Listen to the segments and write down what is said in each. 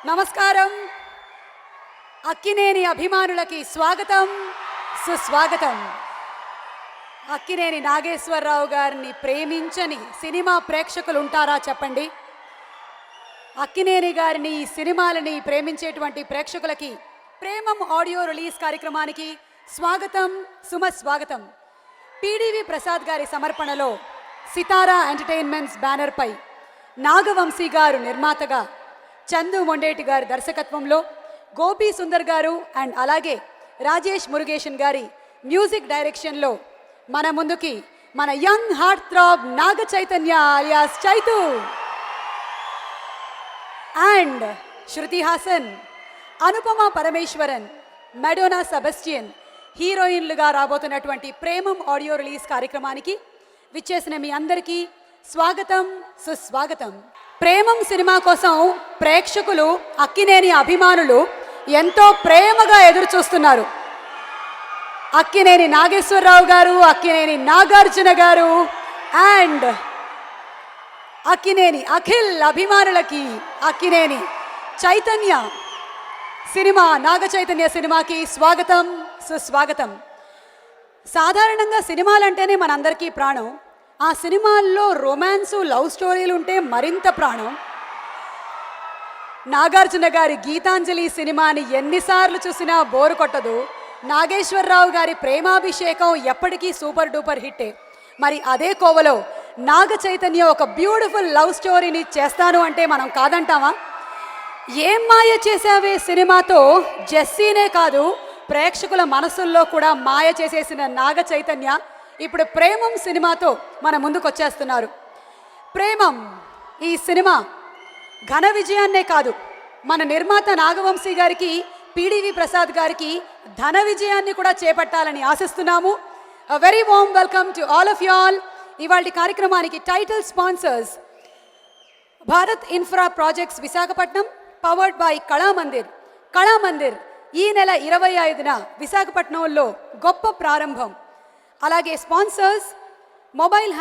నమస్కారం. అక్కినేని అభిమానులకి స్వాగతం, సుస్వాగతం. అక్కినేని నాగేశ్వరరావు గారిని ప్రేమించని సినిమా ప్రేక్షకులు ఉంటారా చెప్పండి? అక్కినేని గారిని, ఈ సినిమాలని ప్రేమించేటువంటి ప్రేక్షకులకి ప్రేమం ఆడియో రిలీజ్ కార్యక్రమానికి స్వాగతం, సుమస్వాగతం. పిడివి ప్రసాద్ గారి సమర్పణలో సితారా ఎంటర్టైన్మెంట్స్ బ్యానర్పై నాగవంశీ గారు నిర్మాతగా, చందు మొండేటి గారి దర్శకత్వంలో, గోపీ సుందర్ గారు అండ్ అలాగే రాజేష్ మురుగేషన్ గారి మ్యూజిక్ డైరెక్షన్లో మన ముందుకి మన young heart throb Naga Chaitanya alias Chaitu and Shruti Haasan, Anupama Parameswaran, Madonna Sebastian హీరోయిన్లుగా రాబోతున్నటువంటి ప్రేమం ఆడియో రిలీజ్ కార్యక్రమానికి విచ్చేసిన మీ అందరికీ స్వాగతం, సుస్వాగతం. ప్రేమం సినిమా కోసం ప్రేక్షకులు, అక్కినేని అభిమానులు ఎంతో ప్రేమగా ఎదురు చూస్తున్నారు. అక్కినేని నాగేశ్వరరావు గారు, అక్కినేని నాగార్జున గారు అండ్ అక్కినేని అఖిల్ అభిమానులకి అక్కినేని చైతన్య సినిమా, నాగ చైతన్య సినిమాకి స్వాగతం, సుస్వాగతం. సాధారణంగా సినిమాలంటేనే మనందరికీ ప్రాణం. ఆ సినిమాల్లో రొమాన్సు, లవ్ స్టోరీలు ఉంటే మరింత ప్రాణం. నాగార్జున గారి గీతాంజలి సినిమాని ఎన్నిసార్లు చూసినా బోరు కొట్టదు. నాగేశ్వరరావు గారి ప్రేమాభిషేకం ఎప్పటికీ సూపర్ డూపర్ హిట్టే. మరి అదే కోవలో నాగ చైతన్య ఒక బ్యూటిఫుల్ లవ్ స్టోరీని చేస్తాను అంటే మనం కాదంటామా? ఏం మాయ చేసావే సినిమాతో జెస్సీనే కాదు, ప్రేక్షకుల మనసుల్లో కూడా మాయ చేసేసిన నాగ చైతన్య ఇప్పుడు ప్రేమం సినిమాతో మన ముందుకు వచ్చేస్తున్నారు. ప్రేమం ఈ సినిమా ఘన విజయాన్నే కాదు, మన నిర్మాత నాగవంశీ గారికి, పిడివి ప్రసాద్ గారికి ధన విజయాన్ని కూడా చేపట్టాలని ఆశిస్తున్నాము. A very warm welcome to all of you all. ఇవాళ కార్యక్రమానికి title sponsors Bharat infra projects Visakhapatnam, powered by Kalamandir. Kalamandir ఈ నెల 25న విశాఖపట్నంలో గొప్ప ప్రారంభం. అలాగే sponsors mobile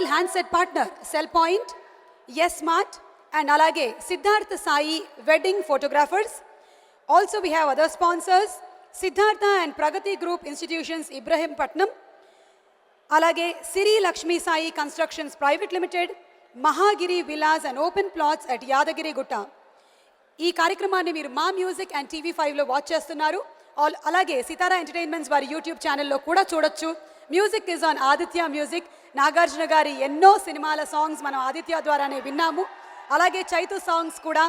handset partner cell point, S smart and అలాగే Siddhartha Sai wedding photographers. Also we have other sponsors Siddhartha and Pragathi group institutions Ibrahimpatnam, అలాగే Siri Lakshmi Sai constructions private limited, Mahagiri Vilas and open plots at Yadagiri Gutta. ఈ కార్యక్రమాన్ని మీరు మా మ్యూజిక్ అండ్ TV5లో వాచ్ చేస్తున్నారు. అలాగే సితారా ఎంటర్టైన్మెంట్స్ వారి యూట్యూబ్ ఛానల్లో కూడా చూడొచ్చు. Music is on Aditya music. Nagarjuna గారి ఎన్నో సినిమాల సాంగ్స్ మనం ఆదిత్య ద్వారానే విన్నాము. అలాగే చైతు సాంగ్స్ కూడా.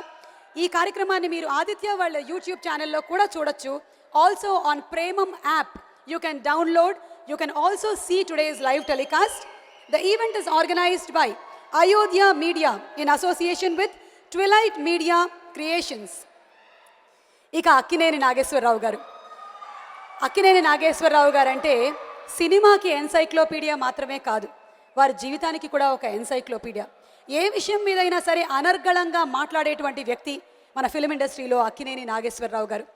ఈ కార్యక్రమాన్ని మీరు ఆదిత్య వాళ్ళ యూట్యూబ్ ఛానల్లో కూడా చూడొచ్చు. Also on Premam app you can download. You can also see today's live telecast. The event is organized by Ayodhya media in association with twilight media creations. ఇక అక్కినేని నాగేశ్వరరావు గారు. అక్కినేని నాగేశ్వరరావు గారు అంటే సినిమాకి ఎన్సైక్లోపీడియా మాత్రమే కాదు, వారి జీవితానికి కూడా ఒక ఎన్సైక్లోపీడియా. ఏ విషయం మీదైనా సరే అనర్గళంగా మాట్లాడేటువంటి వ్యక్తి మన ఫిలిం ఇండస్ట్రీలో అక్కినేని నాగేశ్వరరావు గారు.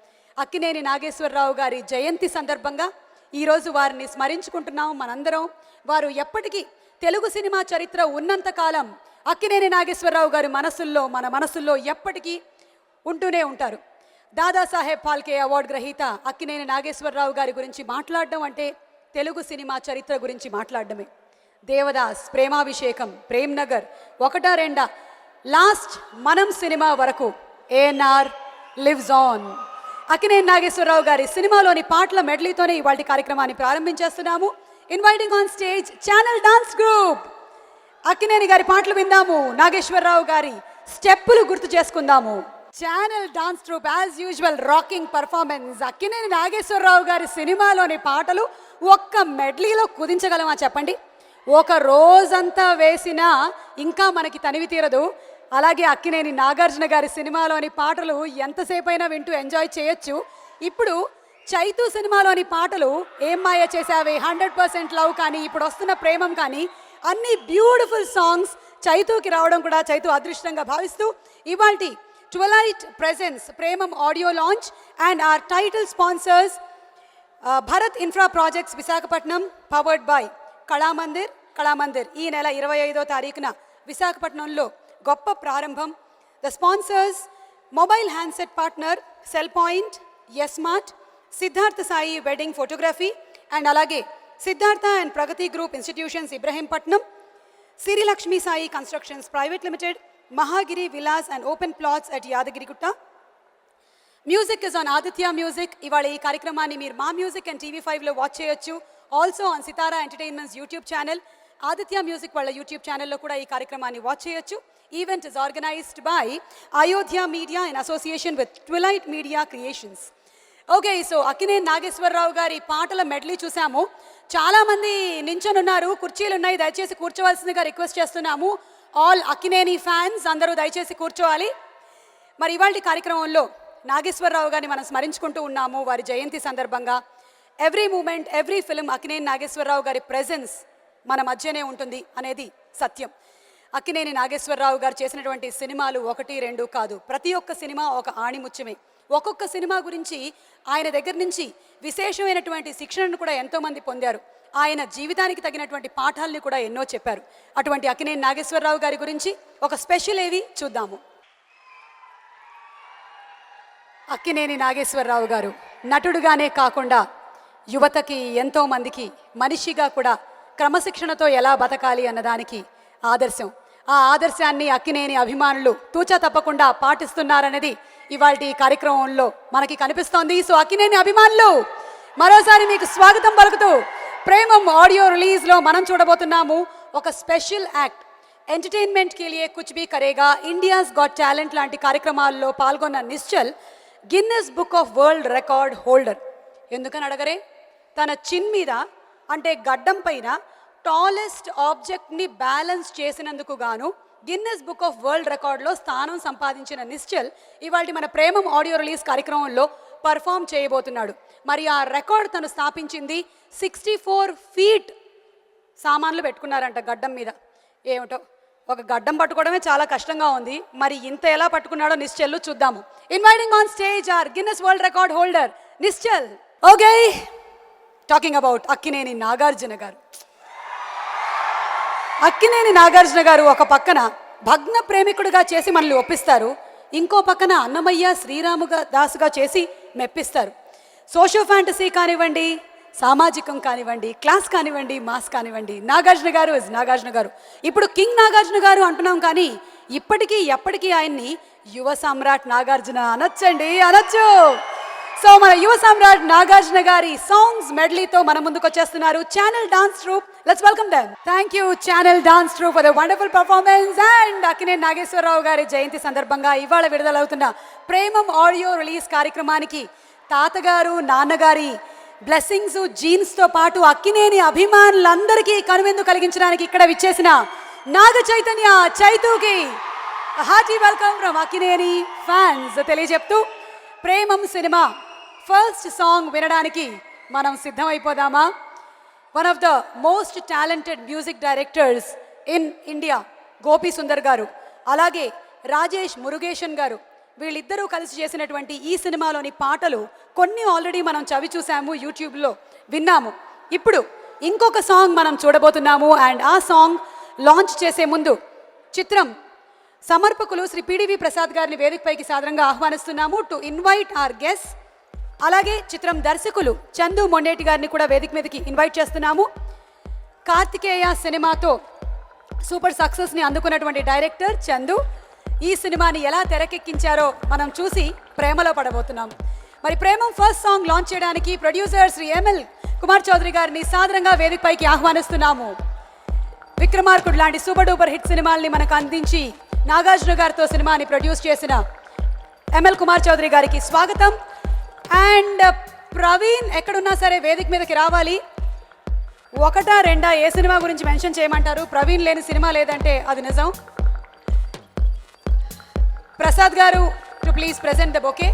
అక్కినేని నాగేశ్వరరావు గారి జయంతి సందర్భంగా ఈరోజు వారిని స్మరించుకుంటున్నాం మనందరం. వారు ఎప్పటికీ తెలుగు సినిమా చరిత్ర ఉన్నంతకాలం అక్కినేని నాగేశ్వరరావు గారి మన మనసుల్లో ఎప్పటికీ ఉంటూనే ఉంటారు. దాదాసాహెబ్ ఫాల్కే అవార్డు గ్రహీత అక్కినేని నాగేశ్వరరావు గారి గురించి మాట్లాడడం అంటే తెలుగు సినిమా చరిత్ర గురించి మాట్లాడడమే. దేవదాస్, ప్రేమాభిషేకం, ప్రేమ్ నగర్, ఒకటా రెండా, లాస్ట్ మనం సినిమా వరకు ANR lives on. Akkineni Nageswararao గారి సినిమాలోని పాటల మెడ్లీతోనే ఇవాళ కార్యక్రమాన్ని ప్రారంభించేస్తున్నాము. Inviting on stage channel dance group. Akkineni గారి పాటలు విందాము, నాగేశ్వరరావు గారి స్టెప్పులు గుర్తు చేసుకుందాము. Channel dance troupe as usual rocking performance. Akkineni Nageswararao గారి సినిమాలోని పాటలు ఒక్క మెడ్లీలో కుదించగలమా చెప్పండి? ఒక రోజంతా వేసినా ఇంకా మనకి తనివి తీరదు. అలాగే అక్కినేని నాగార్జున గారి సినిమాలోని పాటలు ఎంతసేపు అయినా వింటూ ఎంజాయ్ చేయొచ్చు. ఇప్పుడు చైతు సినిమాలోని పాటలు ఏం మాయ చేసావే, 100% లవ్ కానీ, ఇప్పుడు వస్తున్న ప్రేమం కానీ, అన్ని బ్యూటిఫుల్ సాంగ్స్ చైతుకి రావడం కూడా చైతు అదృష్టంగా భావిస్తూ ఇవాల్టి twilight presence Premam audio launch and our title sponsors Bharat infra projects Visakhapatnam, powered by Kalamandir. ఈ నెల 25వ తారీఖున విశాఖపట్నంలో గొప్ప ప్రారంభం. The sponsors mobile handset partner cell point, smart, Siddhartha Sai wedding photography and అలాగే Siddhartha and Pragathi group institutions Ibrahimpatnam, Sirilakshmi Sai constructions private limited, Mahagiri Vilas and open plots at Yadagirigutta. Music is on Aditya music. ఇవాళ ఈ కార్యక్రమాన్ని మీరు మా మ్యూజిక్ అండ్ TV5లో వాచ్ చేయొచ్చు. Also on Sithara entertainments YouTube channel, Aditya music వాళ్ళ YouTube ఛానల్లో కూడా ఈ కార్యక్రమాన్ని వాచ్ చేయొచ్చు. Event is organized by Ayodhya media in association with twilight media creations. Okay, so Akkineni Nageswararao గారి పాటల మెడ్లీ చూసాము. చాలామంది నించొని ఉన్నారు, కుర్చీలు ఉన్నాయి, దయచేసి కూర్చోవలసిందిగా రిక్వెస్ట్ చేస్తున్నాము. ఆల్ అక్కినేని ఫ్యాన్స్ అందరూ దయచేసి కూర్చోవాలి. మరి ఇవాళ కార్యక్రమంలో నాగేశ్వరరావు గారిని మనం స్మరించుకుంటూ ఉన్నాము వారి జయంతి సందర్భంగా. Every moment, every film Akkineni Nageswararao గారి ప్రెజెన్స్ మన మధ్యనే ఉంటుంది అనేది సత్యం. అక్కినేని నాగేశ్వరరావు గారు చేసినటువంటి సినిమాలు 1, 2 కాదు, ప్రతి ఒక్క సినిమా ఒక ఆణిముత్యమే. ఒక్కొక్క సినిమా గురించి ఆయన దగ్గర నుంచి విశేషమైనటువంటి శిక్షణను కూడా ఎంతోమంది పొందారు. ఆయన జీవితానికి తగినటువంటి పాఠాలని కూడా ఎన్నో చెప్పారు. అటువంటి అక్కినేని నాగేశ్వరరావు గారి గురించి ఒక స్పెషల్ ఏవి చూద్దాము. అక్కినేని నాగేశ్వరరావు గారు నటుడుగానే కాకుండా యువతకి ఎంతోమందికి మనిషిగా కూడా క్రమశిక్షణతో ఎలా బతకాలి అన్నదానికి ఆదర్శం. ఆ ఆదర్శాన్ని అక్కినేని అభిమానులు తూచా తప్పకుండా పాటిస్తున్నారనేది ఇవాల్టి కార్యక్రమంలో మనకి కనిపిస్తోంది. సో అక్కినేని అభిమానులు మరోసారి మీకు స్వాగతం పలుకుతూ ప్రేమం ఆడియో రిలీజ్లో మనం చూడబోతున్నాము ఒక స్పెషల్ యాక్ట్. ఎంటర్టైన్మెంట్ కే లియే కుచ్ భీ కరేగా, ఇండియాస్ గాట్ టాలెంట్ లాంటి కార్యక్రమాల్లో పాల్గొన్న Nischal Guinness book of world record holder. ఎందుకని అడగరే, తన చిన్ మీద అంటే గడ్డం పైన టాలెస్ట్ ఆబ్జెక్ట్ని బ్యాలెన్స్ చేసినందుకు గాను గిన్నెస్ బుక్ ఆఫ్ వరల్డ్ రికార్డ్లో స్థానం సంపాదించిన నిశ్చల్ ఇవాళ మన ప్రేమం ఆడియో రిలీజ్ కార్యక్రమంలో పర్ఫామ్ చేయబోతున్నాడు. మరి ఆ రికార్డ్ తను స్థాపించింది 64 ఫీట్ సామాన్లు పెట్టుకున్నారంట గడ్డం మీద. ఏమిటో ఒక గడ్డం పట్టుకోవడమే చాలా కష్టంగా ఉంది, మరి ఇంత ఎలా పట్టుకున్నాడో నిశ్చల్ చూద్దాము. Inviting on stage our Guinness world record holder Nischal. Okay, talking about Akkineni Nagarjuna గారు. అక్కినేని నాగార్జున గారు ఒక పక్కన భగ్న ప్రేమికుడిగా చేసి మనల్ని ఒప్పిస్తారు, ఇంకో పక్కన అన్నమయ్య శ్రీరాముగా దాసుగా చేసి మెప్పిస్తారు. సోషో ఫ్యాంటసీ కానివ్వండి, సామాజికం కానివ్వండి, క్లాస్ కానివ్వండి, మాస్ కానివ్వండి, నాగార్జున గారు ఇస్ నాగార్జున గారు. ఇప్పుడు కింగ్ నాగార్జున గారు అంటున్నాం కానీ ఇప్పటికీ ఎప్పటికీ ఆయన్ని యువ సమ్రాట్ నాగార్జున అనొచ్చండి, అనొచ్చు. సో మన యువ సమ్రాట్ నాగార్జున గారి సాంగ్స్ మెడ్లీతో మన ముందుకు వచ్చేస్తున్నారు channel dance troupe. Let's welcome them. Thank you channel dance troupe for the wonderful performance. And Akkineni Nageswararao గారి జయంతి సందర్భంగా ఇవాళ విడుదలవుతున్న ప్రేమం ఆడియో రిలీజ్ కార్యక్రమానికి తాతగారు నాన్నగారి బ్లెస్సింగ్స్ జీన్స్తో పాటు అక్కినేని అభిమానులందరికీ కనువిందు కలిగించడానికి ఇక్కడ విచ్చేసిన నాగ చైతన్య చైతూకి hearty welcome from Akkineni fans తెలియజెప్తూ ప్రేమం సినిమా ఫస్ట్ సాంగ్ వినడానికి మనం సిద్ధమైపోదామా? One of the most talented music directors in India Gopi Sundar గారు, అలాగే రాజేష్ మురుగేషన్ గారు, వీళ్ళిద్దరూ కలిసి చేసినటువంటి ఈ సినిమాలోని పాటలు కొన్ని ఆల్రెడీ మనం చవి చూసాము, యూట్యూబ్లో విన్నాము. ఇప్పుడు ఇంకొక సాంగ్ మనం చూడబోతున్నాము. అండ్ ఆ సాంగ్ లాంచ్ చేసే ముందు చిత్రం సమర్పకులు శ్రీ పిడివి ప్రసాద్ గారిని వేదికపైకి సాదరంగా ఆహ్వానిస్తున్నాము టు ఇన్వైట్ ఆర్ గెస్ట్. అలాగే చిత్రం దర్శకులు చందు మొండేటి గారిని కూడా వేదిక మీదకి ఇన్వైట్ చేస్తున్నాము. కార్తికేయ సినిమాతో సూపర్ సక్సెస్ని అందుకున్నటువంటి డైరెక్టర్ చందు ఈ సినిమాని ఎలా తెరకెక్కించారో మనం చూసి ప్రేమలో పడబోతున్నాం. మరి ప్రేమం ఫస్ట్ సాంగ్ లాంచ్ చేయడానికి ప్రొడ్యూసర్ శ్రీ ఎంఎల్ కుమార్ చౌదరి గారిని సాదరంగా వేదికపైకి ఆహ్వానిస్తున్నాము. విక్రమార్కుడు లాంటి సూపర్ డూపర్ హిట్ సినిమాల్ని మనకు అందించి నాగార్జున గారితో సినిమాని ప్రొడ్యూస్ చేసిన ఎంఎల్ కుమార్ చౌదరి గారికి స్వాగతం. అండ్ ప్రవీణ్ ఎక్కడున్నా సరే వేదిక మీదకి రావాలి. 1, 2 ఏ సినిమా గురించి మెన్షన్ చేయమంటారు? ప్రవీణ్ లేని సినిమా లేదంటే అది నిజం. ప్రసాద్ గారు to please present the bouquet.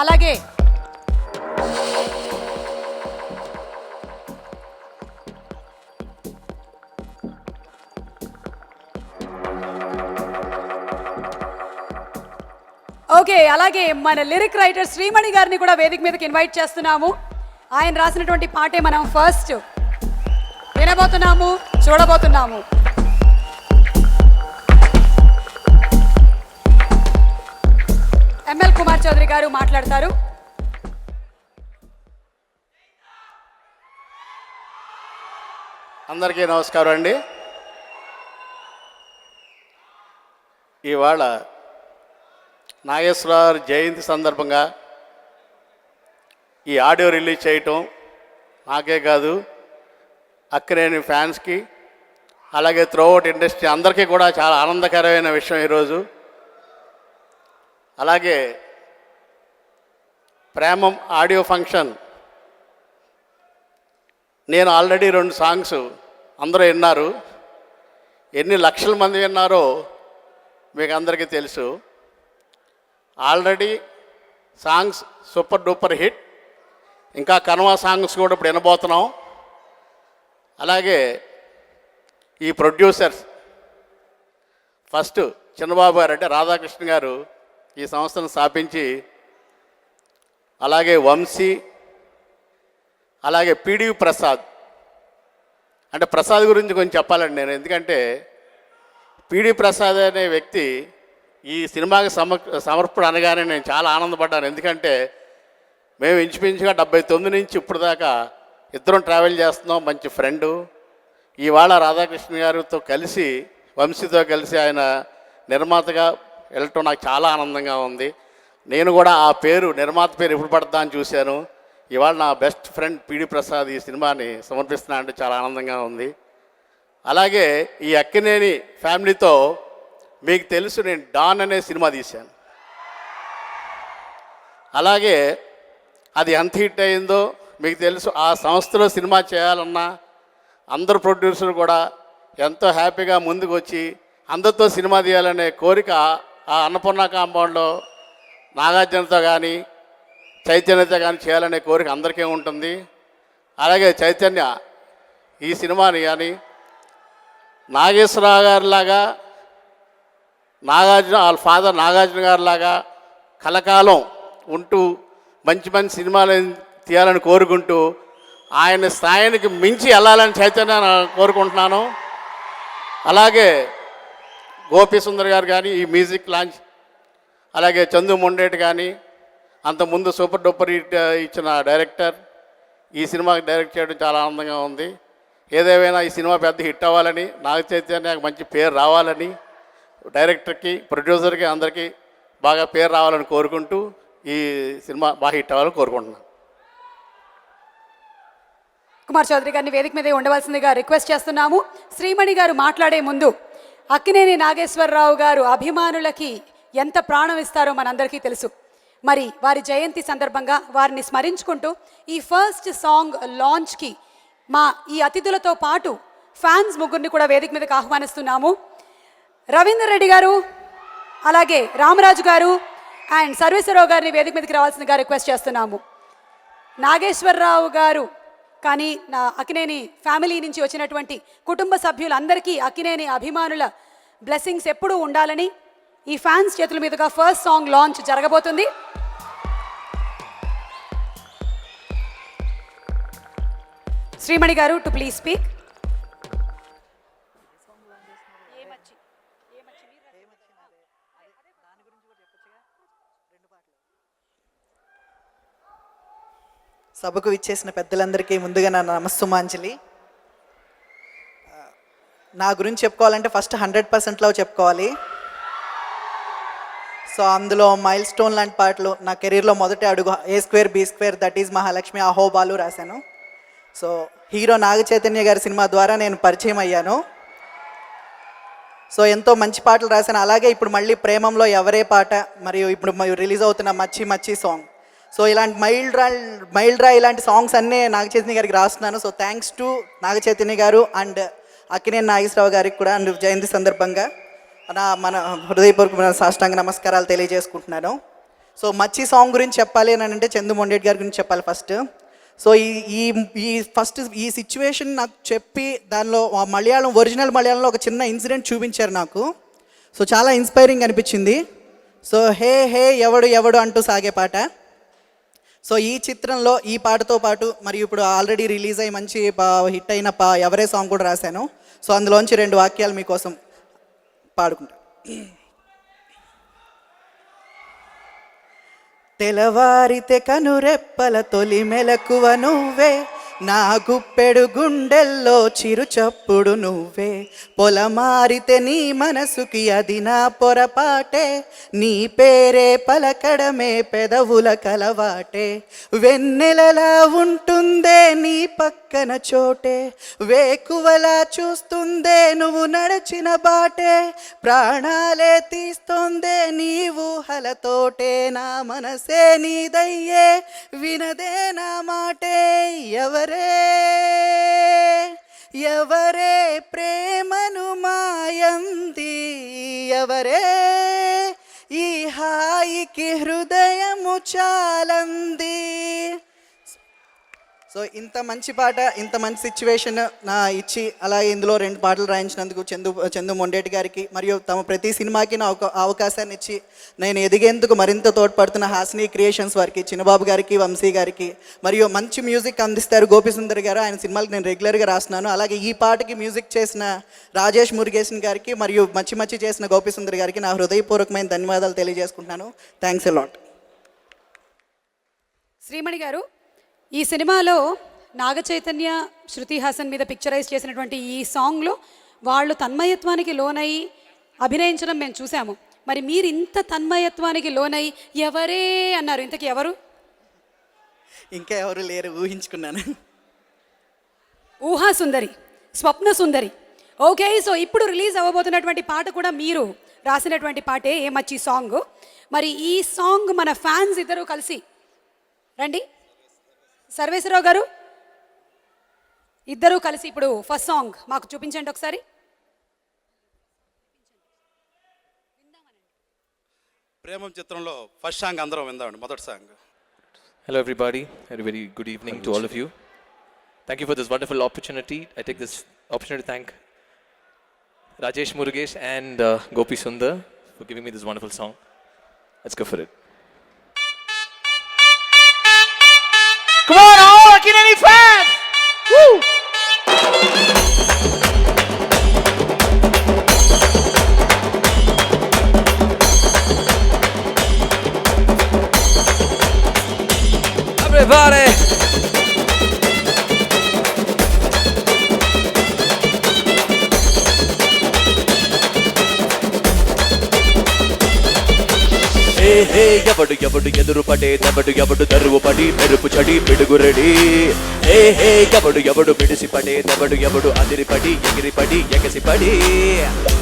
అలాగే ఓకే, అలాగే మన లిరిక్ రైటర్ శ్రీమణి గారిని కూడా వేదిక మీదకి ఇన్వైట్ చేస్తున్నాము. ఆయన రాసినటువంటి పాటే మనం ఫస్ట్ వినబోతున్నాము, చూడబోతున్నాము. ఎంఎల్ కుమార్ చౌదరి గారు మాట్లాడతారు. అందరికీ నమస్కారం అండి. ఇవాళ నాగేశ్వరరావు జయంతి సందర్భంగా ఈ ఆడియో రిలీజ్ చేయటం నాకే కాదు, అక్కినేని ఫ్యాన్స్కి అలాగే త్రూఅవుట్ ఇండస్ట్రీ అందరికీ కూడా చాలా ఆనందకరమైన విషయం ఈరోజు. అలాగే ప్రేమం ఆడియో ఫంక్షన్ నేను ఆల్రెడీ 2 సాంగ్స్ అందరూ విన్నారు. ఎన్ని లక్షల మంది విన్నారో మీకు అందరికీ తెలుసు. Already songs super duper hit. ఇంకా కనవా సాంగ్స్ కూడా ఇప్పుడు వినబోతున్నాం. అలాగే ఈ ప్రొడ్యూసర్స్ ఫస్ట్ చిన్నబాబు గారు అంటే రాధాకృష్ణ గారు ఈ సంస్థను స్థాపించి, అలాగే వంశీ, అలాగే పిడివి ప్రసాద్. అంటే ప్రసాద్ గురించి కొంచెం చెప్పాలండి నేను, ఎందుకంటే పిడి ప్రసాద్ అనే వ్యక్తి ఈ సినిమాకి సమర్పణ అనగానే నేను చాలా ఆనందపడ్డాను. ఎందుకంటే మేము ఇంచుమించుగా 79 నుంచి ఇప్పుడు దాకా ఇద్దరం ట్రావెల్ చేస్తున్నాం, మంచి ఫ్రెండు. ఇవాళ రాధాకృష్ణ గారితో కలిసి వంశీతో కలిసి ఆయన నిర్మాతగా వెళ్ళటం నాకు చాలా ఆనందంగా ఉంది. నేను కూడా ఆ పేరు నిర్మాత పేరు ఎప్పుడు పడతా అని చూశాను. ఇవాళ నా బెస్ట్ ఫ్రెండ్ పిడి ప్రసాద్ ఈ సినిమాని సమర్పిస్తున్నా అంటే చాలా ఆనందంగా ఉంది. అలాగే ఈ అక్కినేని ఫ్యామిలీతో మీకు తెలుసు, నేను డాన్ అనే సినిమా తీశాను. అలాగే అది ఎంత హిట్ అయిందో మీకు తెలుసు. ఆ సంస్థలో సినిమా చేయాలన్నా అందరు ప్రొడ్యూసర్ కూడా ఎంతో హ్యాపీగా ముందుకు వచ్చి అందరితో సినిమా తీయాలనే కోరిక ఆ అన్నపూర్ణ కాంపౌండ్లో నాగార్జునతో కానీ చైతన్యతో కానీ చేయాలనే కోరిక అందరికీ ఉంటుంది. అలాగే చైతన్య ఈ సినిమాని కానీ నాగేశ్వరరావు గారిలాగా, నాగార్జున వాళ్ళ ఫాదర్ నాగార్జున గారిలాగా కలకాలం ఉంటూ మంచి మంచి సినిమాలు తీయాలని కోరుకుంటూ ఆయన స్థాయికి మించి వెళ్ళాలని చైతన్య కోరుకుంటున్నాను. అలాగే గోపి సుందర్ గారు కానీ ఈ మ్యూజిక్ లాంచ్, అలాగే చందు మొండేటి కానీ అంతకుముందు సూపర్ డూపర్ హిట్ ఇచ్చిన డైరెక్టర్ ఈ సినిమాకి డైరెక్ట్ చేయడం చాలా ఆనందంగా ఉంది. ఏదేమైనా ఈ సినిమా పెద్ద హిట్ అవ్వాలని, నాగ చైతన్యకు మంచి పేరు రావాలని, డైరెక్టర్కి ప్రొడ్యూసర్కి అందరికీ బాగా పేరు రావాలని కోరుకుంటూ ఈ సినిమా బాగా హిట్ అవ్వాలని కోరుకుంటున్నాను. కుమార్ చౌదరి గారిని వేదిక మీద ఉండవలసిందిగా రిక్వెస్ట్ చేస్తున్నాము. శ్రీమణి గారు మాట్లాడే ముందు అక్కినేని నాగేశ్వరరావు గారు అభిమానులకి ఎంత ప్రాణం ఇస్తారో మనందరికీ తెలుసు. మరి వారి జయంతి సందర్భంగా వారిని స్మరించుకుంటూ ఈ ఫస్ట్ సాంగ్ లాంచ్కి మా ఈ అతిథులతో పాటు ఫ్యాన్స్ ముగ్గురిని కూడా వేదిక మీదకి ఆహ్వానిస్తున్నాము. రవీందర్ రెడ్డి గారు, అలాగే రామరాజు గారు అండ్ సర్వేశ్వరరావు గారిని వేదిక మీదకి రావాల్సిందిగా రిక్వెస్ట్ చేస్తున్నాము. నాగేశ్వరరావు గారు కానీ నా అక్కినేని ఫ్యామిలీ నుంచి వచ్చినటువంటి కుటుంబ సభ్యులందరికీ అక్కినేని అభిమానుల బ్లెస్సింగ్స్ ఎప్పుడూ ఉండాలని ఈ ఫ్యాన్స్ చేతుల మీదుగా ఫస్ట్ సాంగ్ లాంచ్ జరగబోతుంది. శ్రీమణి గారు టు ప్లీజ్ స్పీక్. సభకు విచ్చేసిన పెద్దలందరికీ ముందుగా నా నమస్సుమాంజలి. నా గురించి చెప్పుకోవాలంటే ఫస్ట్ 100%లో చెప్పుకోవాలి. సో అందులో మైల్ స్టోన్ లాంటి పాటలు, నా కెరీర్లో మొదటి అడుగు A²B² దట్ ఈజ్ మహాలక్ష్మి, అహోబాలు రాశాను. సో హీరో నాగ చైతన్య గారి సినిమా ద్వారా నేను పరిచయం అయ్యాను. సో ఎంతో మంచి పాటలు రాశాను. అలాగే ఇప్పుడు మళ్ళీ ప్రేమంలో ఎవరే పాట, మరియు ఇప్పుడు రిలీజ్ అవుతున్న మచ్చి మచ్చి సాంగ్. సో ఇలాంటి మైల్డ్ రా ఇలాంటి సాంగ్స్ అన్నీ నాగ చైతన్య గారికి రాస్తున్నాను. So thanks to Naga Chaitanya గారు అండ్ అక్కినేని నాగేశ్వరరావు గారికి కూడా అండ్ జయంతి సందర్భంగా మన హృదయపూర్వక సాష్టాంగ నమస్కారాలు తెలియజేసుకుంటున్నాను. సో మచ్చి సాంగ్ గురించి చెప్పాలి అని అంటే చందు మొండేటి గారి గురించి చెప్పాలి ఫస్ట్. సో ఈ సిచ్యువేషన్ నాకు చెప్పి దానిలో ఒరిజినల్ మలయాళంలో ఒక చిన్న ఇన్సిడెంట్ చూపించారు నాకు. సో చాలా ఇన్స్పైరింగ్ అనిపించింది. సో హే హే ఎవడు ఎవడు అంటూ సాగే పాట. సో ఈ చిత్రంలో ఈ పాటతో పాటు మరియు ఇప్పుడు ఆల్రెడీ రిలీజ్ అయ్యి మంచి హిట్ అయిన ఎవరే సాంగ్ కూడా రాశాను. సో అందులోంచి 2 వాక్యాలు మీకోసం పాడుకుంటా. తెలవారితే కనురెప్పల తొలి మెలకువ నువ్వే, నా గుప్పెడు గుండెల్లో చిరు చప్పుడు నువ్వే, పొలమారితే నీ మనసుకి అది నా పొరపాటే, నీ పేరే పలకడమే పెదవుల కలవాటే, వెన్నెలలా ఉంటుందే నీ పక్కన చోటే, వేకువలా చూస్తుందే నువ్వు నడిచిన బాటే, ప్రాణాలే తీస్తోందే నీ ఊహలతోటే, నా మనసే నీదయ్యే వినదే నా మాటే, ఎవరే ప్రేమను మాయంది, ఎవరే ఈ హాయికి హృదయము చాలంది. సో ఇంత మంచి పాట, ఇంత మంచి సిచ్యువేషన్ నా ఇచ్చి అలాగే ఇందులో 2 పాటలు రాయించినందుకు చందు మొండేటి గారికి మరియు తమ ప్రతి సినిమాకి నా అవకాశాన్ని ఇచ్చి నేను ఎదిగేందుకు మరింత తోడ్పడుతున్న హాసిని క్రియేషన్స్ వారికి, చిన్నబాబు గారికి, వంశీ గారికి, మరియు మంచి మ్యూజిక్ అందిస్తారు గోపిసుందర్ గారు. ఆయన సినిమాలకు నేను రెగ్యులర్గా రాస్తున్నాను. అలాగే ఈ పాటకి మ్యూజిక్ చేసిన రాజేష్ మురుగేశన్ గారికి మరియు మంచి చేసిన గోపిసుందర్ గారికి నా హృదయపూర్వకమైన ధన్యవాదాలు తెలియజేసుకుంటున్నాను. Thanks a lot. శ్రీమణి గారు, ఈ సినిమాలో నాగ చైతన్య, శృతి హాసన్ మీద పిక్చరైజ్ చేసినటువంటి ఈ సాంగ్లో వాళ్ళు తన్మయత్వానికి లోనై అభినయించడం మేము చూసాము. మరి మీరు ఇంత తన్మయత్వానికి లోనై ఎవరే అన్నారు, ఇంతకీ ఎవరు? ఇంకా ఎవరు లేరు, ఊహించుకున్నాను. ఊహా సుందరి, స్వప్న సుందరి. ఓకే, సో ఇప్పుడు రిలీజ్ అవ్వబోతున్నటువంటి పాట కూడా మీరు రాసినటువంటి పాటే, ఏ మచ్చి సాంగ్. మరి ఈ సాంగ్ మన ఫ్యాన్స్ ఇద్దరు కలిసి రండి, సర్వేశ్వరరావు గారు ఇద్దరూ కలిసి ఇప్పుడు ఫస్ట్ సాంగ్ మాకు చూపించండి ఒకసారి. ప్రేమం చిత్రంలో ఫస్ట్ సాంగ్ అందరం విందామండి, మొదటి song. Hello everybody, a very good evening to all of you. Thank you for this wonderful opportunity. I take this opportunity to thank Rajesh Murugesh and Gopi Sundar for giving me this wonderful song. Let's go for it. Come on, all Akineni fans! Woo! Everybody! హే హే ఎవడు ఎవడు ఎదురు పడే దెవడు ఎవడు దరువు పడి మెరుపు చడి పిడుగు ready. హే హే ఎవడు ఎవడు మిడిసి పడే దెవడు ఎవడు అదిరిపడి ఎగిరిపడి ఎగసిపడి.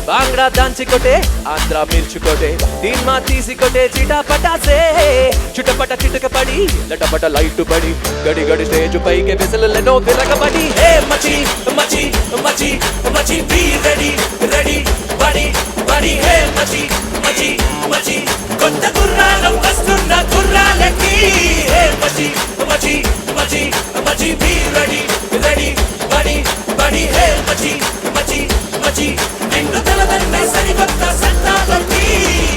బాంగ్డా దాంచి కొట్టే ఆంధ్ర మిర్చుకొట్టే దీన్మా తీసి కొట్టే చిటా పటాసే చుటపట చిటక పడి లటపట లైట్ పడి గడి గడి స్టేజ్ పైకి విసలెనో విరగబడి. హే మచి మచి మచి మచి బీ రెడీ రెడీ బడి బడి. హే మచి మచి మచి కొత్త గుర్రాలు వస్తున్న గుర్రాలకి. హే మచి మచి మచి మచి బీ రెడీ రెడీ బడి బడి. హే మచి మచి మచి నిండు తలదన్నే సరికొత్త సంతాలకి.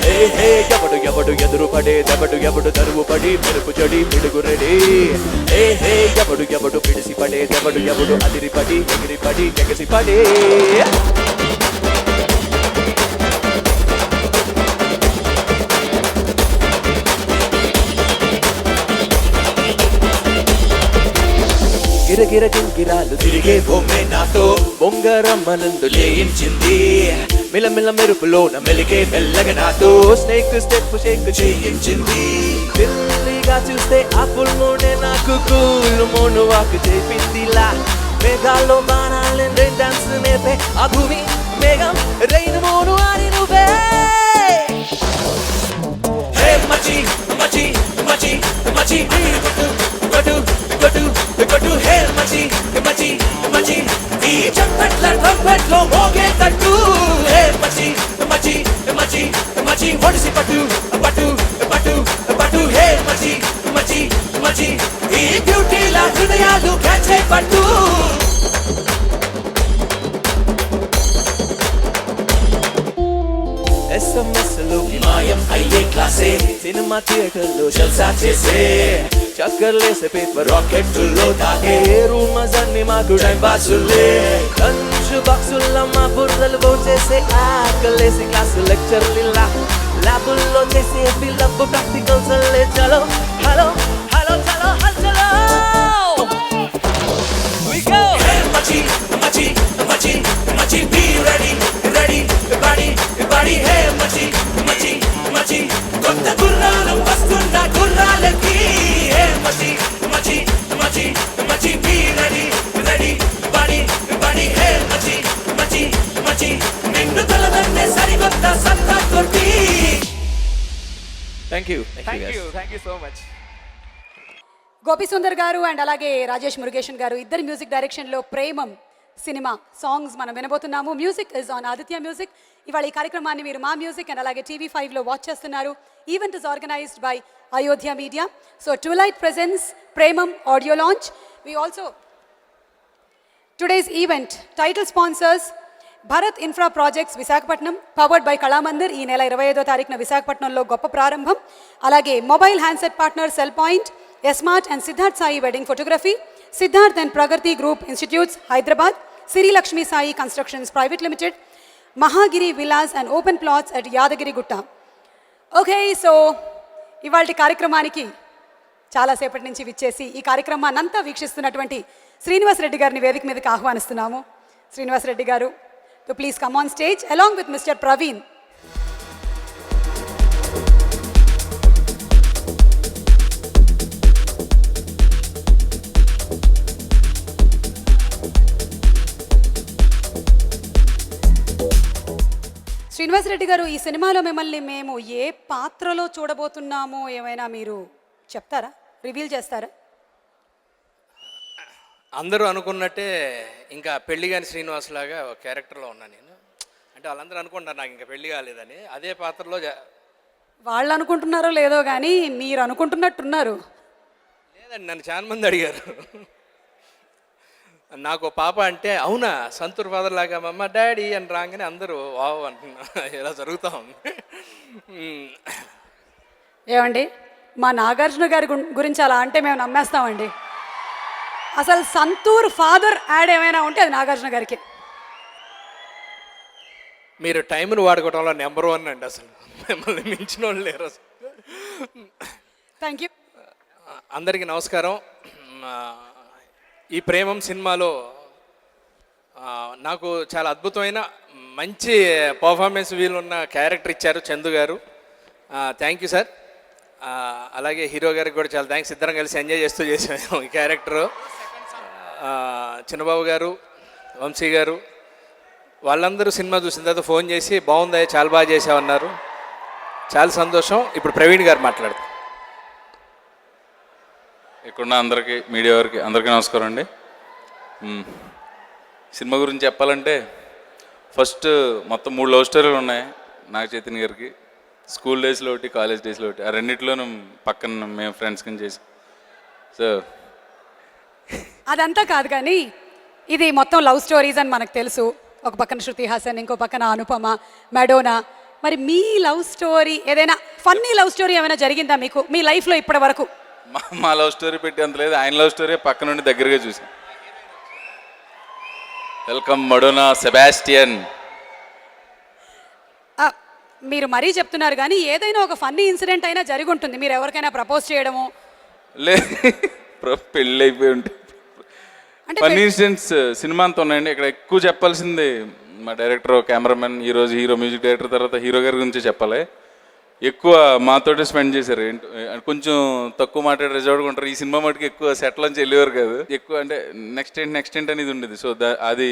హే హే ఎవడు ఎవడు ఎదురు పడే దెవడు ఎవడు దరువు పడి మెరుపు చెడి పిడుగు రెడీ. హే హే ఎవడు ఎవడు పిడిసి పడే దెవడు ఎవడు అదిరిపడి ఎగిరిపడి ఎగసిపడి. గిరగిర గింగిరాలు తిరిగే బొమ్మే నాతో బొంగరమ్మనందు లేయించింది. మిలమిల మెరుపులోన మెలిగే మెల్లగా నాతో స్నేక్ స్టెప్ షేక్ చేయించింది. ఢిల్లీగా చూస్తే ఆ ఫుల్ మూనే నాకు కూల్ మోను వాక్ చేపిందిలా. మేఘాల్లో బాణాలు డాన్స్ నేపే ఆ భూమి మేఘం రైన్ మోను అని నువ్వే. హే మచి మచి మచి మచి కొట్టు కొట్టు కొట్టు కొట్టు. హే మచి మచి మచి ఈ చప్పట్ల ట్రంపెట్లో మోగే తట్టు. హే మచి మచి మచి మచి ఒడిసి పట్టు పట్టు పట్టు పట్టు. హే మచి మచి మచి ఈ బ్యూటీల హృదయాలు క్యాచే పట్టు. ఎస్ఎంఎస్లు మాయం అయ్యే క్లాసే సినిమా థియేటర్లో జల్సా చేసే చక్కర్లేసే పేపర్ రాకెట్టుల్లో తాకే రూమర్స్ అన్ని మాకు టైం పాసులే లంచ్ బాక్సుల్లో మా బుర్రలు పోసేసే ఆకలేసి క్లాసు లెక్చర్లిల్లా ల్యాబుల్లో చేసే ఫిలప్ ప్రాక్టికల్స్ లే చలో హలో హలో చలో hello we go hey machi machi machi machi be ready ready body body hey machi machi machi kotta gurralu vastunna gurralaki hey machi machi machi machi be ready ready body body hey machi machi machi ninnu taladanne sarigotta satta kotti thank you so much Gopi Sundar గారు and అలాగే రాజేష్ మురుగేషన్ గారు ఇద్దరు music డైరెక్షన్లో Premam cinema songs మనం వినబోతున్నాము. Music is on Aditya music. ఇవాళ ఈ కార్యక్రమాన్ని మీరు మా మ్యూజిక్ అండ్ అలాగే TV5లో వాచ్ చేస్తున్నారు. Event is organized by Ayodhya media. So twilight presence Premam audio launch. We also today's event title sponsors Bharat infra projects Visakhapatnam, powered by Kalamandir. ఈ నెల 25వ తారీఖున విశాఖపట్నంలో గొప్ప ప్రారంభం. అలాగే mobile handset partner cell point, smart and Siddharth Sai wedding photography, Siddharth and Pragathi group institutes Hyderabad, Siri Lakshmi Sai constructions private limited, Mahagiri Vilas and open plots at Yadagirigutta. Okay, so ఇవాళ కార్యక్రమానికి చాలాసేపటి నుంచి విచ్చేసి ఈ కార్యక్రమాన్ని అంతా వీక్షిస్తున్నటువంటి శ్రీనివాస్ రెడ్డి గారిని వేదిక మీదకి ఆహ్వానిస్తున్నాము. శ్రీనివాస్ రెడ్డి గారు to please come on stage along with mister Praveen. Srinivas Reddy గారు, ఈ సినిమాలో మిమ్మల్ని మేము ఏ పాత్రలో చూడబోతున్నామో ఏమైనా మీరు చెప్తారా, రివీల్ చేస్తారా? అందరూ అనుకున్నట్టే ఇంకా పెళ్లి కాని శ్రీనివాస్ లాగా ఒక క్యారెక్టర్లో ఉన్నా నేను. అంటే వాళ్ళందరూ అనుకుంటారు నాకు ఇంకా పెళ్లి కాలేదని. అదే పాత్రలో వాళ్ళు అనుకుంటున్నారో లేదో కానీ మీరు అనుకుంటున్నట్టున్నారు. లేదండి, నన్ను చాలా మంది అడిగారు. నాకు పాప అంటే అవునా సంతూర్ ఫాదర్ లాగా మమ్మ డాడీ అని రాగానే అందరూ వావ్ అంటున్నా. ఇలా జరుగుతూ ఉంది. ఏమండి, మా నాగార్జున గారి గురించి అలా అంటే మేము నమ్మేస్తామండి. అసలు సంతూర్ ఫాదర్ యాడ్ ఏమైనా ఉంటే అది నాగార్జున గారికి. మీరు టైంను వాడుకోవడంలో నెంబర్ 1 అండి. అసలు మిమ్మల్ని మించిన వాళ్ళు లేరు అసలు. Thank you. అందరికీ నమస్కారం. ఈ ప్రేమం సినిమాలో నాకు చాలా అద్భుతమైన మంచి పర్ఫార్మెన్స్ వీలున్న క్యారెక్టర్ ఇచ్చారు చందు గారు. Thank you sir. అలాగే హీరో గారికి కూడా చాలా థ్యాంక్స్. ఇద్దరం కలిసి ఎంజాయ్ చేస్తూ చేసాము ఈ క్యారెక్టరు. చిన్నబాబు గారు, వంశీ గారు వాళ్ళందరూ సినిమా చూసిన తర్వాత ఫోన్ చేసి బాగుందా, చాలా బాగా చేసామన్నారు. చాలా సంతోషం. ఇప్పుడు ప్రవీణ్ గారు మాట్లాడతారు. ఇక్కడున్న అందరికీ, మీడియా వారికి అందరికీ నమస్కారం అండి. సినిమా గురించి చెప్పాలంటే ఫస్ట్ మొత్తం 3 లవ్ స్టోరీలు ఉన్నాయి నాగ చైతన్య గారికి. స్కూల్ డేస్లో ఒకటి, కాలేజ్ డేస్లో ఒకటి. ఆ రెండిట్లోనూ పక్కన మేము ఫ్రెండ్స్ కింద చేసాం. సో అదంతా కాదు కానీ ఇది మొత్తం లవ్ స్టోరీస్ అని మనకు తెలుసు. ఒక పక్కన శృతి హాసన్, ఇంకో పక్కన అనుపమ, మెడోనా. మరి మీ లవ్ స్టోరీ ఏదైనా ఫన్నీ లవ్ స్టోరీ ఏమైనా జరిగిందా మీకు మీ లైఫ్లో ఇప్పటి వరకు? మా లవ్ స్టోరీ పెట్టి అంత లేదు, ఆయన లవ్ స్టోరీ పక్క నుండి దగ్గరగా చూసాం. Welcome Madonna Sebastian. మీరు మరీ చెప్తున్నారు కానీ ఏదైనా ఒక ఫన్నీ ఇన్సిడెంట్ అయినా జరిగి ఉంటుంది. మీరు ఎవరికైనా ప్రపోజ్ చేయడము లే, పెళ్ళి అయిపోయి ఉంటే ఫన్నీ ఇన్సిడెంట్స్ సినిమా అంతా ఉన్నాయండి. ఇక్కడ ఎక్కువ చెప్పాల్సింది మా డైరెక్టర్, కెమెరామెన్, ఈరోజు హీరో, మ్యూజిక్ డైరెక్టర్, తర్వాత హీరో గారి గురించి చెప్పాలి. ఎక్కువ మాతోటే స్పెండ్ చేశారు. కొంచెం తక్కువ మాట్లాడి రిజర్వ్గా ఉంటారు. ఈ సినిమా మటుకు ఎక్కువ సెట్లోంచి వెళ్ళేవారు కాదు. ఎక్కువ అంటే నెక్స్ట్ ఏంటి అనేది ఉండేది. సో అది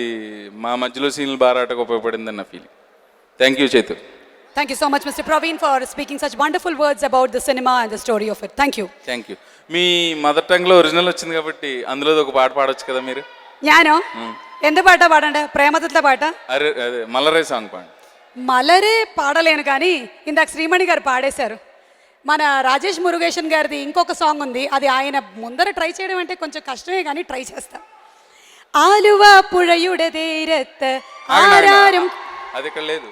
మా మధ్యలో సీన్లు బాగా ఆటకు ఉపయోగపడిందని నా feeling. Thank you Chaitu. Thank you so much, Mr. Praveen, for speaking such wonderful words about the cinema and the story of it. Thank you. Thank you. మీ మదర్ టంగ్లో ఒరిజినల్ వచ్చింది కాబట్టి అందులో ఒక పాట పాడొచ్చు కదా మీరు. జ్ఞానం ఎంత పాట పాడండి? ప్రేమతత్వ పాట. అరే అదే మలరే సాంగ్ పాడండి. మలరే పాడలేను కానీ ఇందాక శ్రీమణి గారు పాడేశారు. మన రాజేష్ మురుగేషన్ గారిది ఇంకొక సాంగ్ ఉంది. అది ఆయన ముందర ట్రై చేయడం అంటే కొంచెం కష్టమే కానీ ట్రై చేస్తాం. ఆలువ పుഴയുടെ തീരത്ത് ఆరారం. అది ఇక్కడ లేదు.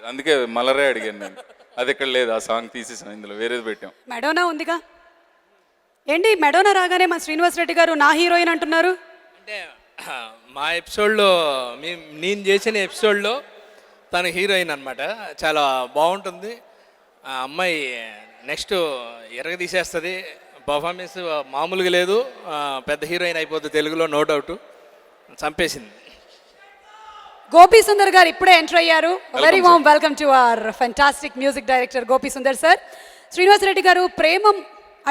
అందుకే మలరే అడిగాను నేను. అది ఇక్కడ లేదు, ఆ సాంగ్ తీసేసాం, ఇందులో వేరేది పెట్టాం. మెడోనా ఉందిగా. ఏంటి మెడోనా రాగానే మన శ్రీనివాస్ రెడ్డి గారు నా హీరోయిన్ అంటున్నారు? అంటే మా ఎపిసోడ్లో నేను చేసిన ఎపిసోడ్లో తను హీరోయిన్ అనమాట. చాలా బాగుంటుంది ఆ అమ్మాయి. నెక్స్ట్ ఎరగ తీసేస్తుంది, పర్ఫార్మెన్స్ మామూలుగా లేదు. పెద్ద హీరోయిన్ అయిపోతుంది తెలుగులో, నో డౌట్. చంపేసింది. గోపీ సుందర్ గారు ఇప్పుడే ఎంటర్ అయ్యారు. Very warm welcome to our fantastic music director Gopi Sundar sir. Srinivas Reddy గారు, ప్రేమం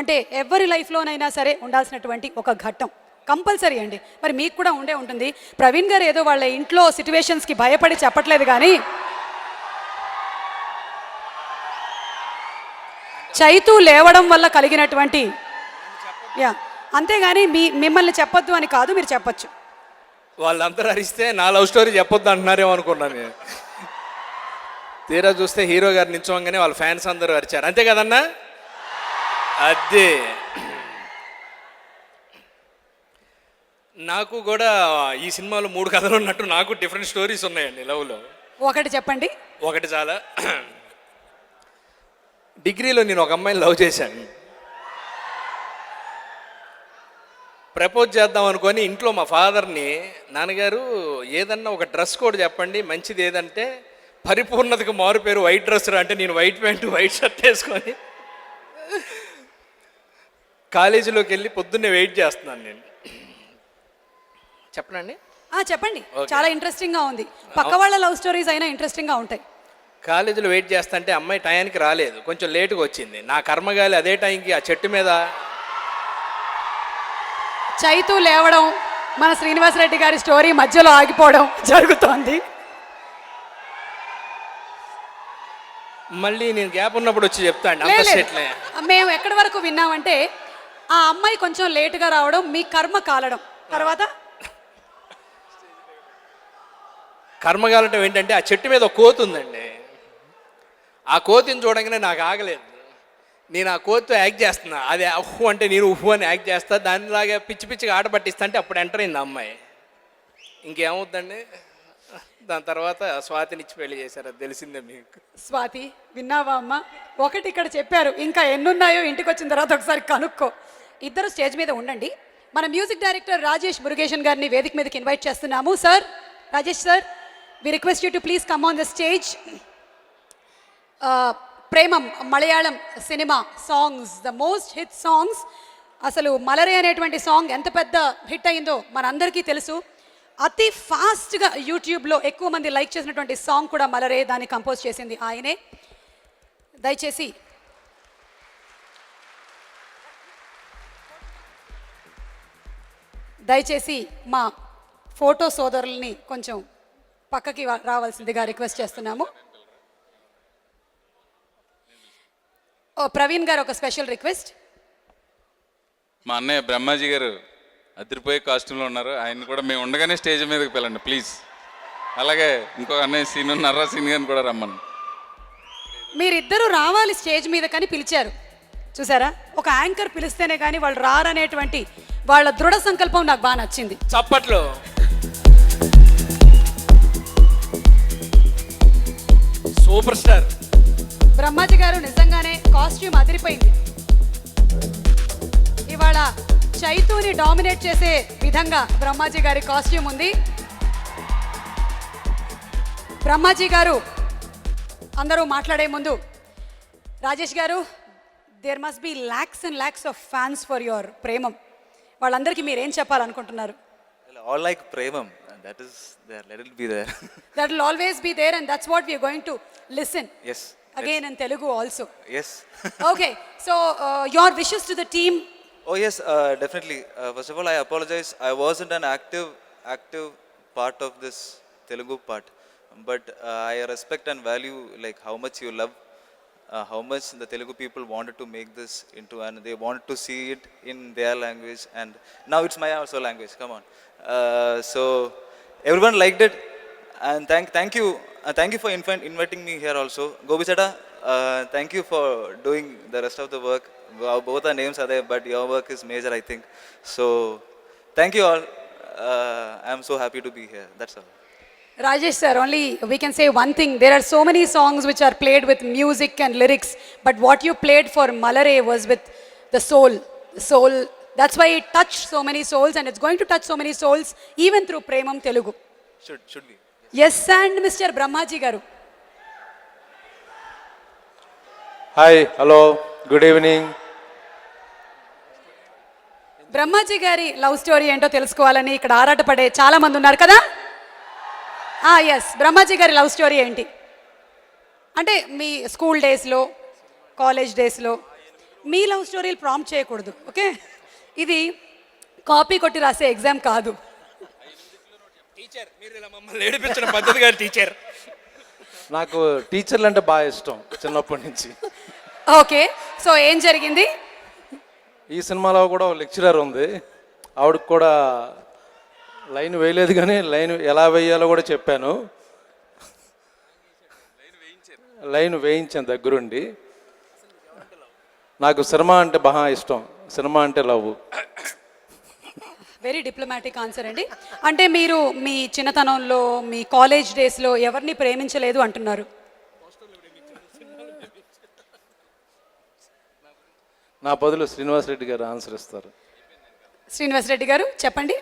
అంటే ఎవరి లైఫ్లోనైనా సరే ఉండాల్సినటువంటి ఒక ఘట్టం, కంపల్సరీ అండి. మరి మీకు కూడా ఉండే ఉంటుంది. ప్రవీణ్ గారు ఏదో వాళ్ళ ఇంట్లో సిచ్యువేషన్స్కి భయపడి చెప్పట్లేదు కానీ చైతూ లేవడం వల్ల కలిగినటువంటి అంతేగాని మిమ్మల్ని చెప్పొద్దు అని కాదు, మీరు చెప్పొచ్చు. వాళ్ళందరూ అరిస్తే నా లవ్ స్టోరీ చెప్పొద్దు అంటున్నారేమో అనుకున్నాను నేను. తీరా చూస్తే హీరో గారు నిల్చోగానే వాళ్ళ ఫ్యాన్స్ అందరూ అరిచారు. అంతే కదన్నా? అదే. నాకు కూడా ఈ సినిమాలో 3 కథలు ఉన్నట్టు నాకు డిఫరెంట్ స్టోరీస్ ఉన్నాయండి లవ్లో. ఒకటి చెప్పండి. ఒకటి చాలా. డిగ్రీలో నేను ఒక అమ్మాయిని లవ్ చేశాను. ప్రపోజ్ చేద్దాం అనుకొని ఇంట్లో మా ఫాదర్ని, నాన్నగారు ఏదన్నా ఒక డ్రెస్ కోడ్ చెప్పండి మంచిది ఏదంటే, పరిపూర్ణతకు మారు పేరు వైట్ డ్రెస్ రా అంటే, నేను వైట్ ప్యాంటు వైట్ షర్ట్ వేసుకొని కాలేజీలోకి వెళ్ళి పొద్దున్నే వెయిట్ చేస్తున్నాను నేను. చెప్పనండి? చెప్పండి. చాలా ఇంట్రెస్టింగ్గా ఉంది. పక్క వాళ్ళ లవ్ స్టోరీస్ అయినా ఇంట్రెస్టింగ్గా ఉంటాయి. కాలేజీలో వెయిట్ చేస్తుంటే అమ్మాయి టయానికి రాలేదు, కొంచెం లేటుగా వచ్చింది. నా కర్మగాలి అదే టైంకి ఆ చెట్టు మీద చైతూ లేవడం, మన శ్రీనివాస్ రెడ్డి గారి స్టోరీ మధ్యలో ఆగిపోవడం జరుగుతోంది. మళ్ళీ నేను గ్యాప్ ఉన్నప్పుడు వచ్చి చెప్తాను. అంత సెట్లే. మేము ఎక్కడి వరకు విన్నామంటే ఆ అమ్మాయి కొంచెం లేటుగా రావడం, మీ కర్మ కాలడం, తర్వాత కర్మగాలటం ఏంటంటే, ఆ చెట్టు మీద ఒక కోతి ఉందండి. ఆ కోతిని చూడగానే నాకు ఆగలేదు. నేను ఆ కోతితో యాక్ట్ చేస్తున్నా. అది ఉహు అంటే నేను ఉహు అని యాక్ట్ చేస్తా. దానిలాగా పిచ్చి పిచ్చిగా ఆట పట్టిస్తా అంటే అప్పుడు ఎంటర్ అయింది అమ్మాయి. ఇంకేమవుద్దండి? దాని తర్వాత స్వాతినిచ్చి పెళ్లి చేశారు. అది తెలిసిందే మీకు. స్వాతి, విన్నావా అమ్మ? ఒకటి ఇక్కడ చెప్పారు, ఇంకా ఎన్నున్నాయో ఇంటికి వచ్చిన తర్వాత ఒకసారి కనుక్కో. ఇద్దరు స్టేజ్ మీద ఉండండి. మన మ్యూజిక్ డైరెక్టర్ రాజేష్ మురుగేషన్ గారిని వేదిక మీదకి ఇన్వైట్ చేస్తున్నాము. Sir, Rajesh sir, we request you to please come on the stage. Premam Malayalam cinema songs, the most hit songs. అసలు మలరే అనేటువంటి సాంగ్ ఎంత పెద్ద హిట్ అయిందో మనందరికీ తెలుసు. అతి ఫాస్ట్గా యూట్యూబ్లో ఎక్కువ మంది లైక్ చేసినటువంటి సాంగ్ కూడా మలరే. దాన్ని కంపోజ్ చేసింది ఆయనే. దయచేసి మా ఫోటో సోదరుల్ని కొంచెం పక్కకి రావాల్సిందిగా రిక్వెస్ట్ చేస్తున్నాము. ప్రవీణ్ గారు ఒక స్పెషల్ రిక్వెస్ట్. మా అన్నయ్య బ్రహ్మాజీ గారు అదిరిపోయే కాస్ట్యూమ్లో ఉన్నారు. ఆయన కూడా మేము ఉండగానే స్టేజ్ మీదకి వెళ్ళండి ప్లీజ్. అలాగే ఇంకొక అన్నయ్య సీన్ ఉన్నారా, సీన్ గారిని కూడా రమ్మను. మీరిద్దరూ రావాలి స్టేజ్ మీద కానీ పిలిచారు. చూసారా, ఒక యాంకర్ పిలిస్తేనే కానీ వాళ్ళు రారనేటువంటి వాళ్ళ దృఢ సంకల్పం నాకు బాగా నచ్చింది. చప్పట్లో. సూపర్ స్టార్ బ్రహ్మాజీ గారు నిజంగానే కాస్ట్యూమ్ అదిరిపోయింది. ఇవాళ చైతూని డామినేట్ చేసే విధంగా బ్రహ్మాజీ గారి కాస్ట్యూమ్ ఉంది. బ్రహ్మాజీ గారు అందరూ మాట్లాడే ముందు, రాజేష్ గారు, there must be lakhs and lakhs of fans for your Premam. వాళ్ళందరికీ మీరు ఏం చెప్పాలనుకుంటున్నారు? All like Premam, and that is there. Let it be there. That will always be there, and that's what we are going to listen. Yes. Again in Telugu also. Yes. Okay, so your wishes to the team. Oh yes, definitely. First of all, I apologize. I wasn't an active part of this Telugu part, but I respect and value like how much you love, how much the Telugu people wanted to make this into, and they wanted to see it in their language, and now it's my also language. Come on. So everyone liked it, and thank you for inviting me here also. Gopi Chada, thank you for doing the rest of the work. Both our names are there, but your work is major, I think. So thank you all. I'm so happy to be here. That's all. Rajesh sir, only we can say one thing. There are so many songs which are played with music and lyrics, but what you played for Malare was with the soul. The soul. That's why it touched so many souls, and it's going to touch so many souls even through Premam Telugu. Should be. Yes, and Mr. Brahmaji garu. Hi hello good evening. Brahmaji గారి love story ఏంటో తెలుసుకోవాలని ఇక్కడ ఆరాటపడే చాలా మంది ఉన్నారు కదా. Yes, Brahmaji గారి love story ఏంటి అంటే మీ స్కూల్ డేస్లో, కాలేజ్ డేస్లో మీ లవ్ స్టోరీలు ప్రాంప్ట్ చేయకూడదు. ఓకే, ఇది కాపీ కొట్టి రాసే ఎగ్జామ్ కాదు. టీచర్ మీరు ఇలా మమ్మల్ని ఏడిపించిన పద్ధతి గారు టీచర్. నాకు టీచర్లు అంటే బాగా ఇష్టం చిన్నప్పటి నుంచి. ఓకే, సో ఏం జరిగింది? ఈ సినిమాలో కూడా ఒక లెక్చరర్ ఉంది, ఆవిడకి కూడా లైన్ వేయలేదు కానీ లైన్ ఎలా వేయాలో కూడా చెప్పాను. లైన్ వేయించాను దగ్గరుండి. నాకు సినిమా అంటే బాగా ఇష్టం, సినిమా అంటే లవ్. వెరీ డిప్లొమాటిక్ ఆన్సర్ అండి. అంటే మీరు మీ చిన్నతనంలో, మీ కాలేజ్ డేస్లో ఎవరిని ప్రేమించలేదు అంటున్నారు. నా బదులు శ్రీనివాస్ రెడ్డి గారు ఆన్సర్ ఇస్తారు. శ్రీనివాస్ రెడ్డి గారు చెప్పండి.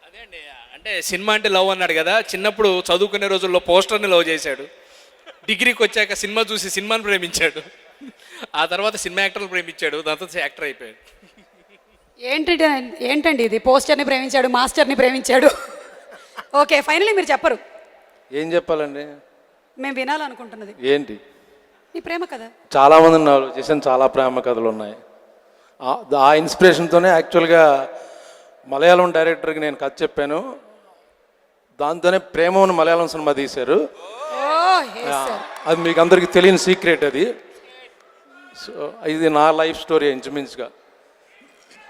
అదే అండి, అంటే సినిమా అంటే లవ్ అన్నాడు కదా. చిన్నప్పుడు చదువుకునే రోజుల్లో పోస్టర్ని లవ్ చేశాడు. డిగ్రీకి వచ్చాక సినిమా చూసి సినిమాని ప్రేమించాడు. ఆ తర్వాత సినిమా యాక్టర్లు ప్రేమించాడు, దాంతో యాక్టర్ అయిపోయాడు. ఏంటండి ఇది? పోస్టర్ని ప్రేమించాడు, మాస్టర్ని ప్రేమించాడు. ఓకే, ఫైనలీ మీరు చెప్పరు. ఏం చెప్పాలండి? మేము వినాలనుకుంటున్నది ఏంటి? మీ ప్రేమ కథ. చాలామంది నాలో చేసిన చాలా ప్రేమ కథలు ఉన్నాయి. ఆ ఇన్స్పిరేషన్తోనే యాక్చువల్గా మలయాళం డైరెక్టర్కి నేను కథ చెప్పాను, దాంతోనే ప్రేమను మలయాళం సినిమా తీశారు. అది మీకు అందరికీ తెలియని సీక్రెట్ అది. సో ఇది నా లైఫ్ స్టోరీ ఇంచుమించుగా.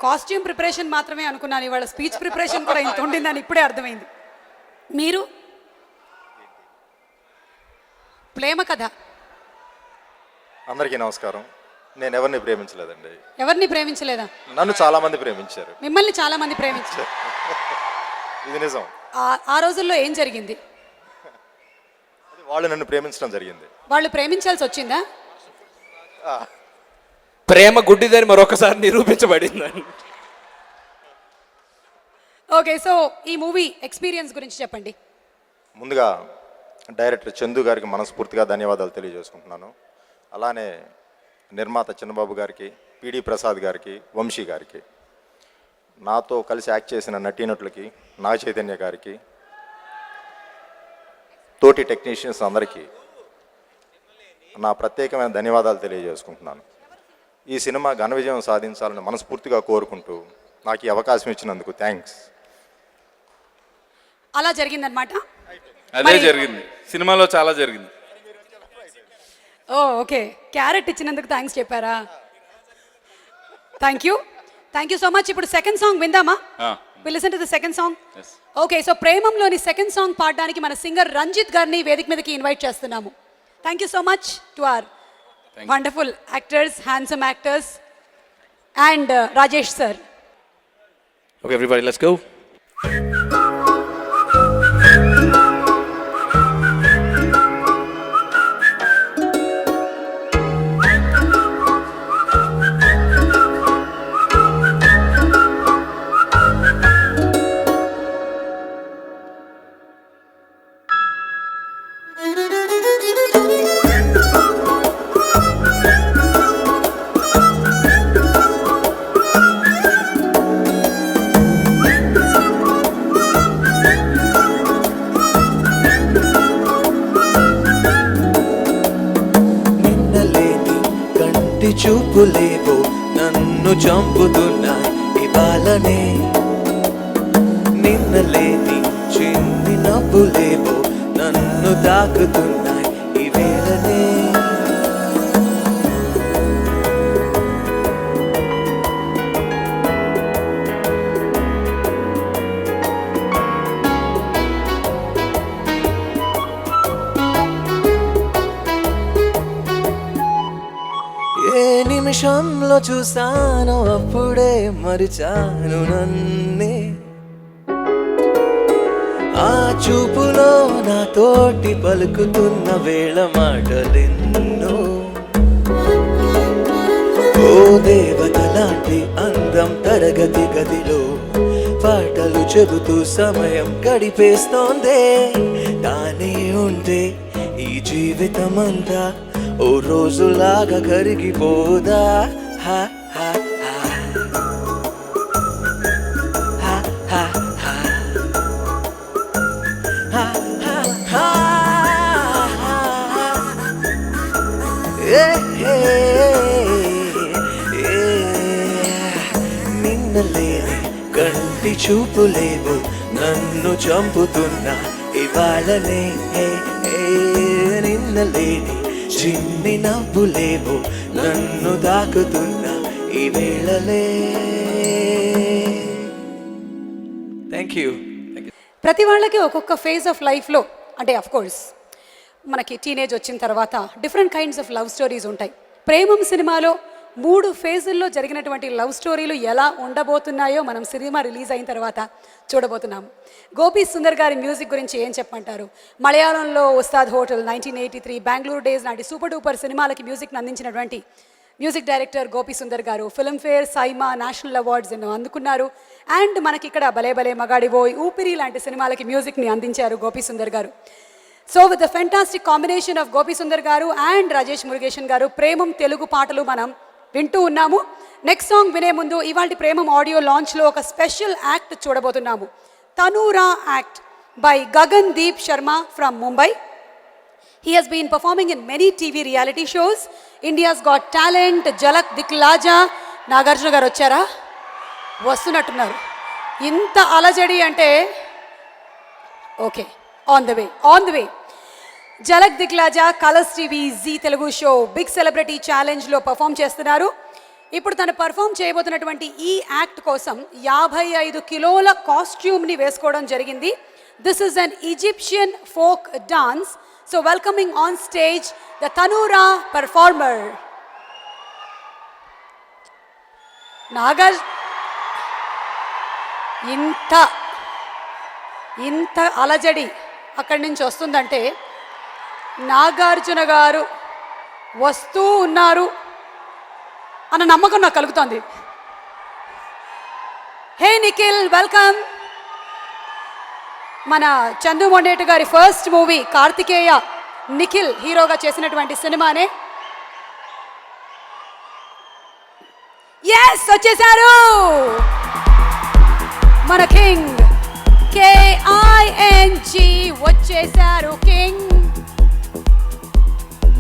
కాస్ట్యూమ్ ప్రిపరేషన్ మాత్రమే అనుకున్నాను, ఇవాళ స్పీచ్ ప్రిపరేషన్ కూడా ఇంత ఉండిందని ఇప్పుడే అర్థమైంది. మీరు ప్రేమ కథ. అందరికీ నమస్కారం. నేను ఎవరిని ప్రేమించలేదండి. ఎవరిని ప్రేమించలేదా? నన్ను చాలా మంది ప్రేమించారు. మిమ్మల్ని చాలా మంది ప్రేమించారు. ఇది నిజం. ఆ రోజుల్లో ఏం జరిగింది? వాళ్ళు నన్ను ప్రేమించడం జరిగింది. వాళ్ళు ప్రేమించాల్సి వచ్చిందా? ప్రేమ గుడ్డిదని మరొకసారి నిరూపించబడిందని. ఓకే, సో ఈ మూవీ ఎక్స్పీరియన్స్ గురించి చెప్పండి. ముందుగా డైరెక్టర్ చందు గారికి మనస్ఫూర్తిగా ధన్యవాదాలు తెలియజేసుకుంటున్నాను. అలానే నిర్మాత చిన్నబాబు గారికి, పిడి ప్రసాద్ గారికి, వంశీ గారికి, నాతో కలిసి యాక్ట్ చేసిన నటీనటులకి, నాగ చైతన్య గారికి, తోటి టెక్నీషియన్స్ అందరికీ నా ప్రత్యేకమైన ధన్యవాదాలు తెలియజేసుకుంటున్నాను. ఈ సినిమా ఘన విజయం సాధించాలని మనస్ఫూర్తిగా కోరుకుంటూ నాకు ఈ అవకాశం ఇచ్చినందుకు థ్యాంక్స్. అలా జరిగిందనమాట. అదే జరిగింది, సినిమాలో చాలా జరిగింది. ఓకే, క్యారెట్ ఇచ్చినందుకు థ్యాంక్స్ చెప్పారా? Thank you so much. ఇప్పుడు సెకండ్ సాంగ్ విందామా? Will listen to the second song. Okay, so ప్రేమంలోని సెకండ్ సాంగ్ పాడడానికి మన సింగర్ రంజిత్ గారిని వేదిక మీదకి ఇన్వైట్ చేస్తున్నాము. Thank you so much to our wonderful actors, handsome actors and Rajesh sir. Okay everybody, let's go. చూపులేవో నన్ను చంపుతున్నాయి ఇవాళనే, నిన్నలేని చిన్ని నవ్వులేవో నన్ను తాకుతున్నాయి ఈ వేళనే. ఏ నిమిషంలో చూసానో అప్పుడే మరిచాను నన్నే, ఆ చూపులో నా తోటి పలుకుతున్న వేళ మాటలెన్నో ఓ దేవత లాంటి అందం తరగతి గదిలో పాటలు చెబుతూ సమయం గడిపేస్తోందే తానే ఉంటే ఈ జీవితమంతా ఓ రోజులాగా కరిగిపోదా హా హా హా హా హా హా హా హా హా ఏ ఏ ఏ నిన్నలేని కంటి చూపులేవు నన్ను చంపుతున్నా ఇవాళనే నిన్నలేని చిన్ని నవ్వులేవు నన్ను దాకుతున్నా ఈ వేళలే థ్యాంక్ యూ ప్రతి వాళ్ళకి ఒక్కొక్క ఫేజ్ ఆఫ్ లైఫ్లో అంటే అఫ్ కోర్స్ మనకి టీనేజ్ వచ్చిన తర్వాత different kinds of love stories ఉంటాయి. ప్రేమం సినిమాలో 3 ఫేజుల్లో జరిగినటువంటి లవ్ స్టోరీలు ఎలా ఉండబోతున్నాయో మనం సినిమా రిలీజ్ అయిన తర్వాత చూడబోతున్నాం. గోపి సుందర్ గారి మ్యూజిక్ గురించి ఏం చెప్పమంటారు? మలయాళంలో ఉస్తాద్ హోటల్ 1983, బెంగళూరు డేస్ నాటి సూపర్ డూపర్ సినిమాలకి మ్యూజిక్ని అందించినటువంటి మ్యూజిక్ డైరెక్టర్ గోపి సుందర్ గారు ఫిల్మ్ఫేర్, సైమా, నేషనల్ అవార్డ్స్ ఎన్నో అందుకున్నారు. అండ్ మనకి ఇక్కడ భలే భలే మగాడివోయ్, ఊపిరి లాంటి సినిమాలకి మ్యూజిక్ని అందించారు గోపి సుందర్ గారు. So with the fantastic combination of Gopi Sundar గారు అండ్ రాజేష్ మురుగేషన్ గారు ప్రేమం తెలుగు పాటలు మనం వింటూ ఉన్నాము. నెక్స్ట్ సాంగ్ వినే ముందు ఇవాళ ప్రేమం ఆడియో లాంచ్లో ఒక స్పెషల్ యాక్ట్ చూడబోతున్నాము. Tanoura act by Gagandeep Sharma from Mumbai. He has been performing in many TV reality shows. India's Got Talent, Jalak Diklaja. Nagarjuna గారు వచ్చారా? వస్తున్నట్టున్నారు. ఇంత అలజడి అంటే okay, on the way. Jhalak Dikhla Jaa Colors TV Zee Telugu show big celebrity ఛాలెంజ్లో perform చేస్తున్నారు. ఇప్పుడు తను పర్ఫామ్ చేయబోతున్నటువంటి ఈ యాక్ట్ కోసం 55 కిలోల కాస్ట్యూమ్ని వేసుకోవడం జరిగింది. This is an Egyptian folk dance. So welcoming on stage the tanoura performer. నాగార్ ఇంత అలజడి అక్కడి నుంచి వస్తుందంటే నాగార్జున గారు వస్తూ ఉన్నారు అన్న నమ్మకం నాకు కలుగుతోంది. హే నిఖిల్, వెల్కమ్. మన చందు మొండేటి గారి ఫస్ట్ మూవీ కార్తికేయ, నిఖిల్ హీరోగా చేసినటువంటి సినిమానే. ఎస్, వచ్చేసారు మన కింగ్, KING వచ్చేసారు కింగ్.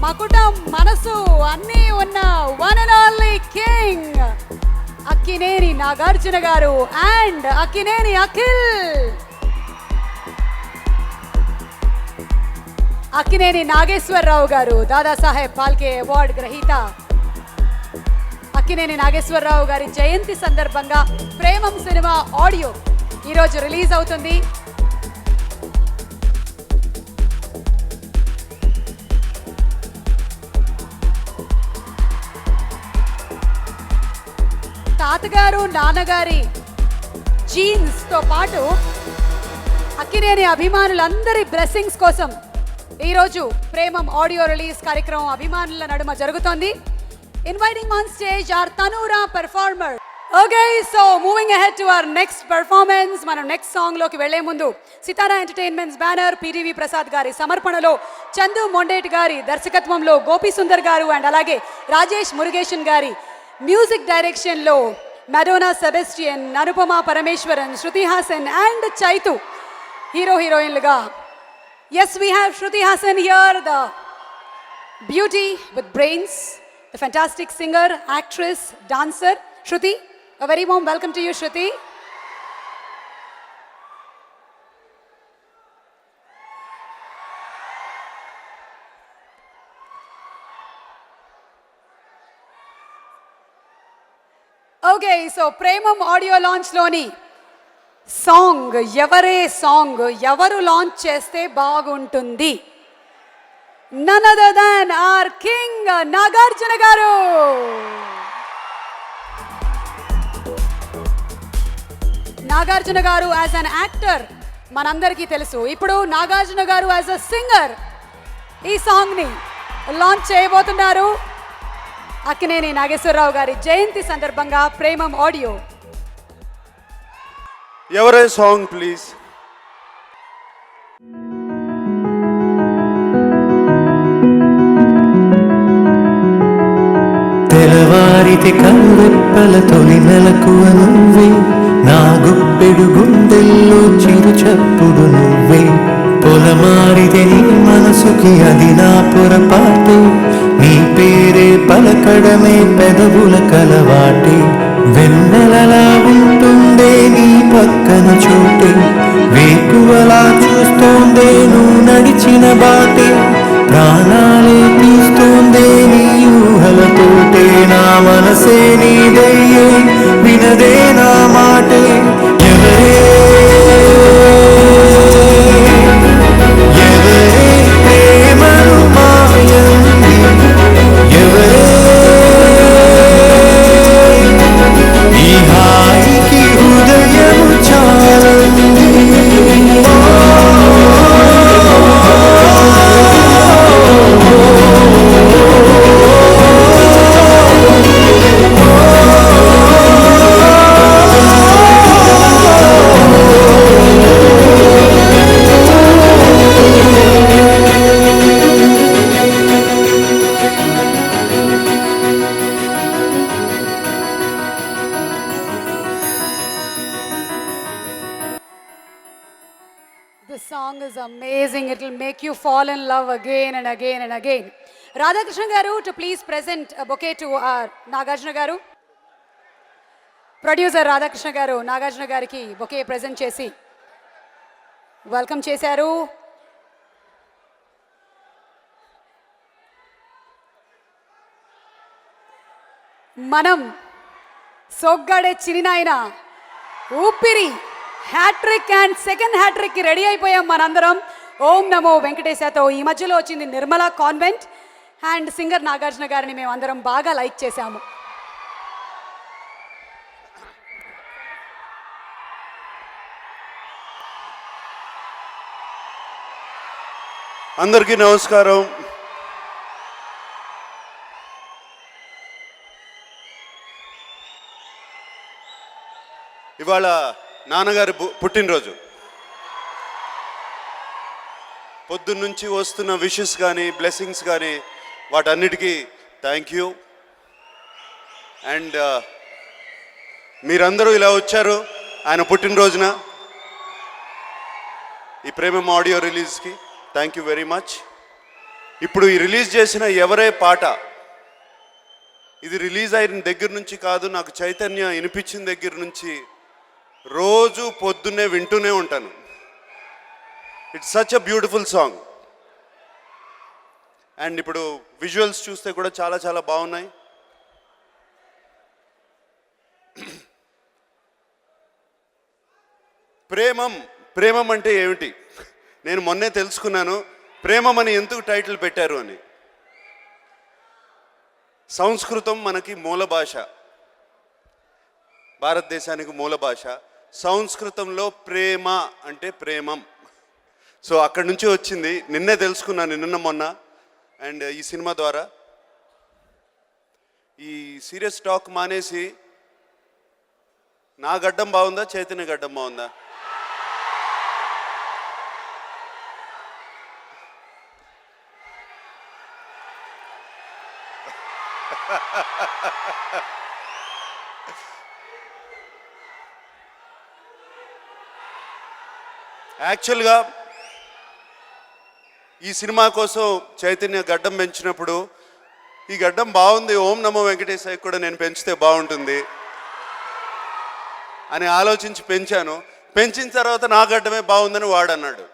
మకుటం మనసు అన్నీ ఉన్న one and only king Akkineni Nagarjuna గారు అండ్ అక్కినేని అఖిల్. అక్కినేని నాగేశ్వరరావు గారు దాదాసాహెబ్ ఫాల్కే అవార్డు గ్రహీత. అక్కినేని నాగేశ్వరరావు గారి జయంతి సందర్భంగా ప్రేమం సినిమా ఆడియో ఈరోజు రిలీజ్ అవుతుంది. తాతగారు నాన్నగారి జీన్స్తో పాటు అక్కినేని అభిమానులందరి బ్లెస్సింగ్స్ కోసం ఈరోజు ప్రేమం ఆడియో రిలీజ్ కార్యక్రమం అభిమానుల నడుమ జరుగుతోంది. Inviting on stage our tanoura performer. Okay, so moving ahead to our next performance. మనం నెక్స్ట్ సాంగ్లోకి వెళ్లే ముందు Sithara entertainments banner PDV Prasad గారి సమర్పణలో చందు మొండేటి గారి దర్శకత్వంలో గోపి సుందర్ గారు అండ్ అలాగే రాజేష్ మురుగేషన్ గారి మ్యూజిక్ డైరెక్షన్లో మడోనా సెబెస్టియన్, అనుపమ పరమేశ్వరన్, శృతి హాసన్ అండ్ చైతు హీరోయిన్లుగా. Yes, we have Shruti Haasan here, the beauty with brains, the fantastic singer, actress, dancer Shruti. A very warm welcome to you, Shruti. Okay, so Premam audio launch loni song, ఎవరే song, ఎవరు launch చేస్తే బాగుంటుంది? None other than our king Nagarjuna garu. Nagarjuna గారు as an actor మనందరికీ తెలుసు. ఇప్పుడు నాగార్జున గారు as a singer ఈ సాంగ్ని లాంచ్ చేయబోతున్నారు. అక్కినేని నాగేశ్వరరావు గారి జయంతి సందర్భంగా ప్రేమం ఆడియో. ఎవరే సాంగ్ ప్లీజ్. తెలవారితి కనురెప్పల తొలి మెలకువ నువ్వే, నా గుప్పెడు గుండెల్లో చిరు చప్పుడు నువ్వే. పొలమారితే నీ మనసుకి అది నా పొరపాటే, నీ పేరే పలకడమే పెదవుల కలవాటే. వెన్నెలలా ఉంటుందే నీ పక్కన చోటే, వేకువలా చూస్తోందే నువ్వు నడిచిన బాటే. ప్రాణాలే తీస్తోందే నీ ఊహలతోటే, నా మనసే నీదయ్యే వినదే నా మాటే. ఎవరే ఎవరే ప్రేమను మాయంది, ఎవరే ఈ హాయికి హృదయము చాలంది. This song is amazing. It will make you fall in love again and again and again. Radhakrishna garu to please present a bouquet to our Nagarjuna garu. Producer Radhakrishna garu Nagarjuna gariki bouquet present chesi welcome chesaru. మనం సోగ్గాడే చిరినాయన ఊపిరి hat trick and second హ్యాట్రిక్కి ready అయిపోయాం మనందరం. ఓం నమో వెంకటేశతో ఈ మధ్యలో వచ్చింది Nirmala convent and singer Nagarjuna గారిని మేము అందరం బాగా లైక్ చేశాము. అందరికీ నమస్కారం. ఇవాళ నాన్నగారి పుట్టినరోజు. పొద్దున్నుంచి వస్తున్న విషెస్ కానీ బ్లెస్సింగ్స్ కానీ వాటన్నిటికీ థ్యాంక్ యూ. అండ్ మీరందరూ ఇలా వచ్చారు ఆయన పుట్టినరోజున ఈ ప్రేమం ఆడియో రిలీజ్కి. Thank you very much. ఇప్పుడు ఈ రిలీజ్ చేసిన ఎవరే పాట, ఇది రిలీజ్ అయిన దగ్గర నుంచి కాదు, నాకు చైతన్య వినిపించిన దగ్గర నుంచి రోజు పొద్దున్నే వింటూనే ఉంటాను. It's such a beautiful song. And ఇప్పుడు విజువల్స్ చూస్తే కూడా చాలా చాలా బాగున్నాయి. ప్రేమం అంటే ఏమిటి నేను మొన్నే తెలుసుకున్నాను. ప్రేమం అని ఎందుకు టైటిల్ పెట్టారు అని. సంస్కృతం మనకి మూల భాష, భారతదేశానికి మూల భాష. సంస్కృతంలో ప్రేమ అంటే ప్రేమం. సో అక్కడి నుంచి వచ్చింది. నిన్నే తెలుసుకున్నాను, నిన్న మొన్న. అండ్ ఈ సినిమా ద్వారా ఈ సీరియస్ టాక్ మానేసి నా గడ్డం బాగుందా చైతన్య గడ్డం బాగుందా? యాక్చువల్గా ఈ సినిమా కోసం చైతన్య గడ్డం పెంచినప్పుడు ఈ గడ్డం బాగుంది, ఓం నమో వెంకటేశాయ కూడా నేను పెంచితే బాగుంటుంది అని ఆలోచించి పెంచాను. పెంచిన తర్వాత నా గడ్డమే బాగుందని వాడన్నాడు.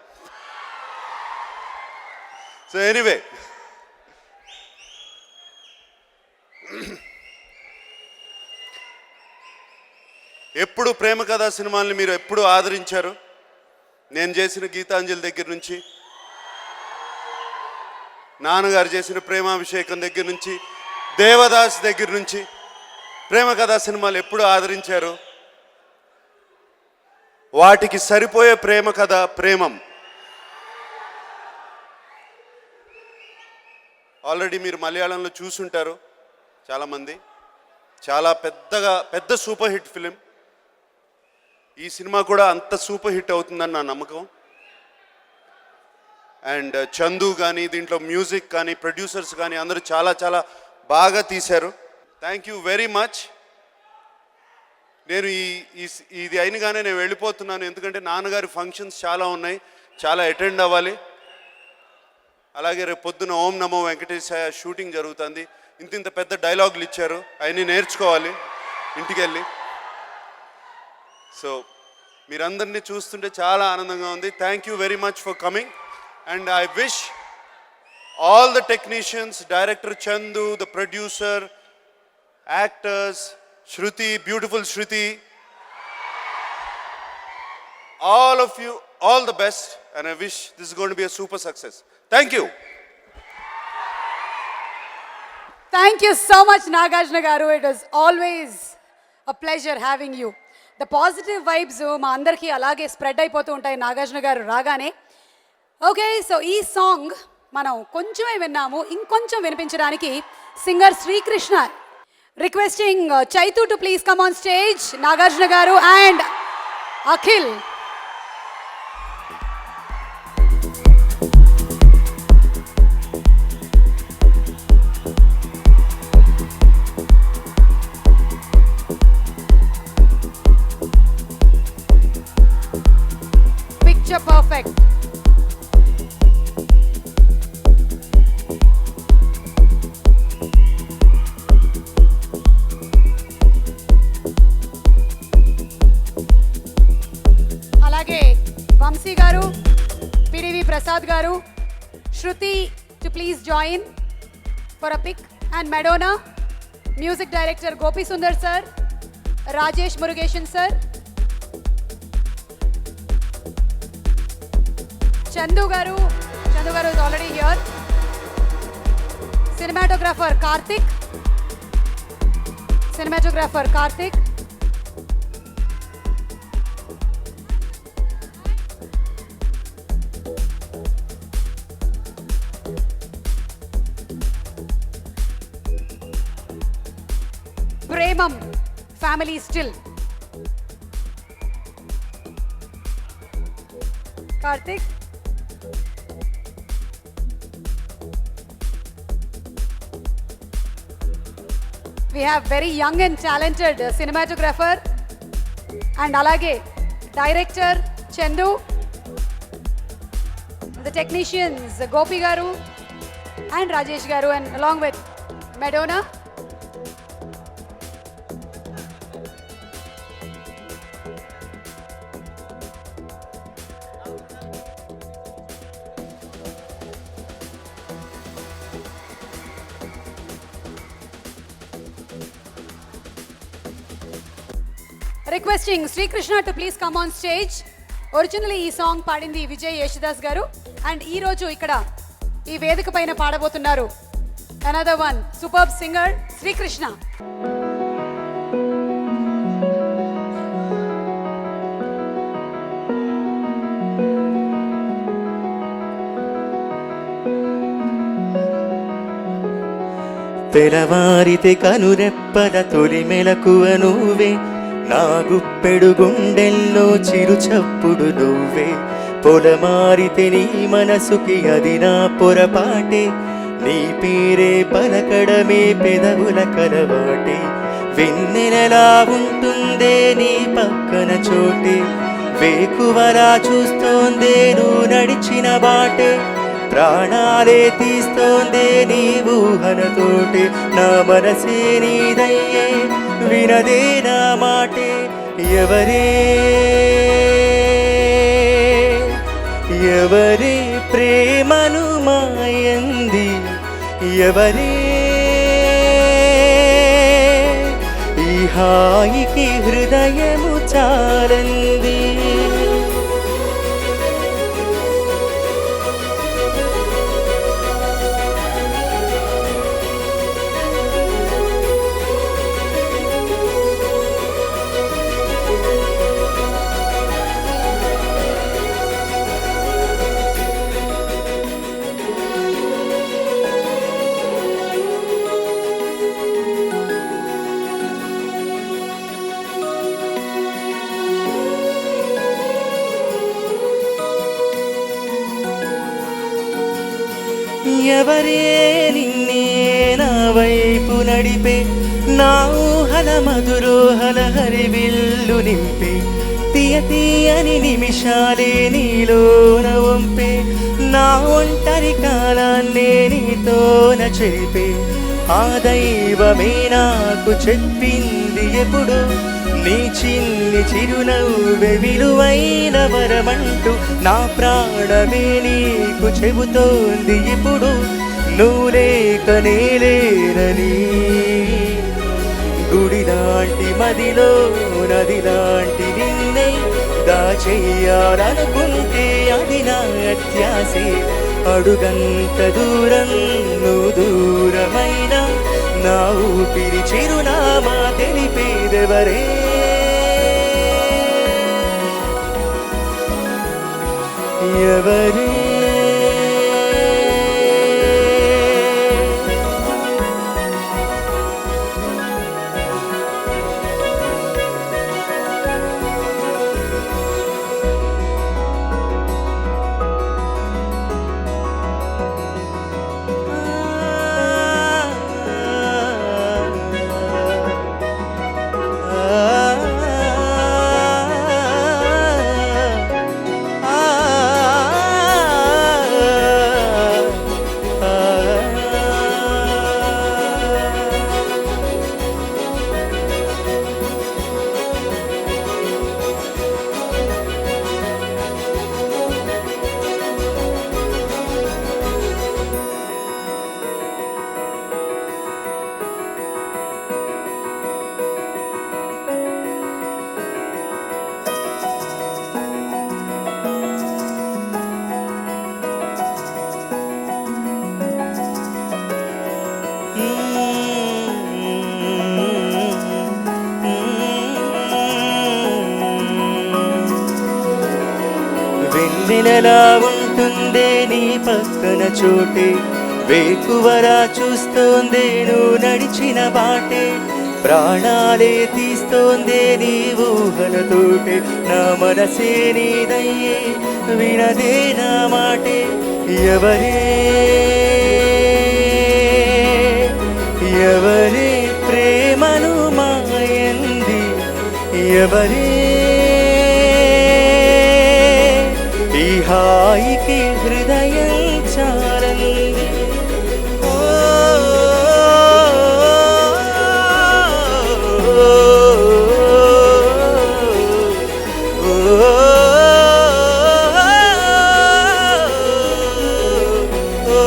సో ఎనీవే, ఎప్పుడు ప్రేమ కథా సినిమాల్ని మీరు ఎప్పుడు ఆదరించారు. నేను చేసిన గీతాంజలి దగ్గర నుంచి, నాన్నగారు చేసిన ప్రేమాభిషేకం దగ్గర నుంచి, దేవదాస్ దగ్గర నుంచి ప్రేమ కథా సినిమాలు ఎప్పుడు ఆదరించారు. వాటికి సరిపోయే ప్రేమ కథ ప్రేమం. ఆల్రెడీ మీరు మలయాళంలో చూసుంటారు చాలామంది. చాలా పెద్ద సూపర్ హిట్ ఫిలిం. ఈ సినిమా కూడా అంత సూపర్ హిట్ అవుతుందని నా నమ్మకం. అండ్ చందు కానీ, దీంట్లో మ్యూజిక్ కానీ, ప్రొడ్యూసర్స్ కానీ అందరూ చాలా చాలా బాగా తీశారు. Thank you very much. నేను ఇది అయినగానే నేను వెళ్ళిపోతున్నాను, ఎందుకంటే నాన్నగారి ఫంక్షన్స్ చాలా ఉన్నాయి, చాలా అటెండ్ అవ్వాలి. అలాగే రేపు పొద్దున ఓం నమో వెంకటేశాయ షూటింగ్ జరుగుతుంది. ఇంత పెద్ద డైలాగులు ఇచ్చారు, అవన్నీ నేర్చుకోవాలి ఇంటికి వెళ్ళి. సో మీరందరినీ చూస్తుంటే చాలా ఆనందంగా ఉంది. Thank you very much for coming. And I wish all the technicians, director Chandu, the producer, actors, Shruti, beautiful Shruti, all of you, all the best, and I wish this is going to be a super success. Thank you. Thank you so much, Nagarjuna garu. It was always a pleasure having you. The positive vibes మా అందరికీ అలాగే spread అయిపోతూ ఉంటాయి నాగార్జున గారు రాగానే. Okay, so ఈ song మనం కొంచెమే విన్నాము, ఇంకొంచెం వినిపించడానికి singer Srikrishna requesting Chaitu to please come on stage, Nagarjuna garu and Akhil. Picture perfect. Vamsi గారు, పిడివి ప్రసాద్ గారు, Shruti to please join for a pic, and Madonna music director Gopi Sundar sir, Rajesh Murugesan sir, Chandu గారు is already here, cinematographer Karthik, Premam family still, Karthik, we have very young and talented cinematographer and alage director Chandu, the technicians Gopi garu and Rajesh garu, and along with Madonna. Requesting Sri Krishna to please come on stage. Originally ఈ song పాడింది విజయ్ యేసుదాస్ గారు, and ఈ రోజు ఇక్కడ ఈ వేదిక పైన పాడబోతున్నారు another one superb singer Sri Krishna. తెరవారితే కనురెప్పల తొలి మెలకువ నువ్వే, నా గుప్పెడు గుండెల్లో చిరు చప్పుడు నువ్వే, పొలమారితే నీ మనసుకి అది నా పొరపాటే, నీ పేరే పలకడమే పెదవుల కలవాటే, వెన్నెలలా ఉంటుందే నీ పక్కన చోటే, వేకువలా చూస్తోందే నువ్వు నడిచిన బాటే, ప్రాణాలే తీస్తోందే నీ ఊహనతోటే, నా మనసే నీదయ్యే వినదే నా మాటే, ఎవరే ప్రేమను మాయంది, ఎవరే ఈ హాయికి హృదయము చాలంది. ఎవరే నిన్నే నా వైపు నడిపే నా ఊహల మధురోహల హరివిల్లు నింపే తీయ తీయని నిమిషాలే నీలోన వంపే నా ఒంటరి కాలాన్నే నీతోన చెరిపే ఆ దైవమే నాకు చెప్పింది ఎప్పుడు నీ చిన్ని చిరునవ్వె విలువైన వరమంటూ నా ప్రాణమే నీకు చెబుతోంది ఇప్పుడు నువ్వు లేక నేలేనని గుడి లాంటి మదిలో నది లాంటి నిన్నే దాచెయ్యాలనుకుంటే అది నా అత్యాసే అడుగంత దూరం నువ్వు దూరమైన నా ఊపిరి చిరునామా తెలిపేదెవరే ఎవరే వెన్నెలలా ఉంటుందే నీ పక్కన చోటే వేకువరా చూస్తోందే నువ్వు నడిచిన బాటే ప్రాణాలే తీస్తోందే నీ ఊహలతోటే నా మనసే నీదయ్యే వినదే నా మాటే ఎవరే ఎవరే ప్రేమను మాయంది ఎవరే ఈ హాయికి హృదయం చాలంది ఓ, ఓ, ఓ,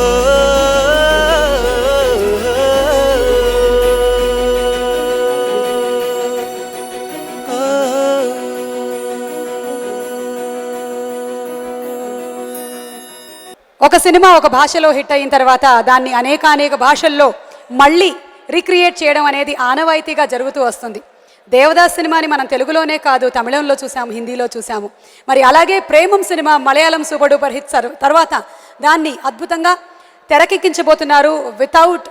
ఒక సినిమా ఒక భాషలో హిట్ అయిన తర్వాత దాన్ని అనేక భాషల్లో మళ్ళీ రీక్రియేట్ చేయడం అనేది ఆనవాయితీగా జరుగుతూ వస్తుంది. దేవదాస్ సినిమాని మనం తెలుగులోనే కాదు తమిళంలో చూసాము, హిందీలో చూసాము. మరి అలాగే Premam cinema Malayalam super duper hit తర్వాత దాన్ని అద్భుతంగా తెరకెక్కించబోతున్నారు. వితౌట్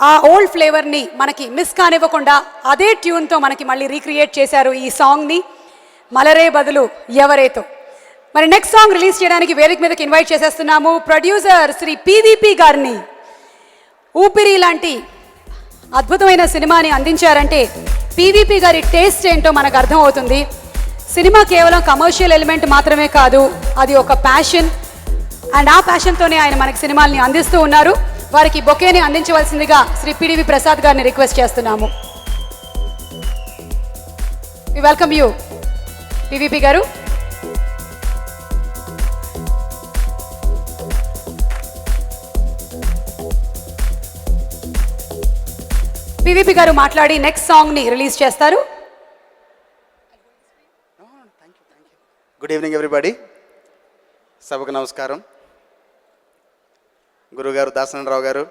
ఆ ఓల్డ్ ఫ్లేవర్ని మనకి మిస్ కానివ్వకుండా అదే ట్యూన్తో మనకి మళ్ళీ రీక్రియేట్ చేశారు ఈ సాంగ్ని మలరే బదులు ఎవరేతో. మరి నెక్స్ట్ సాంగ్ రిలీజ్ చేయడానికి వేదిక మీదకి ఇన్వైట్ చేసేస్తున్నాము ప్రొడ్యూసర్ శ్రీ పివిపి గారిని. ఊపిరి లాంటి అద్భుతమైన సినిమాని అందించారంటే పివిపి గారి టేస్ట్ ఏంటో మనకు అర్థమవుతుంది. సినిమా కేవలం కమర్షియల్ ఎలిమెంట్ మాత్రమే కాదు, అది ఒక ప్యాషన్. అండ్ ఆ ప్యాషన్తోనే ఆయన మనకి సినిమాల్ని అందిస్తూ ఉన్నారు. వారికి బొకేని అందించవలసిందిగా శ్రీ పిడివి ప్రసాద్ గారిని రిక్వెస్ట్ చేస్తున్నాము. వి వెల్కమ్ యూ పివిపి గారు. పివిపి గారు మాట్లాడి నెక్స్ట్ సాంగ్ని రిలీజ్ చేస్తారు. Good evening everybody. సభకు నమస్కారం. గురుగారు దాసనారాయణ గారు,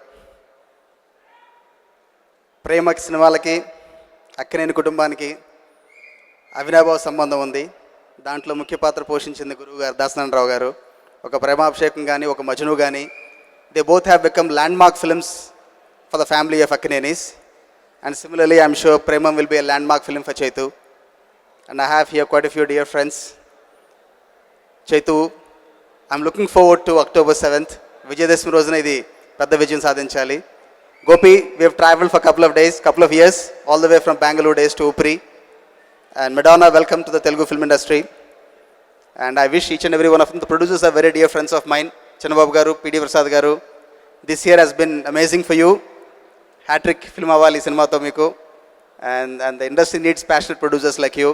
ప్రేమకి సినిమాలకి అక్కినేని కుటుంబానికి అవినాభావ సంబంధం ఉంది. దాంట్లో ముఖ్య పాత్ర పోషించింది గురువుగారు దాసనారాయణ గారు. ఒక ప్రేమాభిషేకం కానీ ఒక మజ్ను కానీ they both have become landmark films for the family of Akkinenis. And similarly, I'm sure Premam will be a landmark film for Chaitu. And I have here quite a few dear friends. Chaitu, I'm looking forward to October 7th, Vijayadashami రోజున ఇది పెద్ద విజయం సాధించాలి. Gopi, we have travelled for couple of days, couple of years, all the way from Bengaluru days to ఊపిరి. And Madonna, welcome to the Telugu film industry. And I wish each and every one of them, the producers are very dear friends of mine, Channababu garu, P.D. Prasad garu. This year has been amazing for you. Hat-trick film avali cinema tho meeku. And the industry needs passionate producers like you.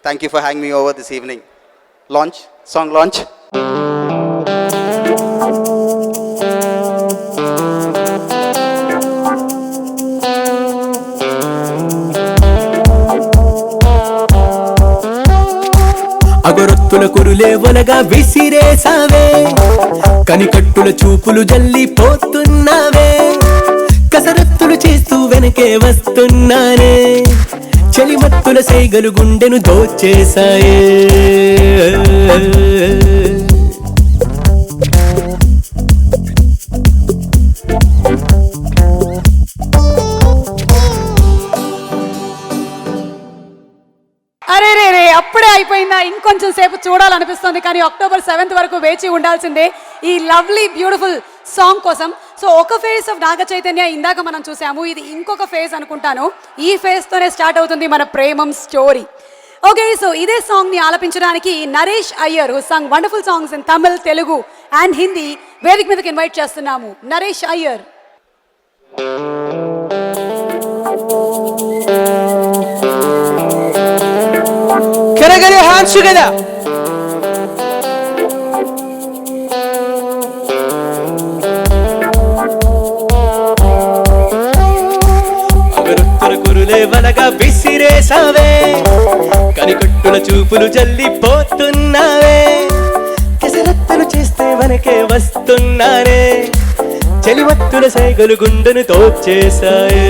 Thank you for having me over this evening. Launch, song launch. అగరొత్తుల కురులే ఒలగా విసిరేసావే, కనికట్టుల చూపులు జల్లిపోతున్నావే, కసరత్తులు చేస్తూ వెనకే వస్తున్నానే, చలిమత్తుల సైగలు గుండెను దోచేశాయే. అరే రే రే, అప్పుడే అయిపోయిందా? ఇంకొంచెం సేపు చూడాలనిపిస్తుంది, కానీ October 7th వరకు వేచి ఉండాల్సిందే ఈ లవ్లీ బ్యూటిఫుల్ సాంగ్ కోసం. సో ఒక ఫేజ్ ఆఫ్ నాగ చైతన్య ఇందాక మనం చూసాము, ఇది ఇంకొక ఫేజ్ అనుకుంటాను. ఈ ఫేజ్తోనే స్టార్ట్ అవుతుంది మన ప్రేమం స్టోరీ. ఓకే, సో ఇదే సాంగ్ని ఆలపించడానికి Naresh Iyer, who sung wonderful songs in Tamil, Telugu and Hindi, వేదిక మీదకి ఇన్వైట్ చేస్తున్నాము. Naresh Iyer. Can I get your hands together? అగరొత్తుల కురులే వలగా విసిరేసావే, కనికట్టుల చూపులు జల్లిపోతున్నావే, కెసరత్తులు చేస్తే వెనకే వస్తున్నానే, చలిమత్తుల సైగలు గుండెను తోచేశాయే.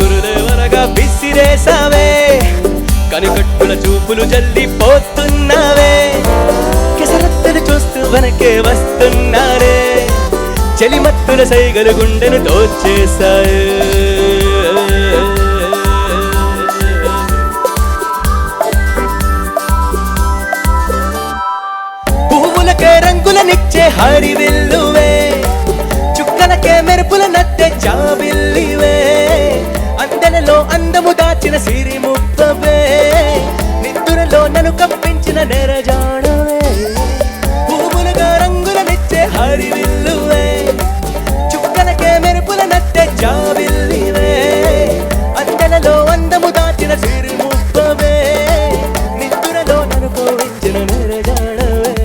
గురుదేవనగా విసిరేసావే, కనికట్టుల చూపులు జల్లిపోతున్నావే, కెసరత్తులు చూస్తూ వెనకే వస్తున్నారే, చలిమత్తుల సైగలు గుండెను దోచేశాయే. పువ్వులకే రంగులనిచ్చే హరివిల్లువే, చుక్కలకే మెరుపుల నట్టే చాబిల్లివే, అందెలలో అందము దాచిన సిరి ముద్దవే, నిద్దురలో నన్ను కప్పించిన నెరజాడవే. పువ్వులుగా రంగులనిచ్చే హరివిల్లువే, చుక్కలకే మెరుపుల నట్టే చాబిల్లివే, అందెలలో అందము దాచిన సిరి ముద్దవే, నిద్దురలో నన్ను కప్పించిన నెరజాడవే.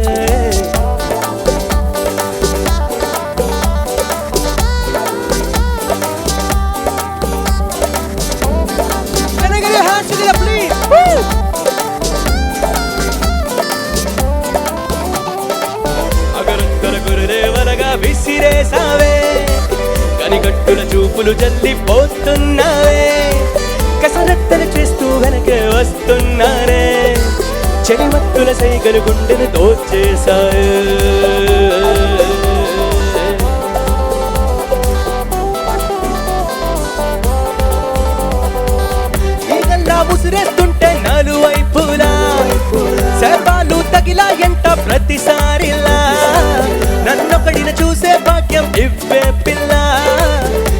అగరొత్తుల గురుదేవనగా విసిరేసావే, కనికట్టుల చూపులు జల్లిపోతున్నావే, కసరత్తులు చేస్తూ వెనకే వస్తున్నారే, చలిమత్తుల సైగలు గుండెను దోచేశాయే. ముసిరేస్తుంటే నలువైపులా శవాలు తగిలా ఎంట ప్రతిసారిలా, నన్నొకడిన చూసే భాగ్యం ఇవ్వే పిల్ల,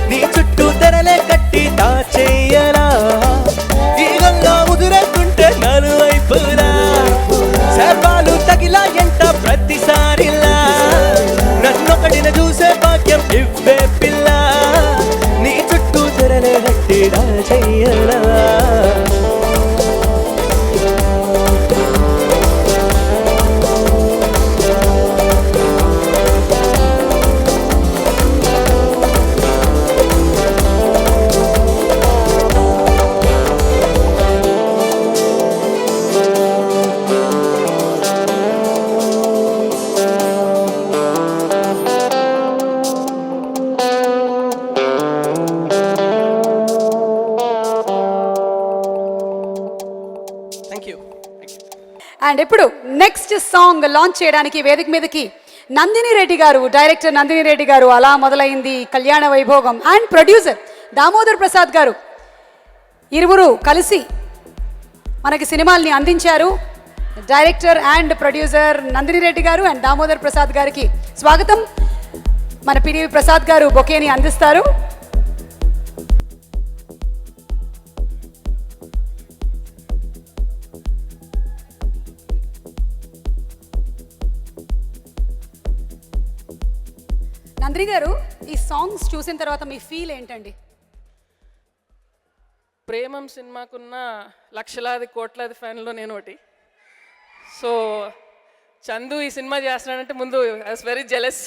నీ చుట్టూ తెరలే కట్టి దాచేయలా. ఈగల్లా ముదిరేస్తుంటే నలువైపులా శవాలు తగిలా ఎంట ప్రతిసారిలా, నన్నొకడిన చూసే భాగ్యం ఇవ్వే పిల్ల, నీ చుట్టూ తెరలే కట్టి దాచేయలా. అండ్ ఇప్పుడు నెక్స్ట్ సాంగ్ లాంచ్ చేయడానికి వేదిక మీదకి నందిని రెడ్డి గారు, డైరెక్టర్ నందిని రెడ్డి గారు, అలా మొదలైంది కళ్యాణ వైభోగం, అండ్ ప్రొడ్యూసర్ దామోదర్ ప్రసాద్ గారు ఇరువురు కలిసి మనకి సినిమాల్ని అందించారు. Director and producer Nandini Reddy గారు అండ్ దామోదర్ ప్రసాద్ గారికి స్వాగతం. మన పిడివి ప్రసాద్ గారు బొకేని అందిస్తారు. నందిని గారు, ఈ సాంగ్స్ చూసిన తర్వాత మీ ఫీల్ ఏంటండి? ప్రేమం సినిమాకున్న లక్షలాది కోట్లాది ఫ్యాన్లో నేను ఒకటి. సో చందు ఈ సినిమా చేస్తున్నాడంటే ముందు I was very jealous,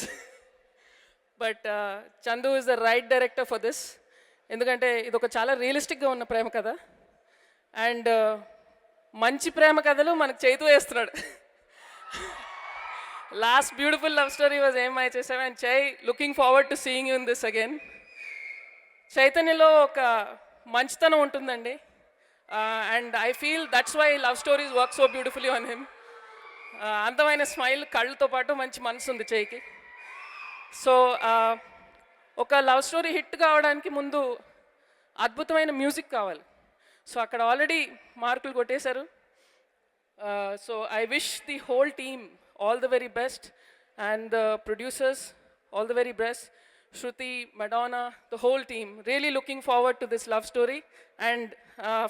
but Chandu is the right director for this. ఎందుకంటే ఇది ఒక చాలా రియలిస్టిక్గా ఉన్న ప్రేమ కథ, అండ్ మంచి ప్రేమ కథలు మనకు చేతు వేస్తున్నాడు. Last beautiful love story was ఏం ఐ చేసావు, and Chai looking forward to seeing you in this again. చైతన్యలో ఒక మంచితనం ఉంటుందండి, and I feel that's why love stories work so beautifully on him. అందమైన స్మైల్, కళ్ళతో పాటు మంచి మనసు ఉంది చేయికి. సో ఒక లవ్ స్టోరీ హిట్ కావడానికి ముందు అద్భుతమైన మ్యూజిక్ కావాలి. సో అక్కడ ఆల్రెడీ మార్కులు కొట్టేశారు. So I wish the whole team all the very best, and the producers all the very best. Shruti, Madonna, the whole team really looking forward to this love story, and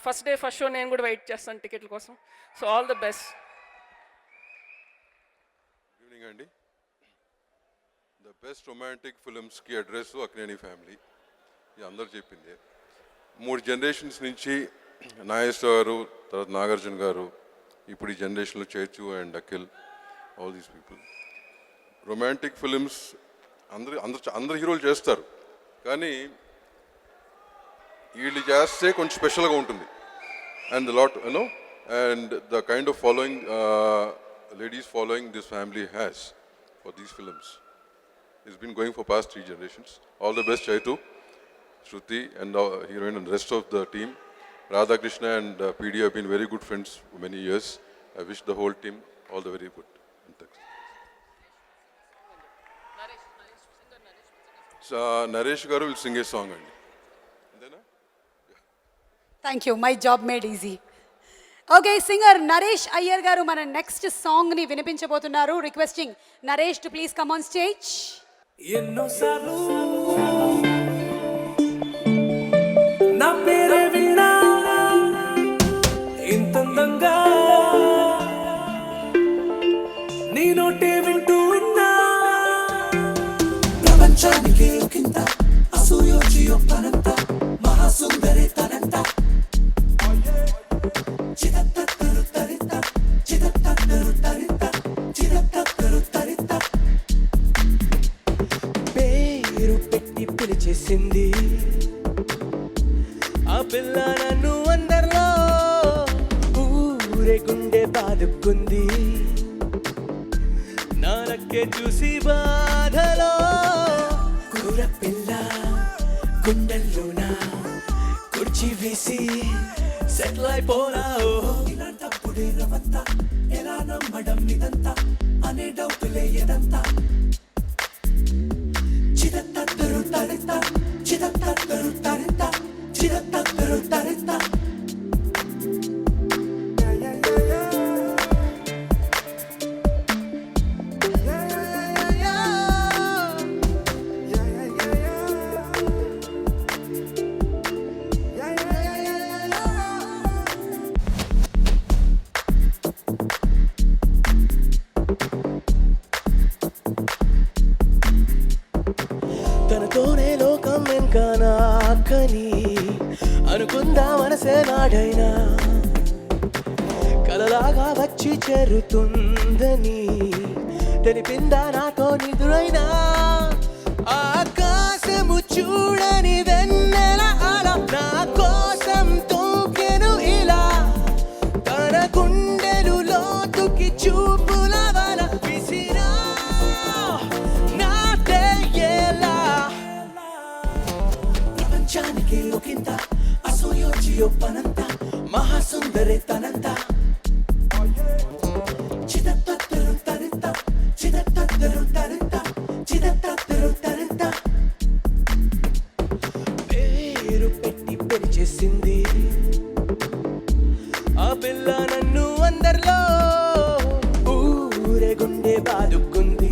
first day first show nenu kuda wait chestanu ticket kosam. So all the best. Good evening andi. The best romantic films ki address Akkineni family ఇది అందరూ చెప్పింది. 3 generations నుంచి నాగేశ్వర గారు, తర్వాత నాగార్జున గారు, ఇప్పుడు ఈ జనరేషన్లో Chaitu and Akhil, all these people. Romantic films అందరు హీరోలు చేస్తారు, కానీ వీళ్ళు చేస్తే కొంచెం స్పెషల్గా ఉంటుంది. And lot you know and the kind of following ladies following this family has for these films it's been going for past 3 generations. All the best Chaitu, Shruti and heroine and the rest of the team. Radhakrishna and PD have been very good friends for many years. I wish the whole team all the very good. So Naresh garu will sing a song andi. Thank you, my job made easy. Okay, singer Naresh Iyer గారు మన next సాంగ్ని వినిపించబోతున్నారు. Requesting Naresh to please come on stage. ఎన్నోసార్లు నా పేరే విన్నా ఇంతందంగా నీ నోటే వింటూ ఉన్నా, ప్రపంచానికి ఒకంత అసూయోచి ఒప్పనంత మహాసుందరి తనంత చిదత్తరు తరిత చిదత్తరు తరిత చిదత్తరు తరిత పేరు పెట్టి పిలిచేసింది ఆ పిల్ల నన్ను అందరిలో, ఊరే గుండె బాదుకుంది నానక్కే చూసి బాధలో, కూర పిల్ల గుండెల్లోన కుర్చీ వేసి సెటిల్ అయిపోనా. ఇలాంటప్పుడే రవంతా ఎలా నమ్మడం ఇదంతా అనే డౌటులే ఎదంతా, చిదత్తరు తరిత చిదత్తరు తరిత చిదత్తరు తరిత. తనతోనే లోకం ఇంకా నాకని అనుకుందా మనసే నాడైనా, కలలాగా వచ్చి చేరుతుందని తెలిపిందా నాతో నిదురైనా. ఆకాశము చూడని వెన్నెల అలా నా కోసం తోకెను ఇలా, తన గుండెలు లోతుకి చూపుల వల విసిరా నాటే ఎలా. ప్రపంచానికి ఒకంత అసూయోచి ఒప్పనంత మహాసుందరి తనంత చిదత్తరు తరిత చిదత్తరు తరిత చిదత్తరు తరిత. పేరు పెట్టి పిలిచేసింది గుండె బాదుకుంది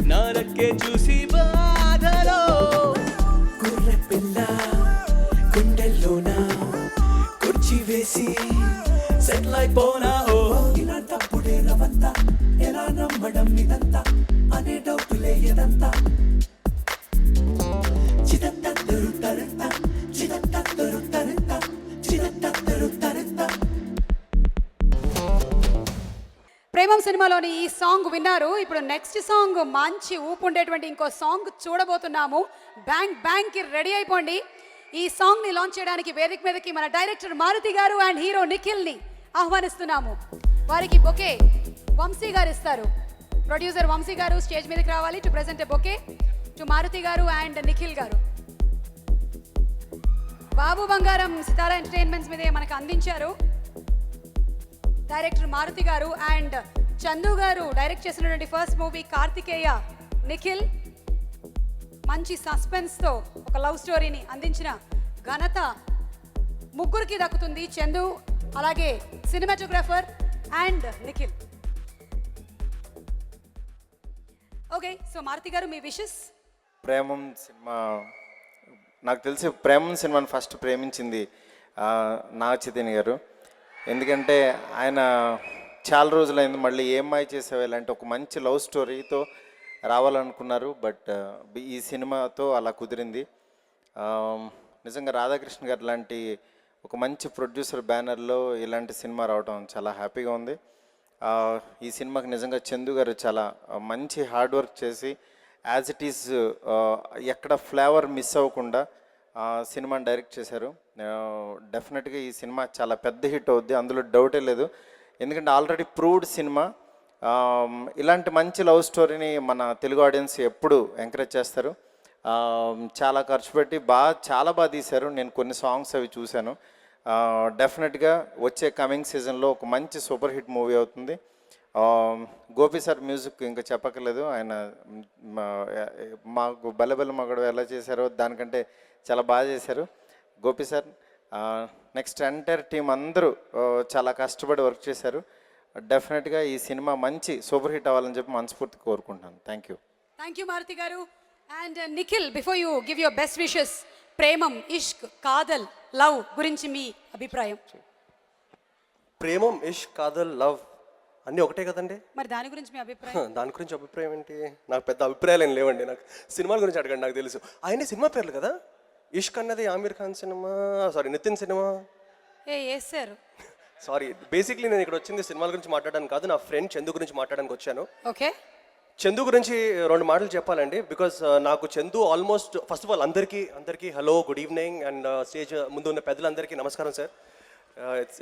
నారక్కే చూసి బాధలో కుర్రె పిల్ల గుండెల్లోన కుర్చీ వేసి సెటిల్ అయిపోనా ఓ ఇలాంటప్పుడే రవంతా ఎలా నమ్మడం ఇదంతా అనే డౌటులే ఎదంతా చిదంతరు తరంత చిదంతరు తరంత చిదంతరు తరంత. ప్రేమం సినిమాలోని ఈ సాంగ్ విన్నారు. ఇప్పుడు నెక్స్ట్ సాంగ్ మంచి ఊపు ఉండేటువంటి ఇంకో సాంగ్ చూడబోతున్నాము. బ్యాంక్ బ్యాంక్కి రెడీ అయిపోండి. ఈ సాంగ్ని లాంచ్ చేయడానికి వేదిక మీదకి మన డైరెక్టర్ మారుతి గారు అండ్ హీరో నిఖిల్ని ఆహ్వానిస్తున్నాము. వారికి బొకే వంశీ గారు ఇస్తారు. ప్రొడ్యూసర్ వంశీ గారు స్టేజ్ మీదకి రావాలి to present a bouquet to Maruthi గారు అండ్ నిఖిల్ గారు. బాబు బంగారం సితారా ఎంటర్టైన్మెంట్స్ మీదే మనకు అందించారు డైరెక్టర్ మారుతి గారు అండ్ చందు గారు డైరెక్ట్ చేసినటువంటి ఫస్ట్ మూవీ కార్తికేయ. నిఖిల్ మంచి సస్పెన్స్తో ఒక లవ్ స్టోరీని అందించిన ఘనత ముగ్గురికి దక్కుతుంది. చందు, అలాగే cinematographer and Nikhil. Okay, so Maruthi గారు మీ విషెస్. ప్రేమం సినిమా నాకు తెలిసి ప్రేమం సినిమాని ఫస్ట్ ప్రేమించింది నాగ చైతన్య గారు. ఎందుకంటే ఆయన చాలా రోజులైంది మళ్ళీ ఏమ్మాయి చేసేవా ఇలాంటి ఒక మంచి లవ్ స్టోరీతో రావాలనుకున్నారు. బట్ ఈ సినిమాతో అలా కుదిరింది. నిజంగా రాధాకృష్ణ గారు లాంటి ఒక మంచి ప్రొడ్యూసర్ బ్యానర్లో ఇలాంటి సినిమా రావడం చాలా హ్యాపీగా ఉంది. ఈ సినిమాకి నిజంగా చందు గారు చాలా మంచి హార్డ్ వర్క్ చేసి యాజ్ ఇట్ ఈజ్ ఎక్కడ ఫ్లేవర్ మిస్ అవ్వకుండా సినిమాని డైరెక్ట్ చేశారు. డెఫినెట్గా ఈ సినిమా చాలా పెద్ద హిట్ అవుద్ది, అందులో డౌటే లేదు. ఎందుకంటే ఆల్రెడీ ప్రూవ్డ్ సినిమా. ఇలాంటి మంచి లవ్ స్టోరీని మన తెలుగు ఆడియన్స్ ఎప్పుడు ఎంకరేజ్ చేస్తారు. చాలా ఖర్చు పెట్టి చాలా బాగా తీశారు. నేను కొన్ని సాంగ్స్ అవి చూశాను. డెఫినెట్గా వచ్చే కమింగ్ సీజన్లో ఒక మంచి సూపర్ హిట్ మూవీ అవుతుంది. గోపి సార్ మ్యూజిక్ ఇంకా చెప్పక్కర్లేదు. ఆయన మాకు బలబల మగడు ఎలా చేశారో దానికంటే చాలా బాగా చేశారు Gopi sir. Next entire team అందరూ చాలా కష్టపడి వర్క్ చేశారు. డెఫినెట్గా ఈ సినిమా మంచి సూపర్ హిట్ అవ్వాలని చెప్పి మనస్ఫూర్తి కోరుకుంటున్నాను. Thank you. Thank you Maruthi గారు. And Nikhil, before you give your best wishes, Premam, Ishq, Kadhal, love గురించి మీ అభిప్రాయం. ప్రేమం, ఇష్క్, కాదల్, లవ్ అన్నీ ఒకటే కదండి. మరి దాని గురించి మీ అభిప్రాయం? దాని గురించి అభిప్రాయం ఏంటి? నాకు పెద్ద అభిప్రాయాలు ఏం లేవండి. నాకు సినిమాల గురించి అడగండి, నాకు తెలుసు. ఆయనే సినిమా పేర్లు కదా. ఇష్క్ అన్నది Aamir Khan cinema, sorry Nithin cinema. Sir sorry, basically నేను ఇక్కడ వచ్చింది సినిమాల గురించి మాట్లాడడానికి కాదు, నా ఫ్రెండ్ చందు గురించి మాట్లాడడానికి వచ్చాను. ఓకే, చందు గురించి రెండు మాటలు చెప్పాలండి. బికాస్ నాకు Chandu almost first of all అందరికీ hello, good evening, and stage ముందు ఉన్న పెద్దలందరికీ నమస్కారం sir.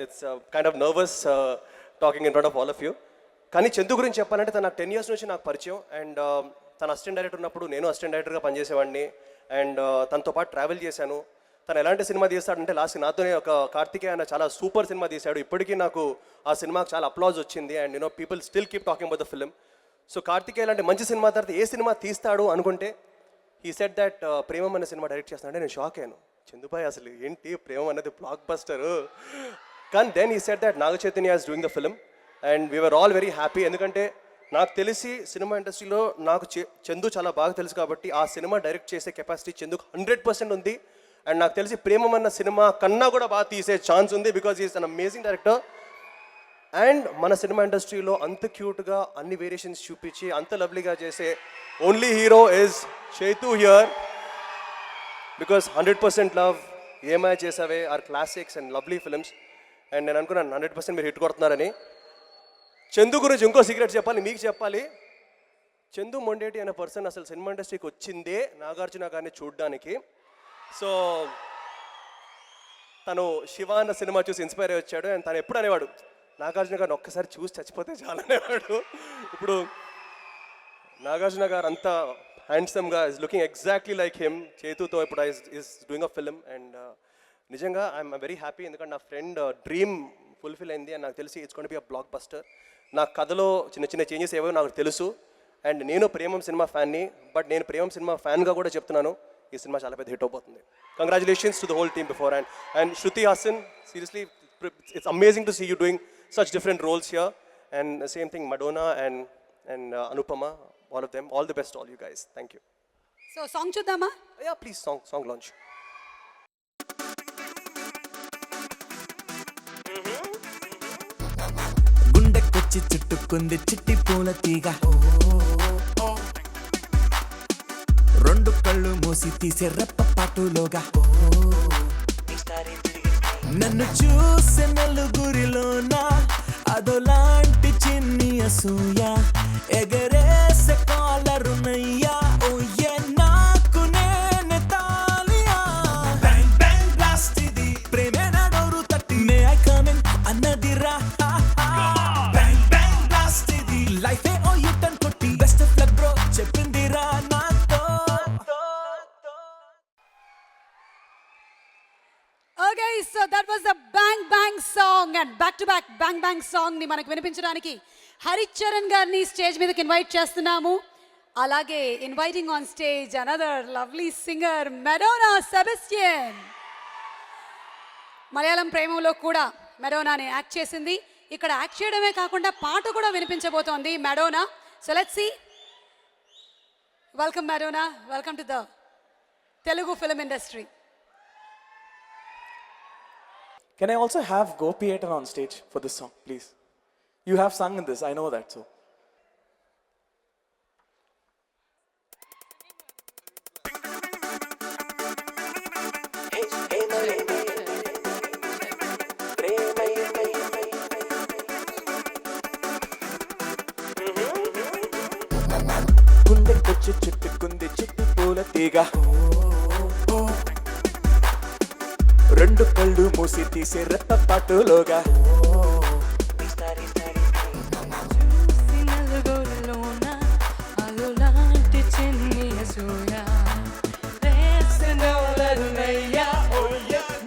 It's kind of nervous talking in front of all of you. కానీ చందు గురించి చెప్పాలంటే తన 10 years నుంచి నాకు పరిచయం. అండ్ తన అసిస్టెంట్ డైరెక్టర్ ఉన్నప్పుడు నేను అసిస్టెంట్ డైరెక్టర్గా పనిచేసేవాడిని. అండ్ తనతో పాటు ట్రావెల్ చేశాను. తను ఎలాంటి సినిమా తీస్తాడంటే లాస్ట్ నాతోనే ఒక కార్తికేయ అన్న చాలా సూపర్ సినిమా తీశాడు. ఇప్పటికీ నాకు ఆ సినిమాకి చాలా అప్లాజ్ వచ్చింది. And people still keep talking about the film. So Karthikeya లాంటి మంచి సినిమా తర్వాత ఏ సినిమా తీస్తాడు అనుకుంటే హీ సెడ్ దట్ ప్రేమం అనే సినిమా డైరెక్ట్ చేస్తున్నాడు. నేను షాక్ అయ్యాను. చందుబాయ్ అసలు ఏంటి ప్రేమం అనేది బ్లాక్ బస్టరు. కానీ then he said that Naga Chaitanya is doing the film and we are all very happy. ఎందుకంటే నాకు తెలిసి సినిమా ఇండస్ట్రీలో నాకు చందు చాలా బాగా తెలుసు కాబట్టి ఆ సినిమా డైరెక్ట్ చేసే కెపాసిటీ చందుకు 100% ఉంది. అండ్ నాకు తెలిసి ప్రేమం అన్న సినిమా కన్నా కూడా బాగా తీసే ఛాన్స్ ఉంది because is an amazing director. And మన సినిమా ఇండస్ట్రీలో అంత క్యూట్గా అన్ని వేరియేషన్స్ చూపించి అంత లవ్లీగా చేసే only hero is Chaitu here. Because 100% love, ఏమై చేసావే are classics and lovely films. And నేను అనుకున్నాను 100% మీరు హిట్ కొడుతున్నారని. చందు గురించి ఇంకో సీక్రెట్ చెప్పాలి, మీకు చెప్పాలి. చందు మొండేటి అనే పర్సన్ అసలు సినిమా ఇండస్ట్రీకి వచ్చిందే నాగార్జున గారిని చూడడానికి. సో తను శివ అన్న సినిమా చూసి ఇన్స్పైర్ అయ్యి వచ్చాడు. అండ్ తను ఎప్పుడు అనేవాడు నాగార్జున గారిని ఒక్కసారి చూసి చచ్చిపోతే చాలనేవాడు. ఇప్పుడు నాగార్జున గారు అంత హ్యాండ్సమ్గా is looking exactly like him. చేతుతో ఇప్పుడు is doing a film. And నిజంగా ఐఎమ్ వెరీ హ్యాపీ ఎందుకంటే నా ఫ్రెండ్ డ్రీమ్ ఫుల్ఫిల్ అయింది. అండ్ నాకు తెలిసి it's gonna be a blockbuster. నా కథలో చిన్న చిన్న చేంజెస్ ఏవో నాకు తెలుసు. అండ్ నేను ప్రేమం సినిమా ఫ్యాన్ని. బట్ నేను ప్రేమం సినిమా ఫ్యాన్గా కూడా చెప్తున్నాను ఈ సినిమా చాలా పెద్ద హిట్ అవబోతుంది. Congratulations to the whole team before and Shruti Hassan, seriously it's amazing to see you doing such different roles here. And same thing, Madonna and Anupama, all of them. All the best to all you guys. Thank you. So song చూద్దామా? Yeah, please, song launch. గుండెకొచ్చి చుట్టుకుంది చిట్టి పూల తీగ రెండు కళ్ళు మూసి తీసే రెప్ప పాటులోగా నన్ను చూసే నలుగురిలోన అదోలాంటి చిన్ని అసూయ ఎగరేసే కాలరునయ్యా ఓయే నాకు నేనే తాలియా బ్యాంగ్ బ్యాంగ్ బ్లాస్ట్ ఇది ప్రేమే నా డోరు తట్టి మే ఐ కమ్ ఇన్ అన్నదిరా బ్యాంగ్ బ్యాంగ్ బ్లాస్ట్ ఇది లైఫే ఓ యూటర్న్ కొట్టి బెస్ట్ ఆఫ్ లక్ బ్రో చెప్పిందిరా నాతో. Okay, so that was the bang bang song and back to back bang bang song ని మనకు వినిపించడానికి హరిచరణ్ గారిని స్టేజ్ మీదకి ఇన్వైట్ చేస్తున్నాము. అలాగే inviting on stage another lovely singer మెడోనా Sebastian. Malayalam ప్రేమలో కూడా మెడోనాని యాక్ట్ చేసింది. ఇక్కడ యాక్ట్ చేయడమే కాకుండా పాట కూడా వినిపించబోతోంది Madonna. So let's see. Welcome Madonna, welcome to the Telugu film industry. Can I also have Gopi Etan on stage for this song, please? You have sung in this, I know that, so. గుండెకొచ్చి చుట్టుకుంది చిట్టి పూల తీగ రెండు కళ్ళు మూసి తీసే రెప్ప పాటులోగా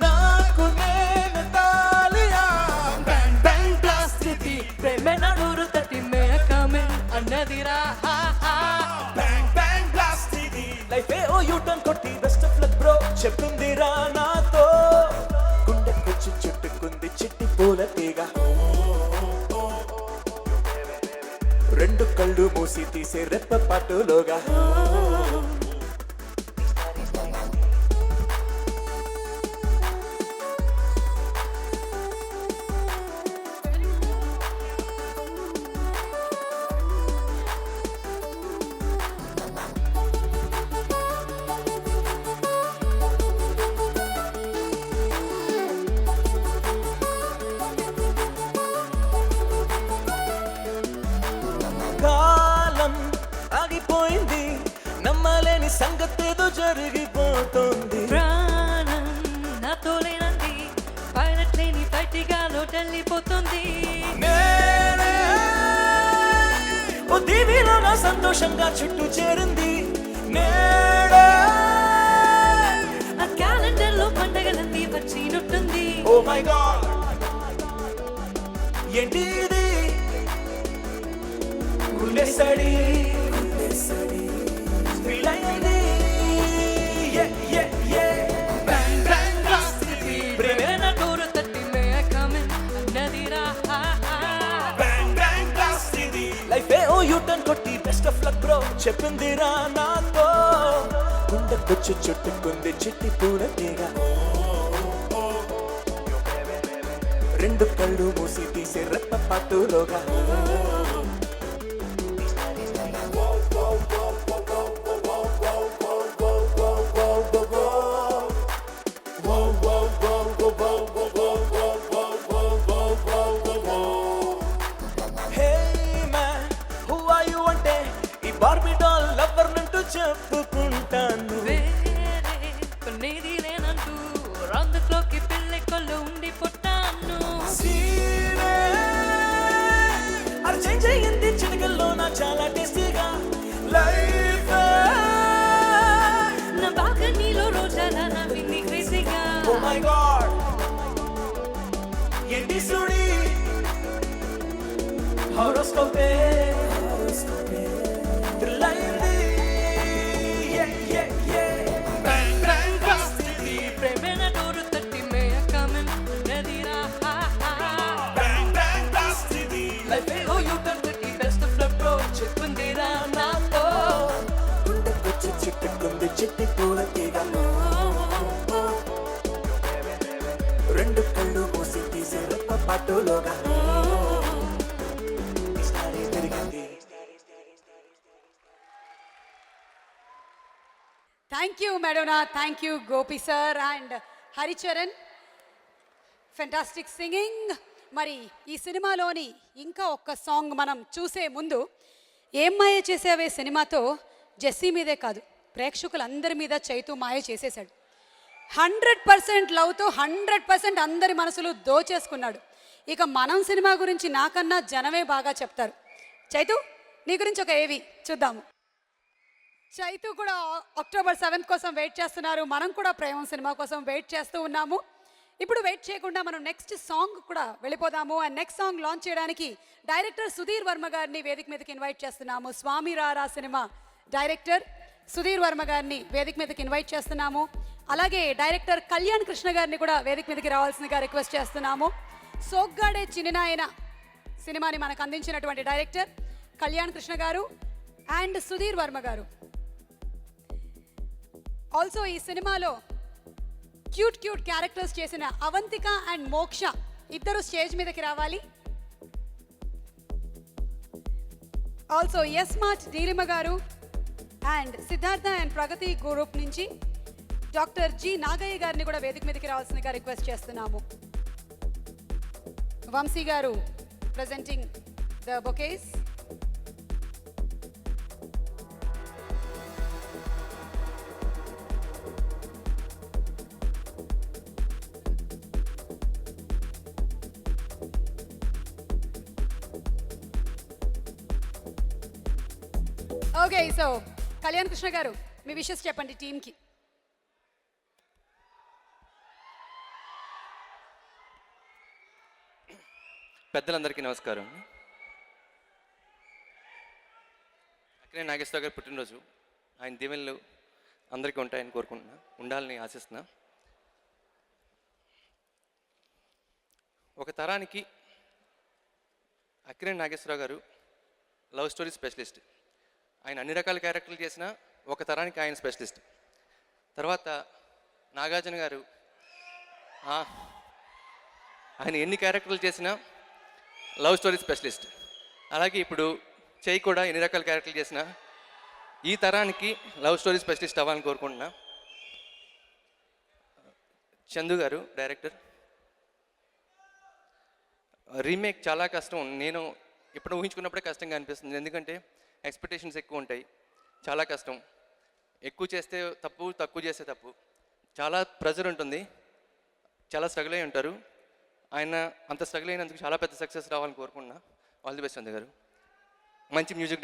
నాకు నేను తాలియా బ్యాంగ్ బ్యాంగ్ బ్లాస్ట్ ఇది ప్రేమే నా డోరు తట్టి మే ఐ కమ్ ఇన్ అన్నదిరా బ్యాంగ్ బ్యాంగ్ బ్లాస్ట్ ఇది లైఫే ఓ యూటర్న్ కొట్టి బెస్ట్ ఆఫ్ లక్ బ్రో చెప్పిందిరా నాతో గుండెకొచ్చి చుట్టుకుంది చిట్టి పూల తీగ రెండు కళ్ళు మూసి తీసే రెప్ప పాటులోగా కాలం ఆగిపోయింది నమ్మలేని సంగతేదో జరిగిపోతుంది ప్రాణం నాతో లేనంది పైలట్ లేని బయటిగా లోటెళ్ళిపోతుంది ఓ దీవిలో నా సంతోషంగా చుట్టూ చేరింది నేడే ఆ క్యాలెండర్ లో పండగలన్నీ వచ్చినట్టుంది ఓ మై గాడ్ ఏంటి ఇది గుండె సడి ఫీల్ అయ్యింది బ్యాంగ్ బ్యాంగ్ బ్లాస్ట్ ఇది ప్రేమే నా డోరు తట్టి మే ఐ కమ్ ఇన్ అన్నదిరా బ్యాంగ్ బ్యాంగ్ బ్లాస్ట్ ఇది లైఫే ఓ యూటర్న్ కొట్టి బెస్ట్ ఆఫ్ లక్ బ్రో చెప్పిందిరా నాతో గుండెకొచ్చి చుట్టుకుంది చిట్టి పూల తీగ రెండు కళ్ళు మూసి తీసే రెప్ప పాటులోగా బార్బీ డాల్ లవర్ నంటూ చెప్పుకుంటాను వేరే కొన్నేది లేనంటూ రౌండ్ క్లాక్ కి పిల్లె కొల్లు ఉండి పుట్టాను అరే change thank you మెడోనా, thank you Gopi sir and Haricharan, fantastic singing. మరి ఈ సినిమాలోని ఇంకా ఒక్క సాంగ్ మనం చూసే ముందు, ఏం మాయ చేసావే సినిమాతో జెస్సీ మీదే కాదు ప్రేక్షకులందరి మీద చైతు మాయ చేసేశాడు. 100% లవ్తో 100% అందరి మనసులు దోచేసుకున్నాడు. ఇక మనం సినిమా గురించి నాకన్నా జనమే బాగా చెప్తారు. చైతు, నీ గురించి ఒక ఏవి చూద్దాము. చైతు కూడా అక్టోబర్ 7th కోసం వెయిట్ చేస్తున్నారు. మనం కూడా ప్రేమం సినిమా కోసం వెయిట్ చేస్తూ ఉన్నాము. ఇప్పుడు వెయిట్ చేయకుండా మనం నెక్స్ట్ సాంగ్ కూడా వెళ్ళిపోదాము. అండ్ నెక్స్ట్ సాంగ్ లాంచ్ చేయడానికి డైరెక్టర్ సుధీర్ వర్మ గారిని వేదిక మీదకి ఇన్వైట్ చేస్తున్నాము. స్వామి రారా సినిమా డైరెక్టర్ సుధీర్ వర్మ గారిని వేదిక మీదకి ఇన్వైట్ చేస్తున్నాము. అలాగే డైరెక్టర్ కళ్యాణ్ కృష్ణ గారిని కూడా వేదిక మీదకి రావాల్సిందిగా రిక్వెస్ట్ చేస్తున్నాము. సోగ్గాడే చిన్ననాయన సినిమాని మనకు అందించినటువంటి డైరెక్టర్ కళ్యాణ్ కృష్ణ గారు అండ్ సుధీర్ వర్మ గారు. ఆల్సో ఈ సినిమాలో క్యూట్ క్యారెక్టర్స్ చేసిన అవంతిక అండ్ మోక్ష ఇద్దరు స్టేజ్ మీదకి రావాలి. ఆల్సో ఎస్మార్ట్ నీలిమ గారు and Siddhartha and Pragathi group నుంచి డాక్టర్ జి నాగయ్య గారిని కూడా వేదిక మీదకి రావాల్సిందిగా రిక్వెస్ట్ చేస్తున్నాము. వంశీ గారు presenting the bouquets. Okay, so Kalyan Krishna గారు మీ విషెస్ చెప్పండి టీంకి. పెద్దలందరికీ నమస్కారం. అక్కడే నాగేశ్వర గారి పుట్టినరోజు, ఆయన దీవెనలు అందరికీ ఉంటాయని కోరుకుంటున్నా, ఉండాలని ఆశిస్తున్నా. ఒక తరానికి అక్కినేని నాగేశ్వరరావు గారు లవ్ స్టోరీ స్పెషలిస్ట్. ఆయన అన్ని రకాల క్యారెక్టర్లు చేసిన ఒక తరానికి ఆయన స్పెషలిస్ట్. తర్వాత నాగార్జున గారు ఆయన ఎన్ని క్యారెక్టర్లు చేసినా లవ్ స్టోరీ స్పెషలిస్ట్. అలాగే ఇప్పుడు చేయి కూడా ఎన్ని రకాల క్యారెక్టర్లు చేసినా ఈ తరానికి లవ్ స్టోరీ స్పెషలిస్ట్ అవ్వాలని కోరుకుంటున్నా. చందు గారు డైరెక్టర్, రీమేక్ చాలా కష్టం. నేను ఇప్పుడు ఊహించుకున్నప్పుడే కష్టంగా అనిపిస్తుంది, ఎందుకంటే ఎక్స్పెక్టేషన్స్ ఎక్కువ ఉంటాయి, చాలా కష్టం. ఎక్కువ చేస్తే తప్పు, తక్కువ చేస్తే తప్పు, చాలా ప్రెజర్ ఉంటుంది, చాలా స్ట్రగుల్ అయి ఉంటారు. ఆయన అంత స్ట్రగుల్ అయినందుకు చాలా పెద్ద సక్సెస్ రావాలని కోరుకుంటున్నా. ఆల్ ది బెస్ట్ చంద్ర గారు. మంచి music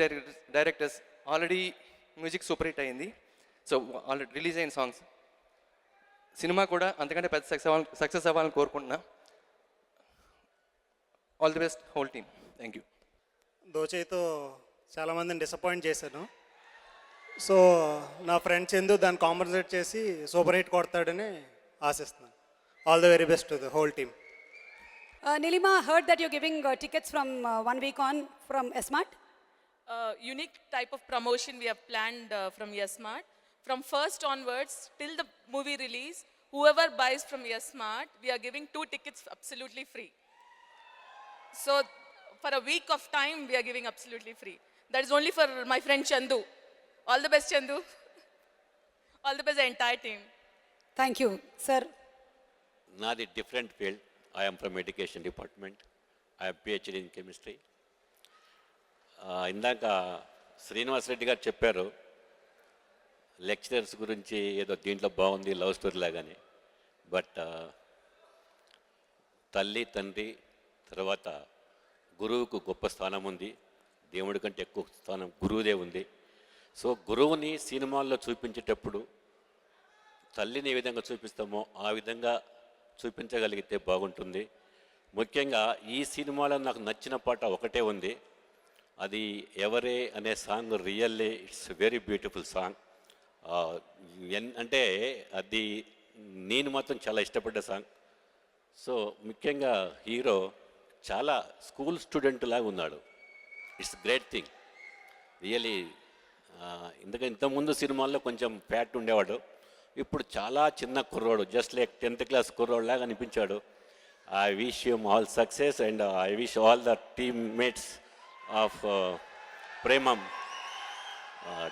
directors, already music super hit అయింది. సో ఆల్రెడీ రిలీజ్ అయిన సాంగ్స్, సినిమా కూడా అంతకంటే పెద్ద సక్సెస్ అవ్వాలని కోరుకుంటున్నా. All the best whole team. Thank you. దోచేయితో చాలామందిని డిసప్పాయింట్ చేశాను. సో నా ఫ్రెండ్ చందు దాన్ని కాంపన్సేట్ చేసి సూపర్ హిట్ కొడతాడని ఆశిస్తున్నాను. All the very best to the whole team. Nilima, heard that you're giving tickets from 1 week on from Smart. Unique type of promotion we have planned from Smart. From 1st onwards till the movie release, whoever buys from Smart, we are giving 2 tickets absolutely free. So for a week of time, we are giving absolutely free. That is only for my friend Chandu. All the best, Chandu. All the best, the entire team. Thank you, sir. Nadi different field. I am from education department. I have PhD in chemistry. ఇందాక శ్రీనివాస్ రెడ్డి గారు చెప్పారు lecturers గురించి, ఏదో దీంట్లో బాగుంది love story లాగానే. But తల్లి తండ్రి తర్వాత గురువుకు గొప్ప స్థానం ఉంది, దేవుడి కంటే ఎక్కువ స్థానం గురువుదే ఉంది. సో గురువుని సినిమాల్లో చూపించేటప్పుడు తల్లిని ఏ విధంగా చూపిస్తామో ఆ విధంగా చూపించగలిగితే బాగుంటుంది. ముఖ్యంగా ఈ సినిమాలో నాకు నచ్చిన పాట ఒకటే ఉంది, అది ఎవరే అనే song. Really it's very beautiful song. అంటే అది నేను మాత్రం చాలా ఇష్టపడ్డ సాంగ్. సో ముఖ్యంగా హీరో చాలా స్కూల్ స్టూడెంట్ లాగా ఉన్నాడు. It's great thing really. ఎందుకంటే ఇంతకుముందు సినిమాల్లో కొంచెం ఫ్యాట్ ఉండేవాడు, ఇప్పుడు చాలా చిన్న కుర్రోడు, జస్ట్ లైక్ 10th క్లాస్ కుర్రోడు లాగా అనిపించాడు. I wish him all success and I wish all the teammates of Premam,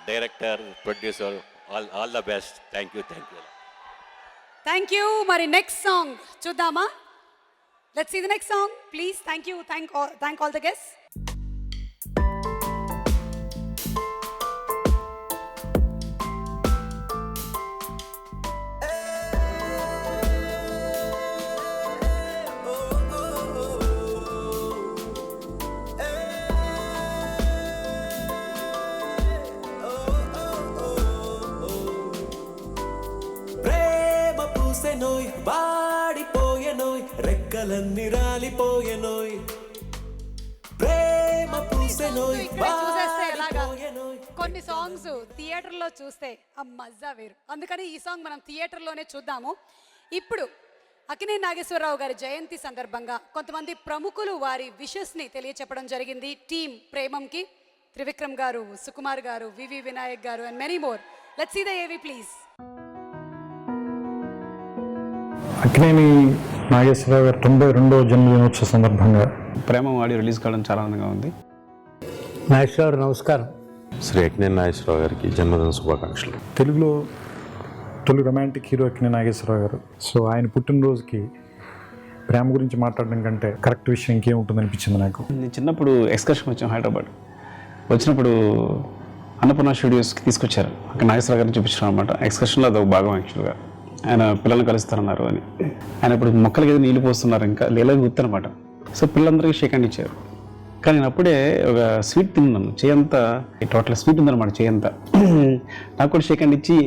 director, producer, all the best. Thank you. Thank you. మరి నెక్స్ట్ సాంగ్ చూద్దామా? Let's see the next song please. Thank you. Thank all the guests. ప్రేమ పూసెనోయ్ వాడిపోయెనోయ్ రెక్కలన్నీ రాలిపోయెనోయ్ ప్రేమ పూసెనోయ్ ఇక్కడ చూసేస్తే ఎలాగా కొన్ని సాంగ్స్ థియేటర్లో చూస్తే ఆ మజా వేరు. అందుకని ఈ సాంగ్ మనం థియేటర్లోనే చూద్దాము. ఇప్పుడు అక్కినేని నాగేశ్వరరావు గారి జయంతి సందర్భంగా కొంతమంది ప్రముఖులు వారి విషెస్ని తెలియచెప్పడం జరిగింది. టీమ్ ప్రేమంకి త్రివిక్రమ్ గారు, సుకుమార్ గారు, వివి వినాయక్ గారు and many more. Let's see the AV please. Akkineni Nageswararao గారి 92వ జన్మదినోత్సవ సందర్భంగా ప్రేమ ఆడియో రిలీజ్ కావడం చాలా ఆనందంగా ఉంది. నాగేశ్వరరావు నమస్కారం. శ్రీ అక్కినేని నాగేశ్వరరావు గారికి జన్మదిన శుభాకాంక్షలు. తెలుగులో తొలి రొమాంటిక్ హీరో అక్కినేని నాగేశ్వరరావు గారు. సో ఆయన పుట్టినరోజుకి ప్రేమ గురించి మాట్లాడడం కంటే కరెక్ట్ విషయం ఇంకేముంటుంది అనిపించింది నాకు. నేను చిన్నప్పుడు ఎక్స్కర్షన్ వచ్చాం హైదరాబాద్. వచ్చినప్పుడు అన్నపూర్ణ స్టూడియోస్కి తీసుకొచ్చారు. అక్కడ నాగేశ్వరరావు గారిని చూపించారు అనమాట. ఎక్స్కర్షన్లో అదొక భాగం యాక్చువల్గా. ఆయన పిల్లల్ని కలుస్తారన్నారు అని. ఆయన ఇప్పుడు మొక్కలకి ఏదో నీళ్ళు పోస్తున్నారు, ఇంకా లేలా గుర్తనమాట. సో పిల్లలందరికీ షేక్ హ్యాండ్ ఇచ్చారు. కానీ నేను అప్పుడే ఒక స్వీట్ తిన్నాను. చేయంతా టోటల్ స్వీట్ ఉందన్నమాట చేయంతా. నాకు కూడా షేక్ హ్యాండ్ ఇచ్చి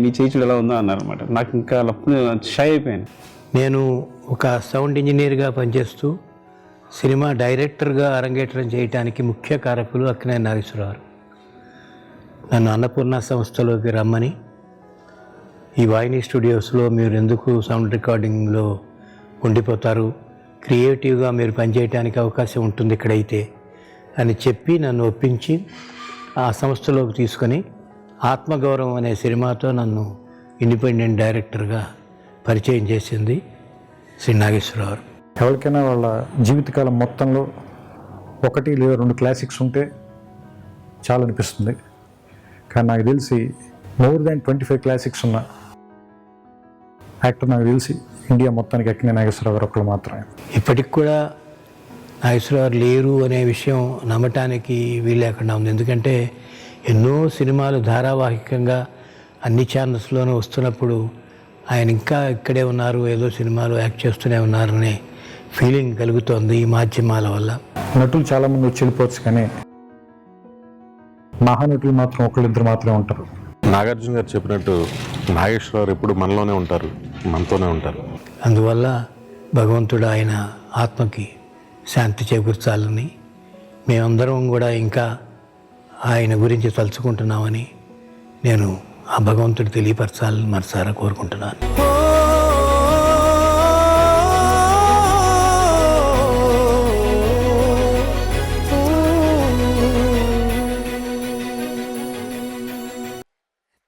నీ చేయి చూడు ఎలా ఉందో అన్నారు అనమాట. నాకు ఇంకా షై అయిపోయాను. నేను ఒక సౌండ్ ఇంజనీర్గా పనిచేస్తూ సినిమా డైరెక్టర్గా అరంగేట్రం చేయడానికి ముఖ్య కారకులు అక్కినేని నాగేశ్వరరావు. నన్ను అన్నపూర్ణ సంస్థలోకి రమ్మని, ఈ వాహిని స్టూడియోస్లో మీరు ఎందుకు సౌండ్ రికార్డింగ్లో ఉండిపోతారు, క్రియేటివ్గా మీరు పనిచేయడానికి అవకాశం ఉంటుంది ఇక్కడైతే అని చెప్పి నన్ను ఒప్పించి ఆ సంస్థలోకి తీసుకొని ఆత్మగౌరవం అనే సినిమాతో నన్ను ఇండిపెండెంట్ డైరెక్టర్గా పరిచయం చేసింది శ్రీ నాగేశ్వరరావు. ఎవరికైనా వాళ్ళ జీవితకాలం మొత్తంలో 1 లేదా 2 క్లాసిక్స్ ఉంటే చాలా అనిపిస్తుంది. కానీ నాకు తెలిసి మోర్ దాన్ 25 క్లాసిక్స్ ఉన్న యాక్టర్ నాకు తెలిసి ఇండియా మొత్తానికి అక్కినేని నాగేశ్వరరావు గారు ఒక్కరు మాత్రమే. ఇప్పటికి కూడా నాగేశ్వరరావు లేరు అనే విషయం నమ్మటానికి వీలేకుండా ఉంది. ఎందుకంటే ఎన్నో సినిమాలు ధారావాహికంగా అన్ని ఛానల్స్లోనూ వస్తున్నప్పుడు ఆయన ఇంకా ఇక్కడే ఉన్నారు, ఏదో సినిమాలు యాక్ట్ చేస్తూనే ఉన్నారనే ఫీలింగ్ కలుగుతోంది ఈ మాధ్యమాల వల్ల. నటులు చాలామంది వచ్చి వెళ్ళిపోవచ్చు, కానీ మహానటులు మాత్రం ఒకళ్ళిద్దరు మాత్రమే ఉంటారు. నాగార్జున గారు చెప్పినట్టు నాగేశ్వరరావు ఎప్పుడు మనలోనే ఉంటారు, మనతోనే ఉంటారు. అందువల్ల భగవంతుడు ఆయన ఆత్మకి శాంతి చేకూర్చాలని మేమందరం కూడా ఇంకా ఆయన గురించి తలుచుకుంటున్నామని నేను ఆ భగవంతుడు తెలియపరచాలని మనసారా కోరుకుంటున్నాను.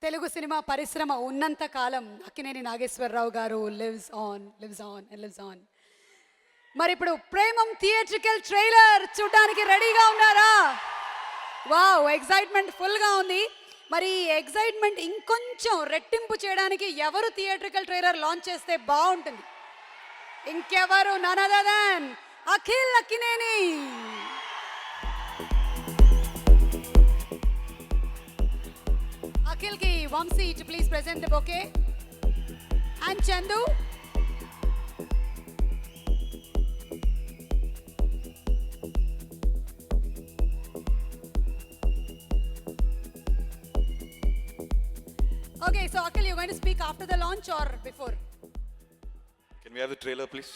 తెలుగు సినిమా పరిశ్రమ ఉన్నంత కాలం అక్కినేని నాగేశ్వరరావు గారు లివ్స్ ఆన్. మరి ఇప్పుడు ప్రేమం థియేట్రికల్ ట్రైలర్ చూడడానికి రెడీగా ఉన్నారా? వావ్, ఎక్సైట్మెంట్ ఫుల్గా ఉంది. మరి ఈ ఎక్సైట్మెంట్ ఇంకొంచెం రెట్టింపు చేయడానికి ఎవరు థియేట్రికల్ ట్రైలర్ లాంచ్ చేస్తే బాగుంటుంది? ఇంకెవరు? None other than Akhil Akkineni. Akhil కి Vamsi to please present the bouquet and Chandu. Okay, so Akhil, you're going to speak after the launch or before? Can we have the trailer, please?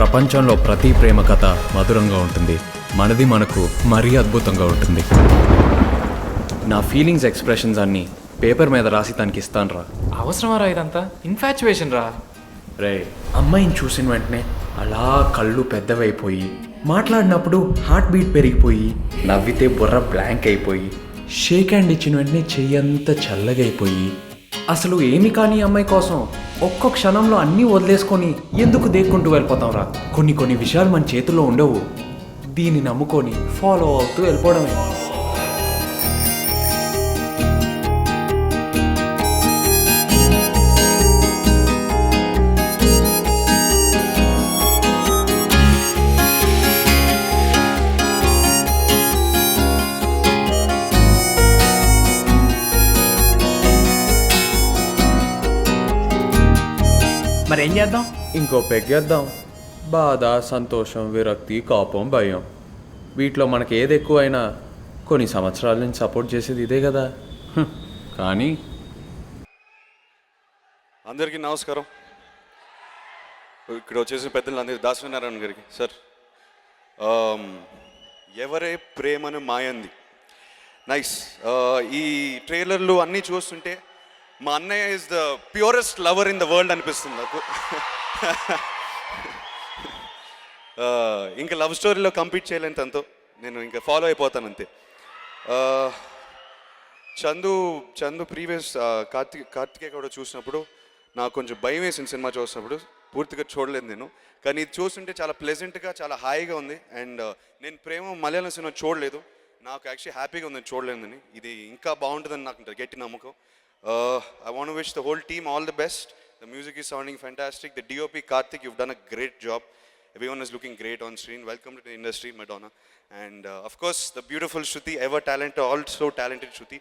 ప్రపంచంలో ప్రతి ప్రేమ కథ మధురంగా ఉంటుంది. మనది మనకు మరీ అద్భుతంగా ఉంటుంది. నా ఫీలింగ్స్ ఎక్స్ప్రెషన్స్ అన్నీ పేపర్ మీద రాసి తనకి ఇస్తాను రా. అవసరమా రా ఇదంతా? ఇన్ఫాచ్యుయేషన్ రా. రే, అమ్మాయిని చూసిన వెంటనే అలా కళ్ళు పెద్దవైపోయి మాట్లాడినప్పుడు హార్ట్ బీట్ పెరిగిపోయి, నవ్వితే బుర్ర బ్లాంక్ అయిపోయి, షేక్ హ్యాండ్ ఇచ్చిన వెంటనే చెయ్యంతా చల్లగైపోయి, అసలు ఏమి కాని అమ్మాయి కోసం ఒక్క క్షణంలో అన్నీ వదిలేసుకొని ఎందుకు దేక్కుంటూ వెళ్ళిపోతాంరా? కొన్ని విషయాలు మన చేతుల్లో ఉండవు. దీన్ని నమ్ముకొని ఫాలో అవుతూ వెళ్ళిపోవడమే. మరి ఏం చేద్దాం? ఇంకో పెగ్గేద్దాం. బాధ, సంతోషం, విరక్తి, కోపం, భయం, వీటిలో మనకి ఏది ఎక్కువైనా కొన్ని సంవత్సరాల నుంచి సపోర్ట్ చేసేది ఇదే కదా. కానీ అందరికీ నమస్కారం. ఇక్కడ వచ్చేసిన పెద్దలు అందరికీ, దాసనారాయణ గారికి సార్, ఎవరే ప్రేమను మాయంది, నైస్. ఈ ట్రైలర్లు అన్నీ చూస్తుంటే మా అన్నయ్య is the purest lover in the world అనిపిస్తుంది నాకు. ఇంకా లవ్ స్టోరీలో కంప్లీట్ చేయలేను తనతో, నేను ఇంకా ఫాలో అయిపోతాను అంతే. చందు ప్రీవియస్ కార్తికేయ కూడా చూసినప్పుడు నాకు కొంచెం భయం వేసింది సినిమా చూసినప్పుడు, పూర్తిగా చూడలేదు నేను. కానీ ఇది చూస్తుంటే చాలా ప్లెజెంట్గా, చాలా హాయిగా ఉంది. అండ్ నేను ప్రేమ మలయాళం సినిమా చూడలేదు, నాకు యాక్చువల్లీ హ్యాపీగా ఉందని చూడలేదని. ఇది ఇంకా బాగుంటుందని నాకు గట్టి నమ్మకం. I want to wish the whole team all the best. The music is sounding fantastic. The DOP Karthik, you've done a great job. Everyone is looking great on screen. Welcome to the industry, Madonna. And of course, the beautiful Shruti, ever talented, also talented Shruti.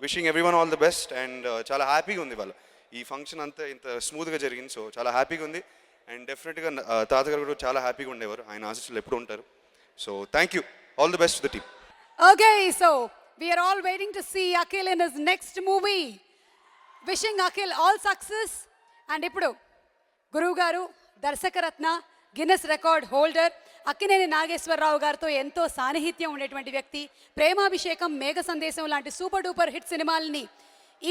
Wishing everyone all the best. And chala happy undi vallu. Ee function anta inta smooth ga jarigindi, so chala happy undi. And definitely Tata garu kuda chala happy ga undevaru. Ayana aasistulu eppudu untaru. So thank you. All the best to the team. Okay, so we are all waiting to see Akhil in his next movie. Wishing Akhil all success. And ఇప్పుడు గురువు గారు, దర్శకరత్న, Guinness record holder, Akkineni Nageswara Rao గారితో ఎంతో సాన్నిహిత్యం ఉండేటువంటి వ్యక్తి, ప్రేమాభిషేకం, మేఘ సందేశం లాంటి సూపర్ డూపర్ హిట్ సినిమాలని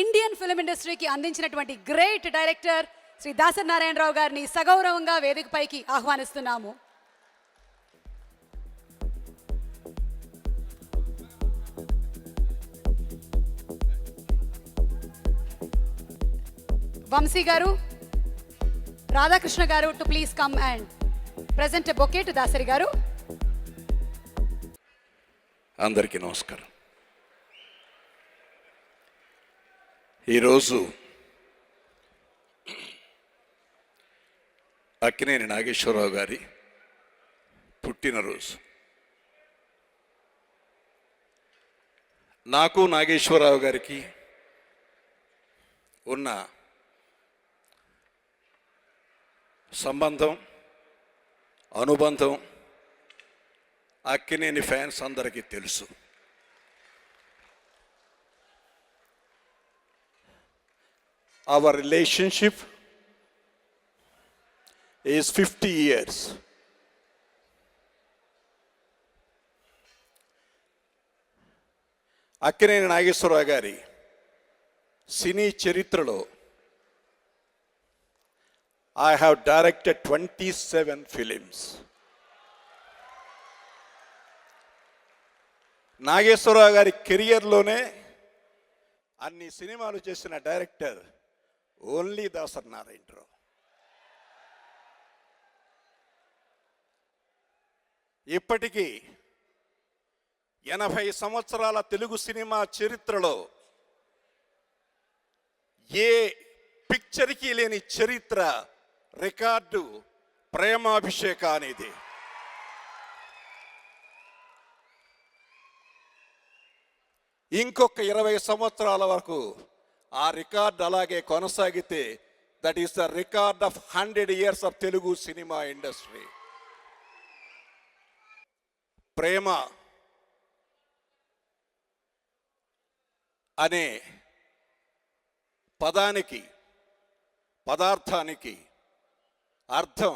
ఇండియన్ ఫిల్మ్ ఇండస్ట్రీకి అందించినటువంటి గ్రేట్ డైరెక్టర్ శ్రీ దాసరి నారాయణరావు గారిని సగౌరవంగా వేదికపైకి ఆహ్వానిస్తున్నాము. వంశీ గారు, రాధాకృష్ణ గారు to please come and present a bouquet to Dasari గారు. అందరికీ నమస్కారం. ఈరోజు అక్కినేని నాగేశ్వరరావు గారి పుట్టినరోజు. నాకు నాగేశ్వరరావు గారికి ఉన్న సంబంధం, అనుబంధం అక్కినేని ఫ్యాన్స్ అందరికీ తెలుసు. Our relationship is 50 years. Akkineni Nageswararao గారి సినీ చరిత్రలో I have directed 27 films. Nageswararao గారి కెరియర్లోనే అన్ని సినిమాలు చేసిన డైరెక్టర్ ఓన్లీ దాసరి నారాయణరావు. ఇప్పటికీ 80 సంవత్సరాల తెలుగు సినిమా చరిత్రలో ఏ పిక్చర్కి లేని చరిత్ర, రికార్డు ప్రేమాభిషేక అనేది. ఇంకొక 20 సంవత్సరాల వరకు ఆ రికార్డు అలాగే కొనసాగితే that is the record of 100 years of Telugu cinema industry. ప్రేమ అనే పదానికి, పదార్థానికి అర్థం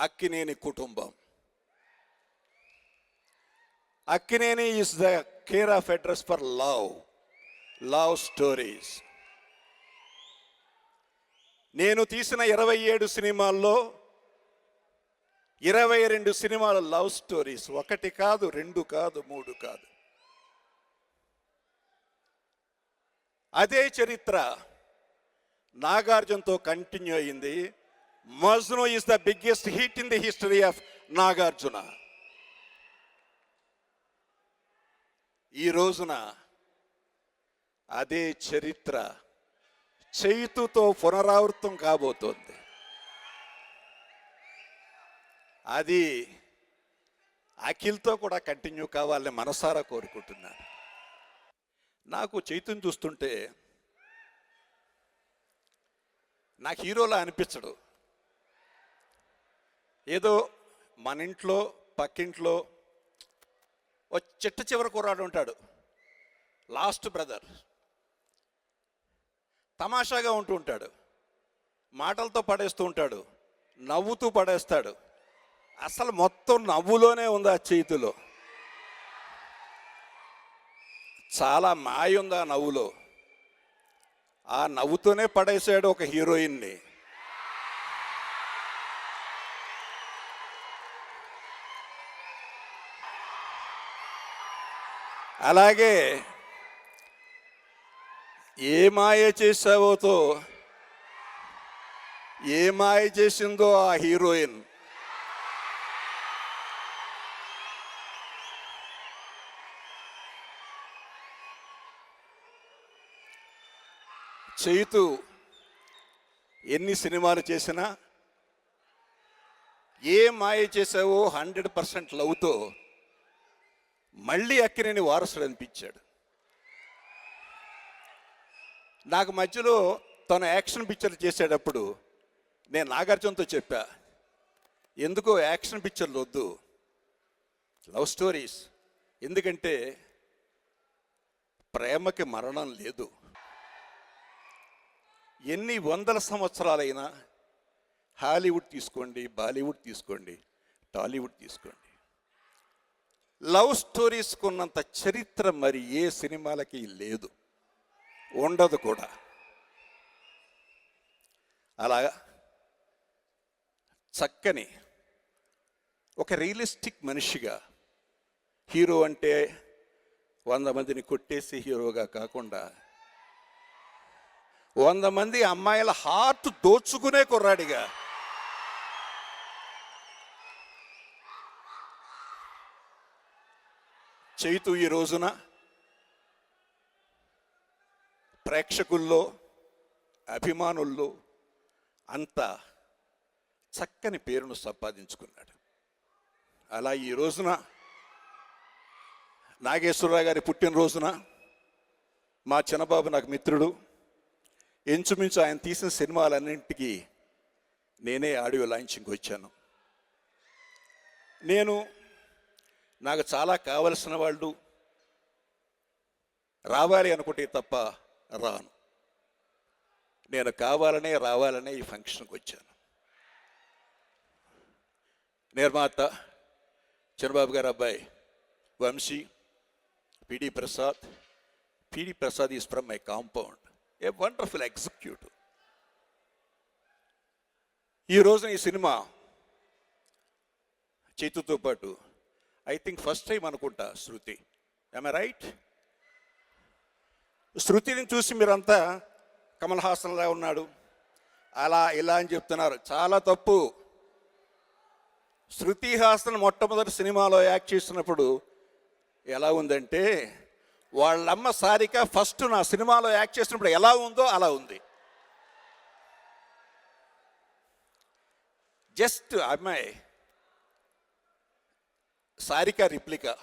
అక్కినేని కుటుంబం. Akkineni is the care of address for love stories. నేను తీసిన 27 సినిమాల్లో 22 సినిమాలు లవ్ స్టోరీస్, 1 కాదు 2 కాదు 3 కాదు. అదే చరిత్ర నాగార్జునతో కంటిన్యూ అయింది. Majnu is the biggest hit in the history of Nagarjuna. ఈ రోజున అదే చరిత్ర చైతుతో పునరావృతం కాబోతోంది. అది అఖిల్తో కూడా కంటిన్యూ కావాలని మనసారా కోరుకుంటున్నాను. నాకు చైతుని చూస్తుంటే నాకు హీరోలా అనిపించడు. ఏదో మన ఇంట్లో పక్కింట్లో ఓ చిట్ట చివరి కుర్రాడు ఉంటాడు, లాస్ట్ బ్రదర్, తమాషాగా ఉంటూ ఉంటాడు, మాటలతో పడేస్తూ ఉంటాడు, నవ్వుతూ పడేస్తాడు. అసలు మొత్తం నవ్వులోనే ఉంది ఆ చేతిలో. చాలా మాయ ఉంది ఆ నవ్వులో. ఆ నవ్వుతూనే పడేసాడు ఒక హీరోయిన్ని. అలాగే ఏ మాయ చేసావోతో ఏ మాయ చేసిందో ఆ హీరోయిన్. చైతు ఎన్ని సినిమాలు చేసినా ఏ మాయ చేసావో 100% లవ్తో మళ్ళీ అక్కినేని వారసుడు అనిపించాడు. నాకు మధ్యలో తను యాక్షన్ పిక్చర్ చేసేటప్పుడు నేను నాగార్జునతో చెప్పా, ఎందుకో యాక్షన్ పిక్చర్లు వద్దు, లవ్ స్టోరీస్. ఎందుకంటే ప్రేమకి మరణం లేదు. ఎన్ని వందల సంవత్సరాలైనా హాలీవుడ్ తీసుకోండి, బాలీవుడ్ తీసుకోండి, టాలీవుడ్ తీసుకోండి, లవ్ స్టోరీస్కు ఉన్నంత చరిత్ర మరి ఏ సినిమాలకి లేదు, ఉండదు కూడా. అలాగా చక్కని ఒక రియలిస్టిక్ మనిషిగా, హీరో అంటే 100 మందిని కొట్టేసి హీరోగా కాకుండా 100 మంది అమ్మాయిల హార్ట్ దోచుకునే కుర్రాడిగా, చైతు ఈ రోజున ప్రేక్షకుల్లో అభిమానుల్లో అంత చక్కని పేరును సంపాదించుకున్నాడు. అలా ఈ రోజున నాగేశ్వరరావు గారి పుట్టినరోజున మా చిన్నబాబు నాకు మిత్రుడు, ఇంచుమించు ఆయన తీసిన సినిమాలన్నింటికి నేనే ఆడియో లాంచింగ్కి వచ్చాను. నాకు చాలా కావలసిన వాళ్ళు రావాలి అనుకుంటే తప్ప రాను. నేను కావాలనే రావాలనే ఈ ఫంక్షన్కి వచ్చాను. నిర్మాత చంద్రబాబు గారు అబ్బాయి Vamsi, P D Prasad. P D Prasad is from my compound, a wonderful executive. ఈ రోజున ఈ సినిమా చైతుతో పాటు ఐ థింక్ ఫస్ట్ టైం అనుకుంటా శృతి, ఐ రైట్? శృతిని చూసి మీరంతా కమల్ హాసన్లా ఉన్నాడు అలా ఇలా అని చెప్తున్నారు. చాలా తప్పు. శృతి హాసన్ మొట్టమొదటి సినిమాలో యాక్ట్ చేసినప్పుడు ఎలా ఉందంటే, వాళ్ళమ్మ సారిక ఫస్ట్ నా సినిమాలో యాక్ట్ చేసినప్పుడు ఎలా ఉందో అలా ఉంది. జస్ట్ అమ్మాయి Sarika replica,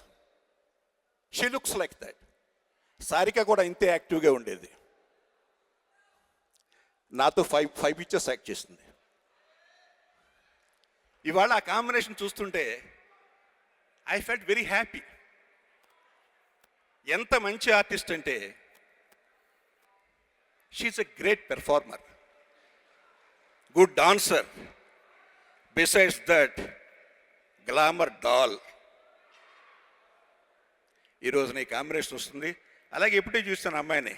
she looks like that. Sarika కూడా ఇంతే యాక్టివ్గా ఉండేది. నాతో ఫైవ్ పిక్చర్స్ యాక్ట్ చేసింది. ఇవాళ ఆ కాంబినేషన్ చూస్తుంటే ఐ ఫెల్ట్ వెరీ హ్యాపీ. ఎంత మంచి ఆర్టిస్ట్ అంటే, she's a great performer, good dancer, besides that glamour doll. ఈరోజు నీ కాంబినేషన్ వస్తుంది. అలాగే ఎప్పుడే చూస్తాను అమ్మాయిని,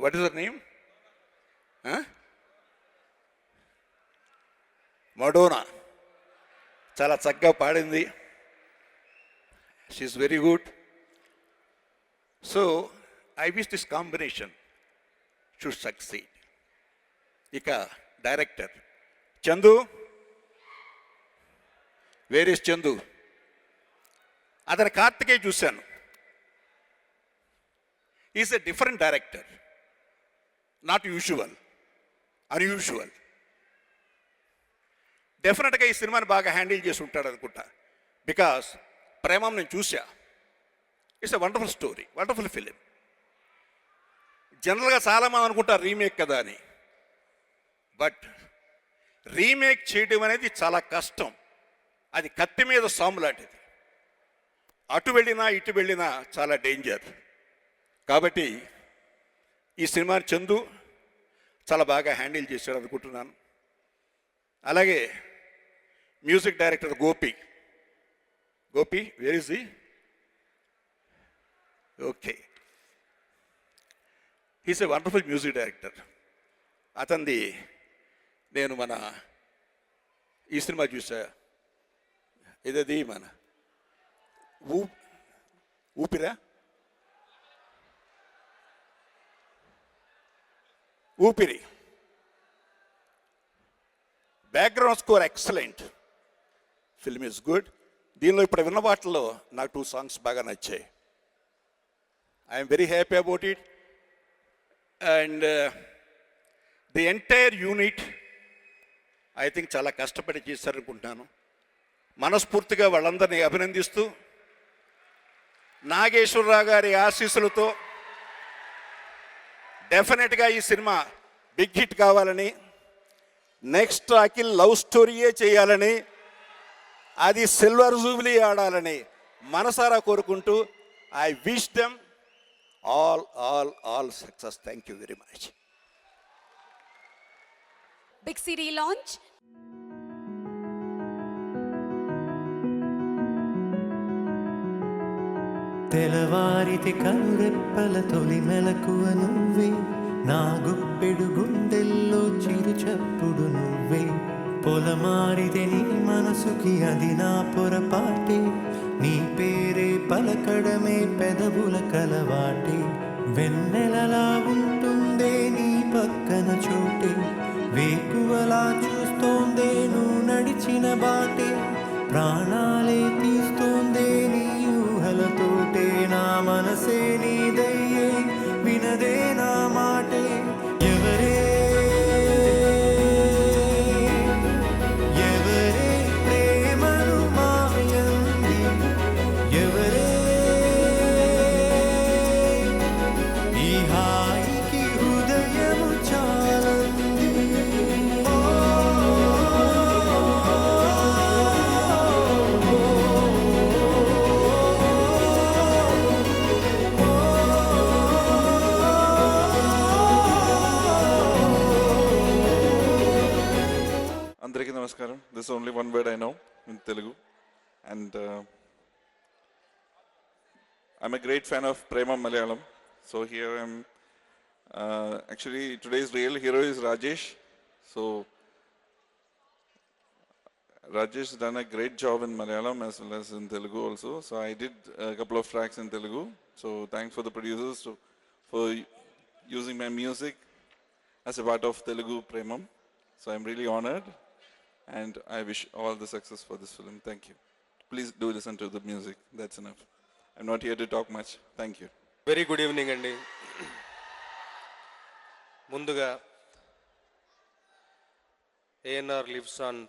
what is her name, Madonna. చాలా చక్కగా పాడింది. She's very good. So I wish this combination should succeed. ఇక director Chandu, where is Chandu? అతని కార్తికేయ చూశాను. Is a different director, not usual, unusual. డెఫినెట్గా ఈ సినిమాని బాగా హ్యాండిల్ చేసి ఉంటాడు అనుకుంటా. బికాస్ ప్రేమం నేను చూసా. It's a wonderful story, wonderful film. జనరల్గా చాలామంది అనుకుంటారు రీమేక్ కదా అని. బట్ రీమేక్ చేయడం అనేది చాలా కష్టం. అది కత్తి మీద సాము లాంటిది. అటు వెళ్ళినా ఇటు వెళ్ళినా చాలా డేంజర్. కాబట్టి ఈ సినిమాని చందు చాలా బాగా హ్యాండిల్ చేశాడు అనుకుంటున్నాను. అలాగే music director Gopi, where is he? Okay, he's a wonderful music director. అతనిది నేను మన ఈ సినిమా చూసా, ఇదది మన ఊపిరా, ఊపిరి. Background score excellent, film is good. దీనిలో ఇప్పుడు విన్న వాటిల్లో నాకు 2 సాంగ్స్ బాగా నచ్చాయి. I'm very happy about it. And the entire unit I think చాలా కష్టపడి చేశారనుకుంటున్నాను. మనస్ఫూర్తిగా వాళ్ళందరినీ అభినందిస్తూ, నాగేశ్వరరావు గారి ఆశీస్సులతో డెఫినెట్గా ఈ సినిమా బిగ్ హిట్ కావాలని, నెక్స్ట్ అఖిల్ లవ్ స్టోరీయే చేయాలని, అది సిల్వర్ జూబ్లీ ఆడాలని మనసారా కోరుకుంటూ I wish them all success. Thank you very much. Big city launch. తెలవారితి కనురెప్పల తొలి మెలకువ నువ్వే, నా గుప్పెడు గుండెల్లో చిరు చప్పుడు నువ్వే. పొలమారితే నీ మనసుకి అది నా పొరపాటే, నీ పేరే పలకడమే పెదవుల కలవాటే. వెన్నెలలా ఉంటుందే నీ పక్కన చోటే, వేకువలా చూస్తోందే నువ్వు నడిచిన బాటే. ప్రాణాలే తీస్తోందే నీ ఊహలతోటే, నా మనసే నీదయ్యే వినదే నా మాటే. ఎవరే ప్రేమను మాయంది, ఎవరే ఈ హాయికి హృదయము చాలంది. అందరికీ నమస్కారం. This only one word I know in Telugu, and I'm a great fan of Prema Malayalam. So here I'm actually today's real hero is Rajesh. So Rajesh done a great job in Malayalam as well as in Telugu also. So I did a couple of tracks in Telugu. So thanks for the producers for using my music as a part of Telugu Premam. So I'm really honored, and I wish all the success for this film. Thank you. Please do listen to the music. That's enough. I'm not here to talk much. Thank you. Very good evening అండి. ముందుగా ANR lives on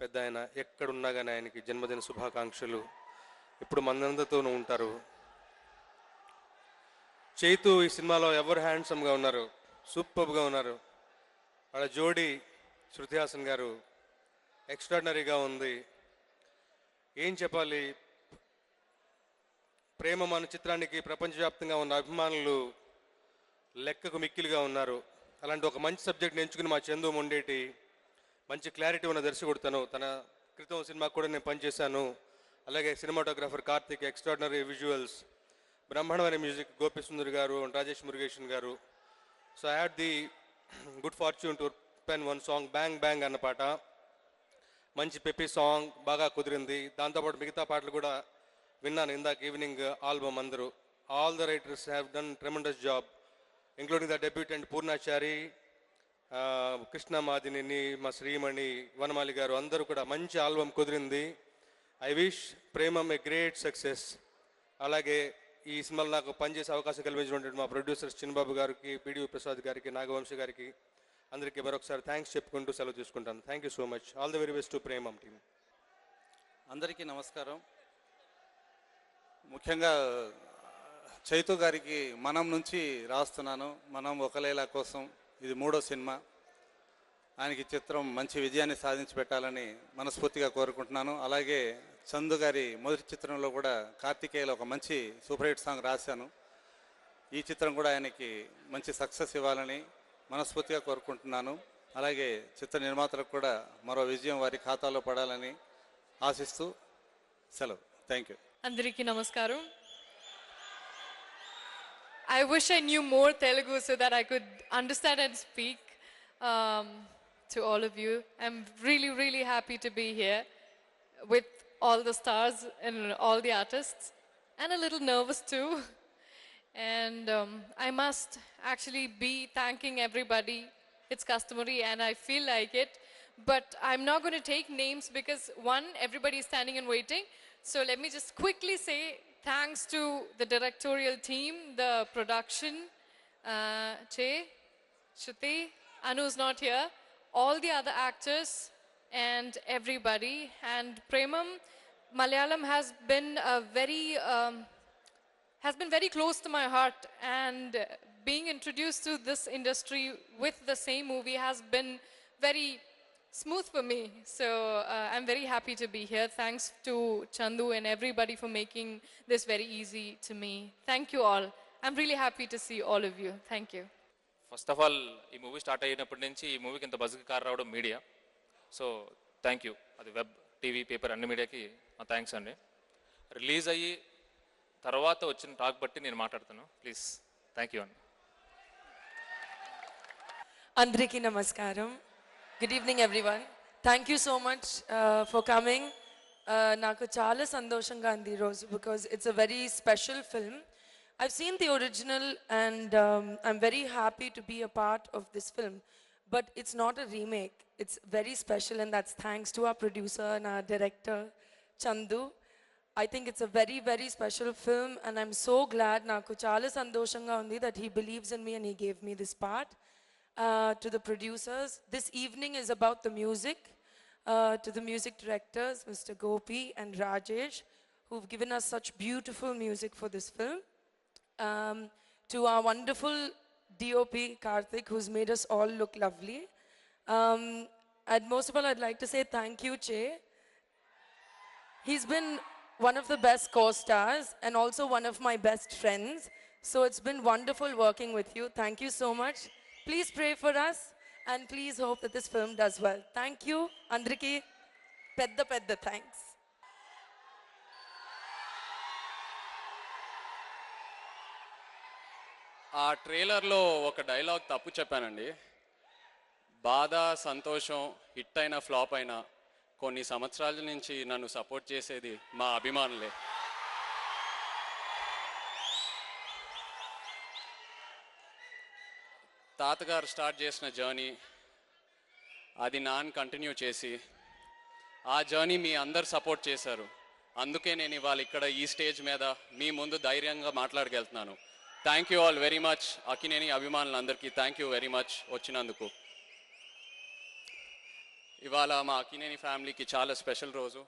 పెద్ద ఆయన ఎక్కడున్నా కానీ ఆయనకి జన్మదిన శుభాకాంక్షలు. ఇప్పుడు మనందరితోనూ ఉంటారు. చైతు ఈ సినిమాలో ఎవరు హ్యాండ్సమ్గా ఉన్నారు, సూపర్గా ఉన్నారు. వాళ్ళ జోడీ శృతి హాసన్ గారు ఎక్స్ట్రాడినరీగా ఉంది. ఏం చెప్పాలి, ప్రేమ మన చిత్రానికి ప్రపంచవ్యాప్తంగా ఉన్న అభిమానులు లెక్కకు మిక్కిలిగా ఉన్నారు. అలాంటి ఒక మంచి సబ్జెక్ట్ని ఎంచుకుని మా చందు మొండేటి మంచి క్లారిటీ ఉన్న దర్శకుడు. తన క్రితం సినిమా కూడా నేను పనిచేశాను. అలాగే సినిమాటోగ్రాఫర్ కార్తిక్, ఎక్స్ట్రాడినరీ విజువల్స్, బ్రహ్మాండమైన మ్యూజిక్ గోపి సుందర్ గారు అండ్ రాజేష్ మురుగేషన్ గారు. So I had the good fortune to pen one song, bang bang అన్న పాట. మంచి పెప్పి సాంగ్ బాగా కుదిరింది. దాంతోపాటు మిగతా పాటలు కూడా విన్నాను ఇందాక ఈవినింగ్ ఆల్బమ్. అందరూ all the writers have done tremendous job, including the debutante Purnachari, Krishna Madini, మా శ్రీమణి, వనమాలి గారు, అందరూ కూడా మంచి ఆల్బమ్ కుదిరింది. I wish Premam a great success. అలాగే ఈ సినిమాలో నాకు పనిచేసే అవకాశం కల్పించినటువంటి మా ప్రొడ్యూసర్స్ చిన్నబాబు గారికి, పిడివి ప్రసాద్ గారికి, నాగవంశీ గారికి అందరికీ మరొకసారి థ్యాంక్స్ చెప్పుకుంటూ సెలవు తీసుకుంటాను. Thank you so much. All the very best to Premam team. అందరికీ నమస్కారం. ముఖ్యంగా చైతు గారికి మనం నుంచి రాస్తున్నాను. మనం ఒకలేలా కోసం ఇది 3వ సినిమా. ఆయనకి చిత్రం మంచి విజయాన్ని సాధించి పెట్టాలని మనస్ఫూర్తిగా కోరుకుంటున్నాను. అలాగే చందు గారి మొదటి చిత్రంలో కూడా కార్తికేయలో ఒక మంచి సూపర్ హిట్ సాంగ్ రాశాను. ఈ చిత్రం కూడా ఆయనకి మంచి సక్సెస్ ఇవ్వాలని మనస్ఫూర్తిగా కోరుకుంటున్నాను. అలాగే చిత్ర నిర్మాతలకు కూడా మరో విజయం వారి ఖాతాలో పడాలని ఆశిస్తూ సెలవు. Thank you. అందరికీ నమస్కారం. I wish I knew more Telugu so that I could understand and speak to all of you. I'm really, really happy to be here with all the stars and all the artists, and a little nervous too. And I must actually be thanking everybody. It's customary and I feel like it. But I'm not going to take names because one, everybody is standing and waiting. So let me just quickly say thanks to the directorial team, the production, Che, Shruti, Anu's not here, all the other actors and everybody. And Premam, Malayalam has been very close to my heart, and being introduced to this industry with the same movie has been very smooth for me. So I'm very happy to be here. Thanks to Chandu and everybody for making this very easy to me. Thank you all. I'm really happy to see all of you. Thank you. First of all ఈ movie start అయినప్పటి నుంచి ఈ మూవీకి ఇంత బజ్కి car రావడం media. So thank you. అది web, TV, paper అన్ని మీడియాకి నా థ్యాంక్స్ అండి. రిలీజ్ అయ్యి తర్వాత వచ్చిన టాక్ బట్టి నేను మాట్లాడుతాను. ప్లీజ్ థ్యాంక్ యూ అండి. అందరికీ నమస్కారం. Good evening everyone. Thank you so much for coming. నాకు చాలా సంతోషంగా ఉంది ఈరోజు because it's a very special film. I've seen the original and I'm very happy to be a part of this film. But it's not a remake. It's very special, and that's thanks to our producer and our director, Chandu. I think it's a very, very special film, and I'm so glad నాకు చాలా సంతోషంగా ఉంది that he believes in me and he gave me this part. To the producers, this evening is about the music. To the music directors, Mr. Gopi and Rajesh, who've given us such beautiful music for this film. To our wonderful DOP, Karthik, who's made us all look lovely. And most of all, I'd like to say thank you, Che. He's been one of the best co-stars and also one of my best friends. So it's been wonderful working with you. Thank you so much. Please pray for us and please hope that this film does well. Thank you. Andriki, pedda thanks. ఆ ట్రైలర్లో ఒక dialogue తప్పు చెప్పానండి. బాధ, సంతోషం, hit అయినా flop అయినా కొన్ని సంవత్సరాల నుంచి నన్ను సపోర్ట్ చేసేది మా అభిమానులే. తాతగారు స్టార్ట్ చేసిన జర్నీ అది నాన్న కంటిన్యూ చేసి ఆ జర్నీ మీ అందరు సపోర్ట్ చేశారు. అందుకే నేను ఇవాళ ఇక్కడ ఈ స్టేజ్ మీద మీ ముందు ధైర్యంగా మాట్లాడగలుగుతున్నాను. Thank you all very much. Akkineni అభిమానులందరికీ థ్యాంక్ యూ వెరీ మచ్ వచ్చినందుకు. ఇవాళ మా అక్కినేని ఫ్యామిలీకి చాలా స్పెషల్ రోజు.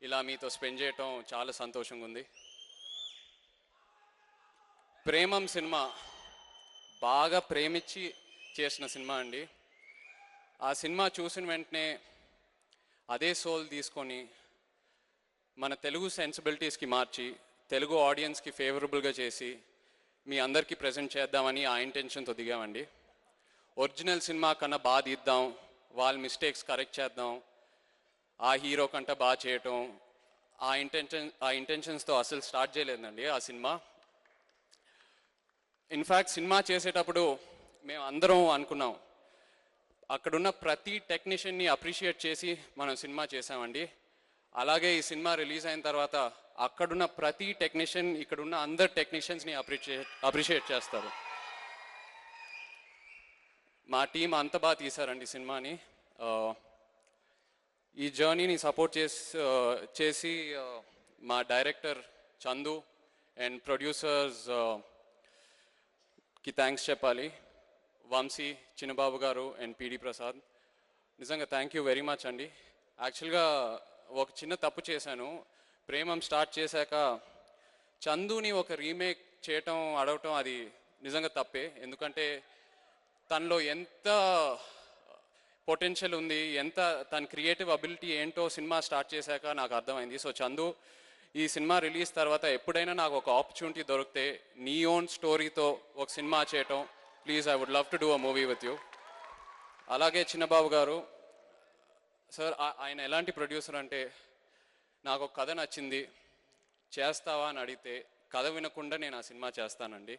ఇలా మీతో స్పెండ్ చేయటం చాలా సంతోషంగా ఉంది. ప్రేమం సినిమా బాగా ప్రేమించి చేసిన సినిమా అండి. ఆ సినిమా చూసిన వెంటనే అదే సోల్ తీసుకొని మన తెలుగు సెన్సిబిలిటీస్కి మార్చి తెలుగు ఆడియన్స్కి ఫేవరబుల్గా చేసి మీ అందరికీ ప్రజెంట్ చేద్దామని ఆ ఇంటెన్షన్తో దిగామండి. ఒరిజినల్ సినిమా కన్నా బాగా తీద్దాం, వాళ్ళ మిస్టేక్స్ కరెక్ట్ చేద్దాం, ఆ హీరో కంటే బాగా చేయటం, ఆ ఇంటెన్షన్స్తో అసలు స్టార్ట్ చేయలేదండి ఆ సినిమా. ఇన్ఫ్యాక్ట్ సినిమా చేసేటప్పుడు మేము అందరం అనుకున్నాం అక్కడున్న ప్రతి టెక్నీషియన్ని అప్రిషియేట్ చేసి మనం సినిమా చేసామండి. అలాగే ఈ సినిమా రిలీజ్ అయిన తర్వాత అక్కడున్న ప్రతి టెక్నీషియన్ ఇక్కడున్న అందరు టెక్నీషియన్స్ని అప్రిషియేట్ చేస్తారు. మా టీం అంత బాగా తీశారండి సినిమాని. ఈ జర్నీని సపోర్ట్ చేసి మా డైరెక్టర్ చందు అండ్ ప్రొడ్యూసర్స్కి థ్యాంక్స్ చెప్పాలి. వంశీ, చిన్నబాబు గారు అండ్ పిడి ప్రసాద్, నిజంగా థ్యాంక్ యూ వెరీ మచ్ అండి. యాక్చువల్గా ఒక చిన్న తప్పు చేశాను. ప్రేమం స్టార్ట్ చేశాక చందుని ఒక రీమేక్ చేయటం అడగటం అది నిజంగా తప్పే. ఎందుకంటే తనలో ఎంత పొటెన్షియల్ ఉంది, ఎంత తన క్రియేటివ్ అబిలిటీ ఏంటో సినిమా స్టార్ట్ చేశాక నాకు అర్థమైంది. సో చందు, ఈ సినిమా రిలీజ్ తర్వాత ఎప్పుడైనా నాకు ఒక ఆపర్చునిటీ దొరికితే నీ ఓన్ స్టోరీతో ఒక సినిమా చేయటం, please, I would love to do a movie with you. అలాగే చిన్నబాబు గారు సార్, ఆయన ఎలాంటి ప్రొడ్యూసర్ అంటే, నాకు ఒక కథ నచ్చింది, చేస్తావా అని అడిగితే కథ వినకుండా నేను ఆ సినిమా చేస్తానండి.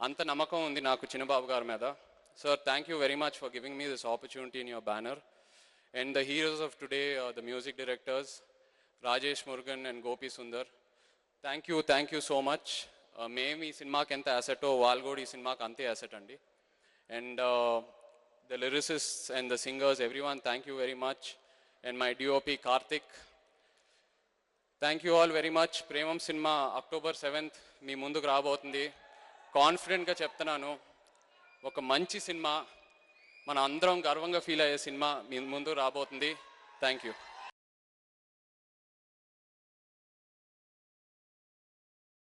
అంత నమ్మకం ఉంది నాకు చిన్నబాబు గారి మీద. Sir, thank you very much for giving me this opportunity in your banner. And the heroes of today, the music directors, Rajesh Murugan and Gopi Sundar. Thank you so much. మేము ఈ సినిమాకి ఎంత అసెటో వాళ్ళు కూడా ఈ సినిమాకి అంతే అసెట్ అండి. And the lyricists and the singers, everyone, thank you very much. And my DOP Karthik, thank you all very much. Premam cinema October 7th మీ ముందుకు రాబోతుంది. కాన్ఫిడెంట్గా చెప్తున్నాను, ఒక మంచి సినిమా, మన అందరం గర్వంగా ఫీల్ అయ్యే సినిమా మీ ముందు రాబోతుంది. Thank you.